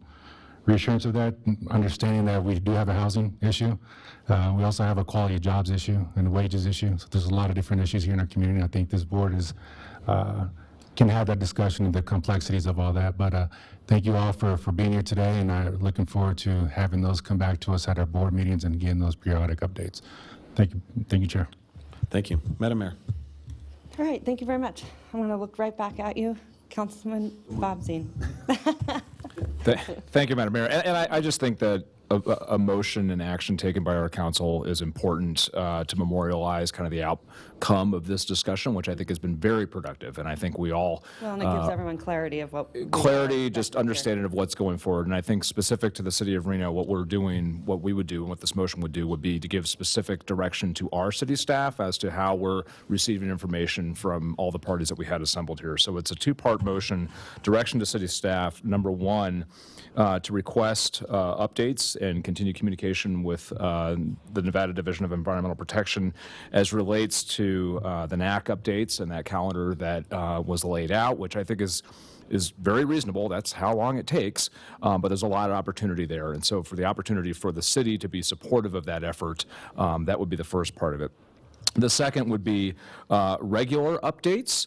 reassurance of that, understanding that we do have a housing issue. We also have a quality of jobs issue and a wages issue. So there's a lot of different issues here in our community. I think this board can have that discussion and the complexities of all that. But thank you all for being here today, and I'm looking forward to having those come back to us at our board meetings and getting those periodic updates. Thank you, Chair. Thank you. Madam Mayor. All right, thank you very much. I'm going to look right back at you, Councilman Bob Zine. Thank you, Madam Mayor. And I just think that a motion and action taken by our council is important to memorialize kind of the outcome of this discussion, which I think has been very productive. And I think we all... Well, and it gives everyone clarity of what... Clarity, just understanding of what's going forward. And I think specific to the city of Reno, what we're doing, what we would do, and what this motion would do would be to give specific direction to our city staff as to how we're receiving information from all the parties that we had assembled here. So it's a two-part motion, direction to city staff. Number one, to request updates and continue communication with the Nevada Division of Environmental Protection as relates to the NAC updates and that calendar that was laid out, which I think is very reasonable. That's how long it takes, but there's a lot of opportunity there. And so for the opportunity for the city to be supportive of that effort, that would be the first part of it. The second would be regular updates,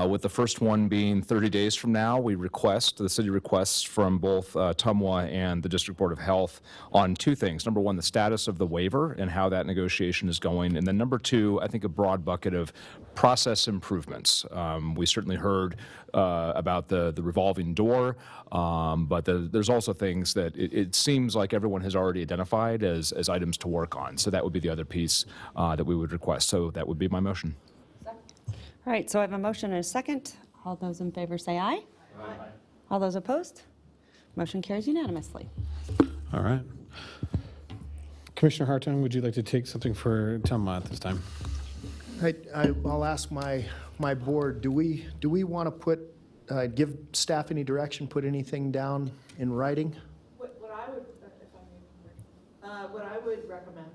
with the first one being 30 days from now. The city requests from both TUMWA and the District Board of Health on two things. Number one, the status of the waiver and how that negotiation is going. And then number two, I think a broad bucket of process improvements. We certainly heard about the revolving door, but there's also things that it seems like everyone has already identified as items to work on. So that would be the other piece that we would request. So that would be my motion. All right, so I have a motion and a second. All those in favor say aye. Aye. All those opposed? Motion carries unanimously. All right. Commissioner Hartung, would you like to take something for TUMWA at this time? I'll ask my board, do we want to put, give staff any direction, put anything down in writing? What I would, if I may, what I would recommend,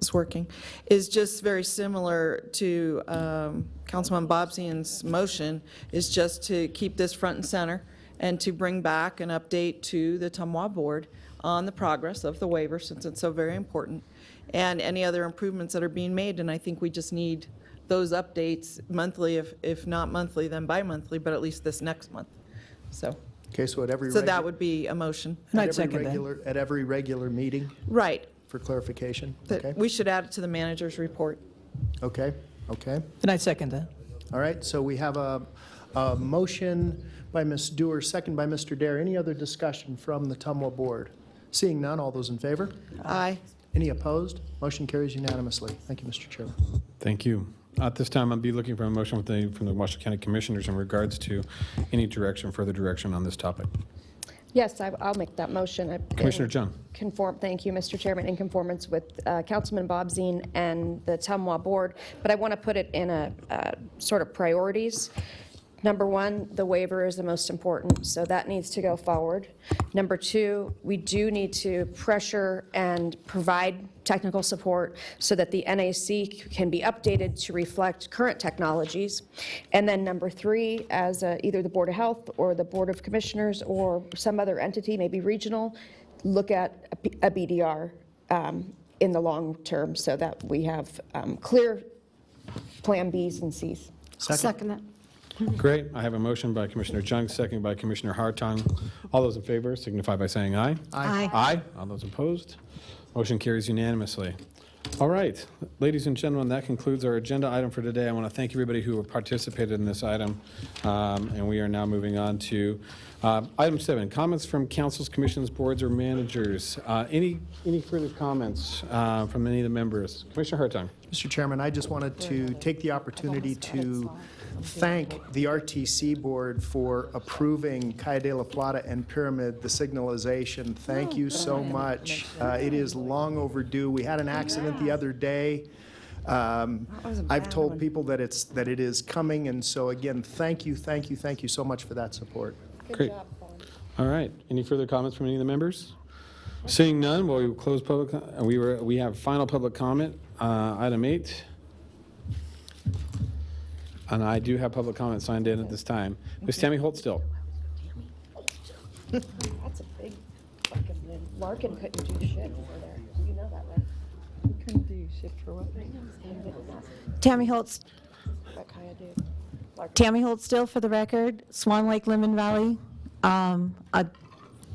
It's working, is just very similar to Councilman Bobzian's motion, is just to keep this front and center and to bring back an update to the Tumwa Board on the progress of the waiver, since it's so very important, and any other improvements that are being made. And I think we just need those updates monthly, if not monthly, then bi-monthly, but at least this next month. So, Okay, so at every so that would be a motion. at every regular meeting Right. for clarification? That Okay, we should add it to the manager's report. okay, okay. And I second that. All right, so we have a motion by Ms. Dewar, second by Mr. Dare. Any other discussion from the Tumwa Board? Seeing none, all those in favor? Aye. Any opposed? Motion carries unanimously. Thank you, Mr. Chairman. Thank you. At this time, I'll be looking for a motion from the Washoe County Commissioners in regards to any direction, further direction on this topic. Yes, I'll make that motion. Commissioner Jung. Thank you, Mr. Chairman, in conformance with Councilman Bobzien and the Tumwa Board, but I want to put it in a sort of priorities. Number one, the waiver is the most important, so that needs to go forward. Number two, we do need to pressure and provide technical support so that the NAC can be updated to reflect current technologies. And then number three, as either the Board of Health or the Board of Commissioners or some other entity, maybe regional, look at a BDR in the long term so that we have clear Plan Bs and Cs. Second that. Great. I have a motion by Commissioner Jung, second by Commissioner Hartung. All those in favor signify by saying aye. Aye. Aye. All those opposed? Motion carries unanimously. All right, ladies and gentlemen, that concludes our agenda item for today. I want to thank everybody who participated in this item, and we are now moving on to item 7, comments from councils, commissions, boards, or managers. Any further comments from any of the members? Commissioner Hartung. Mr. Chairman, I just wanted to take the opportunity to thank the RTC Board for approving Calle de la Plata and Pyramid, the signalization. Thank you so much. It is long overdue. We had an accident the other day. I've told people that it is coming, and so again, thank you so much for that support. Great. All right. Any further comments from any of the members? Seeing none, we will close public. We have final public comment, item 8. And I do have public comment signed in at this time. Ms. Tammy Holt still. That's a big fucking win. Larkin couldn't do shit over there. You know that, right? You couldn't do shit for what? Tammy Holtz, What Kaya did. Tammy Holtz still for the record, Swan Lake, Lemon Valley.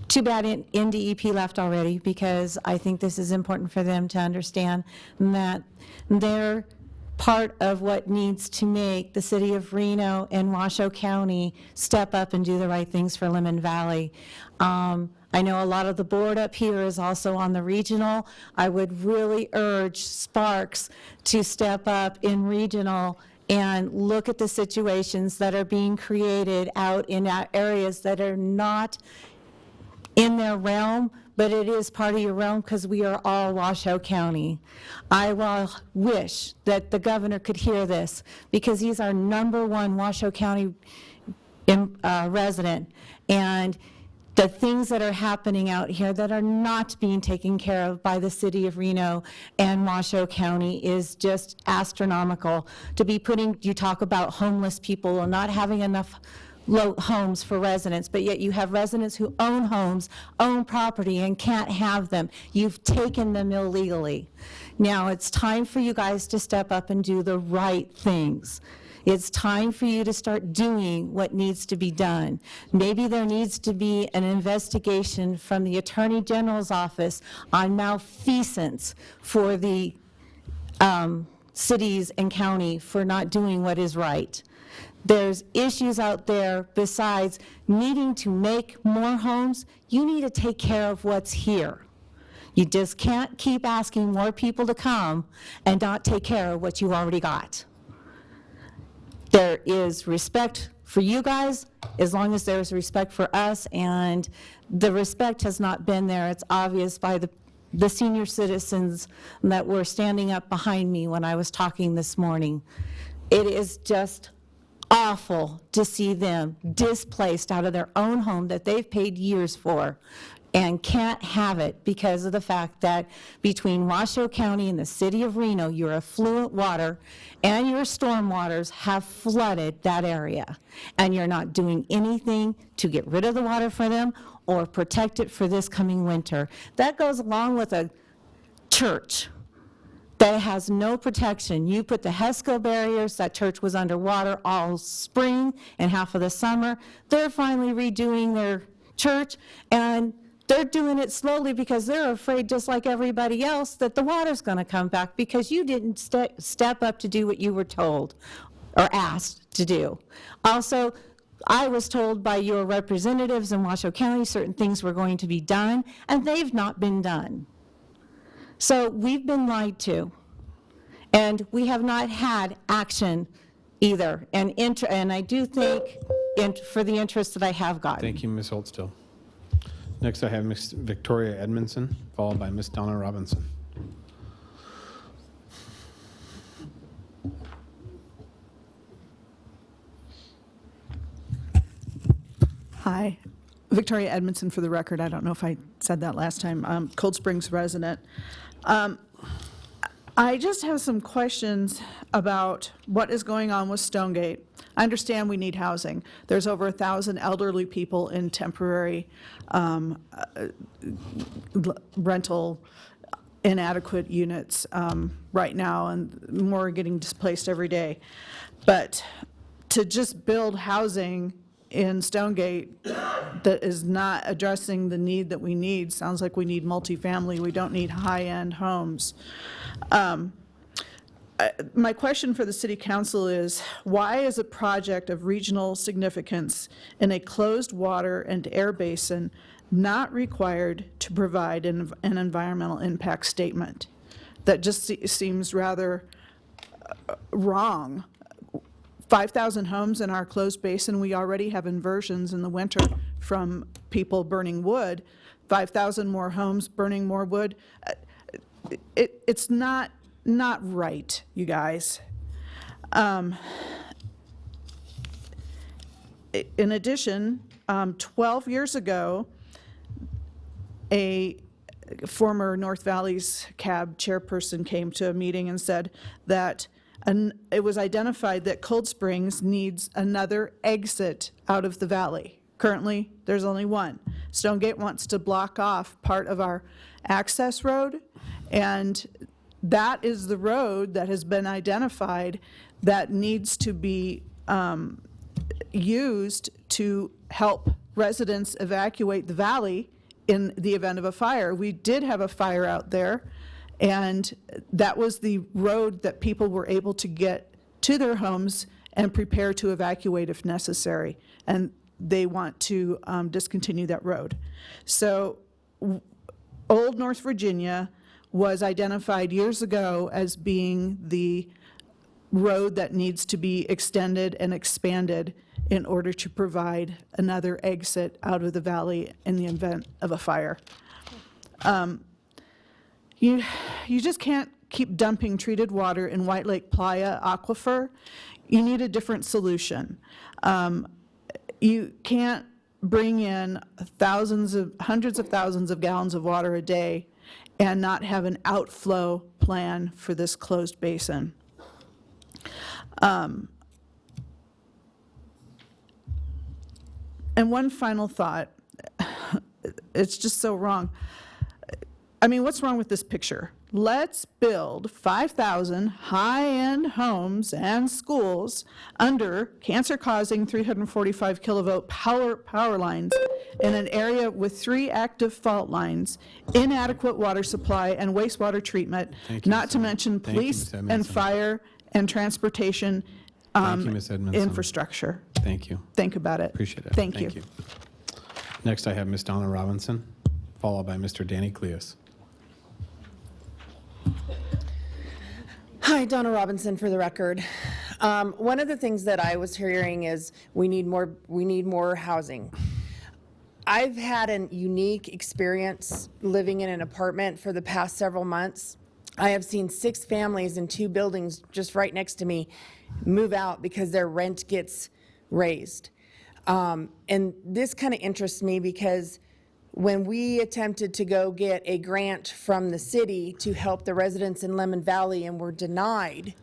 Too bad NDEP left already, because I think this is important for them to understand that they're part of what needs to make the city of Reno and Washoe County step up and do the right things for Lemon Valley. I know a lot of the board up here is also on the regional. I would really urge Sparks to step up in regional and look at the situations that are being created out in areas that are not in their realm, but it is part of your realm because we are all Washoe County. I will wish that the governor could hear this, because he's our #1 Washoe County resident, and the things that are happening out here that are not being taken care of by the city of Reno and Washoe County is just astronomical. To be you talk about homeless people and not having enough homes for residents, but yet you have residents who own homes, own property, and can't have them. You've taken them illegally. Now, it's time for you guys to step up and do the right things. It's time for you to start doing what needs to be done. Maybe there needs to be an investigation from the Attorney General's office on malfeasance for the cities and county for not doing what is right. There's issues out there besides needing to make more homes. You need to take care of what's here. You just can't keep asking more people to come and not take care of what you already got. There is respect for you guys as long as there's respect for us, and the respect has not been there. It's obvious by the senior citizens that were standing up behind me when I was talking this morning. It is just awful to see them displaced out of their own home that they've paid years for and can't have it because of the fact that between Washoe County and the city of Reno, your affluent water and your storm waters have flooded that area. And you're not doing anything to get rid of the water for them or protect it for this coming winter. That goes along with a church that has no protection. You put the HESCO barriers, that church was underwater all spring and half of the summer. They're finally redoing their church, and they're doing it slowly because they're afraid, just like everybody else, that the water's going to come back because you didn't step up to do what you were told or asked to do. Also, I was told by your representatives in Washoe County certain things were going to be done, and they've not been done. So we've been lied to, and we have not had action either. And I do think for the interest that I have gotten. Thank you, Ms. Holtstill. Next, I have Ms. Victoria Edmondson, followed by Ms. Donna Robinson. Hi, Victoria Edmondson for the record. I don't know if I said that last time. Cold Springs resident. I just have some questions about what is going on with Stonegate. I understand we need housing. There's over 1,000 elderly people in temporary rental inadequate units right now, and more are getting displaced every day. But to just build housing in Stonegate that is not addressing the need that we need, sounds like we need multifamily. We don't need high-end homes. My question for the City Council is, why is a project of regional significance in a closed water and air basin not required to provide an environmental impact statement? That just seems rather wrong. 5,000 homes in our closed basin, we already have inversions in the winter from people burning wood. 5,000 more homes burning more wood. It's not right, you guys. In addition, 12 years ago, a former North Valley's CAB chairperson came to a meeting and said that it was identified that Cold Springs needs another exit out of the valley. Currently, there's only one. Stonegate wants to block off part of our access road, and that is the road that has been identified that needs to be used to help residents evacuate the valley in the event of a fire. We did have a fire out there, and that was the road that people were able to get to their homes and prepare to evacuate if necessary. And they want to discontinue that road. So Old North Virginia was identified years ago as being the road that needs to be extended and expanded in order to provide another exit out of the valley in the event of a fire. You just can't keep dumping treated water in White Lake Playa aquifer. You need a different solution. You can't bring in hundreds of thousands of gallons of water a day and not have an outflow plan for this closed basin. And one final thought, it's just so wrong. I mean, what's wrong with this picture? Let's build 5,000 high-end homes and schools under cancer-causing 345 kilovolt power lines in an area with 3 active fault lines, inadequate water supply and wastewater treatment, not to mention police and fire and transportation infrastructure. Thank you. Think about it. Appreciate it. Thank you. Next, I have Ms. Donna Robinson, followed by Mr. Danny Cleus. Hi, Donna Robinson for the record. One of the things that I was hearing is we need more housing. I've had a unique experience living in an apartment for the past several months. I have seen 6 families in 2 buildings just right next to me move out because their rent gets raised. And this kind of interests me because when we attempted to go get a grant from the city to help the residents in Lemon Valley and were denied,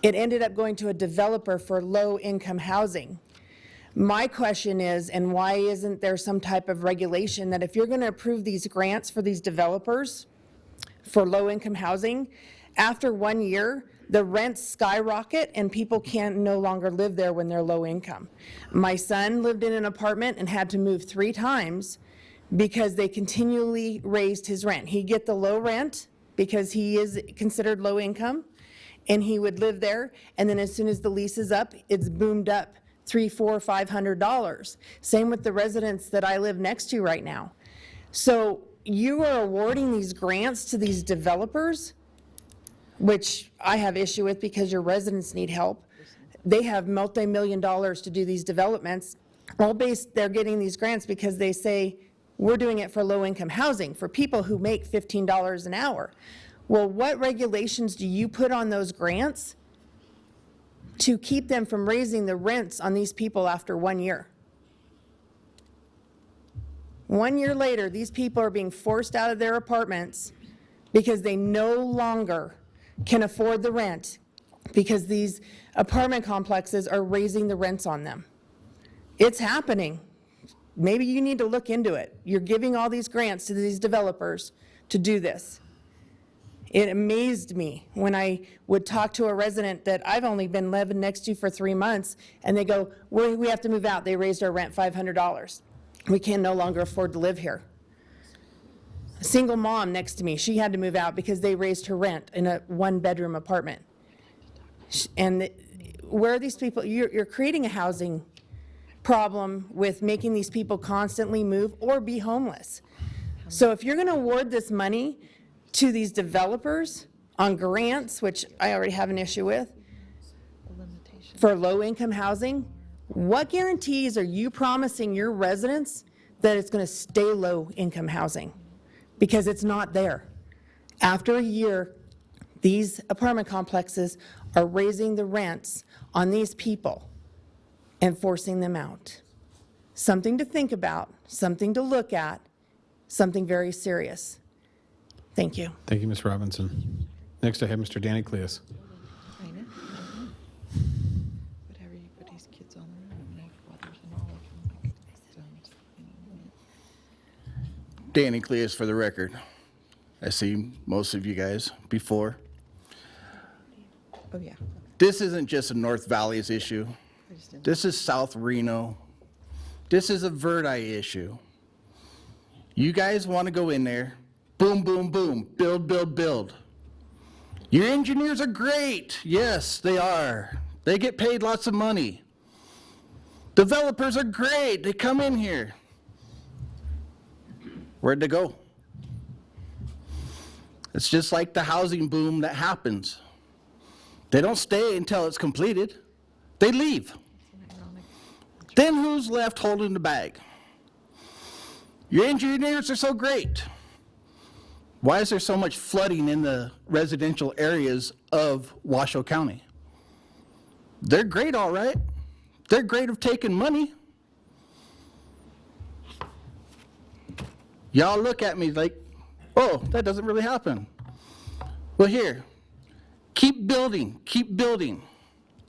it ended up going to a developer for low-income housing. My question is, and why isn't there some type of regulation that if you're going to approve these grants for these developers for low-income housing, after 1 year, the rents skyrocket and people can no longer live there when they're low income. My son lived in an apartment and had to move 3 times because they continually raised his rent. He'd get the low rent because he is considered low income, and he would live there, and then as soon as the lease is up, it's boomed up $300, $400, $500. Same with the residents that I live next to right now. So you are awarding these grants to these developers, which I have issue with because your residents need help. They have multi-million dollars to do these developments. They're getting these grants because they say, we're doing it for low-income housing, for people who make $15 an hour. Well, what regulations do you put on those grants to keep them from raising the rents on these people after 1 year? 1 year later, these people are being forced out of their apartments because they no longer can afford the rent because these apartment complexes are raising the rents on them. It's happening. Maybe you need to look into it. You're giving all these grants to these developers to do this. It amazed me when I would talk to a resident that I've only been living next to for 3 months, and they go, we have to move out. They raised our rent $500. We can no longer afford to live here. A single mom next to me, she had to move out because they raised her rent in a 1-bedroom apartment. And where are these people? You're creating a housing problem with making these people constantly move or be homeless. So if you're going to award this money to these developers on grants, which I already have an issue with, for low-income housing, what guarantees are you promising your residents that it's going to stay low-income housing? Because it's not there. After a year, these apartment complexes are raising the rents on these people and forcing them out. Something to think about, something to look at, something very serious. Thank you. Thank you, Ms. Robinson. Next, I have Mr. Danny Cleus. Danny Cleus for the record. I see most of you guys before. Oh, yeah. This isn't just a North Valley's issue. This is South Reno. This is a Verdi issue. You guys want to go in there, boom, boom, boom, build, build, build. Your engineers are great. Yes, they are. They get paid lots of money. Developers are great. They come in here. Where'd they go? It's just like the housing boom that happens. They don't stay until it's completed. They leave. Then who's left holding the bag? Your engineers are so great. Why is there so much flooding in the residential areas of Washoe County? They're great, all right. They're great of taking money. Y'all look at me like, oh, that doesn't really happen. Well, here, keep building, keep building.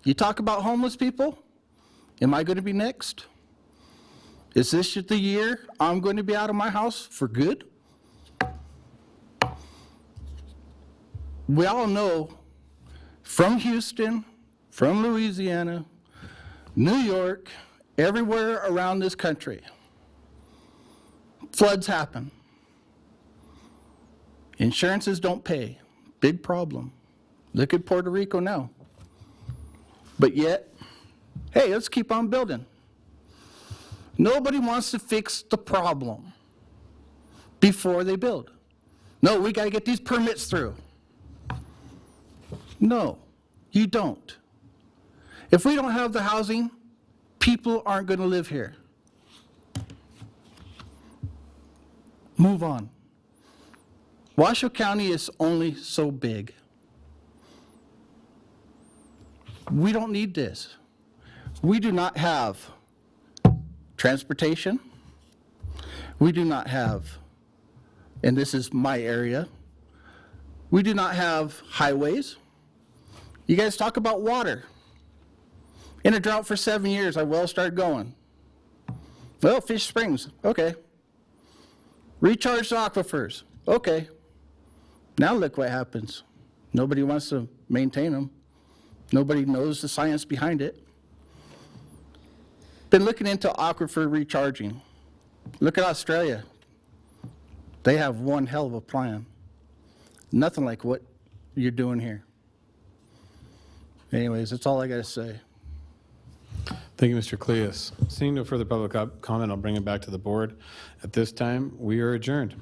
You talk about homeless people? Am I going to be next? Is this the year I'm going to be out of my house for good? We all know from Houston, from Louisiana, New York, everywhere around this country, floods happen. Insurances don't pay. Big problem. Look at Puerto Rico now. But yet, hey, let's keep on building. Nobody wants to fix the problem before they build. No, we got to get these permits through. No, you don't. If we don't have the housing, people aren't going to live here. Move on. Washoe County is only so big. We don't need this. We do not have transportation. We do not have, and this is my area, we do not have highways. You guys talk about water. In a drought for 7 years, our wells started going. Well, Fish Springs, okay. Recharge the aquifers, okay. Now look what happens. Nobody wants to maintain them. Nobody knows the science behind it. Been looking into aquifer recharging. Look at Australia. They have one hell of a plan. Nothing like what you're doing here. Anyways, that's all I got to say. Thank you, Mr. Cleus. Seeing no further public comment, I'll bring it back to the board. At this time, we are adjourned.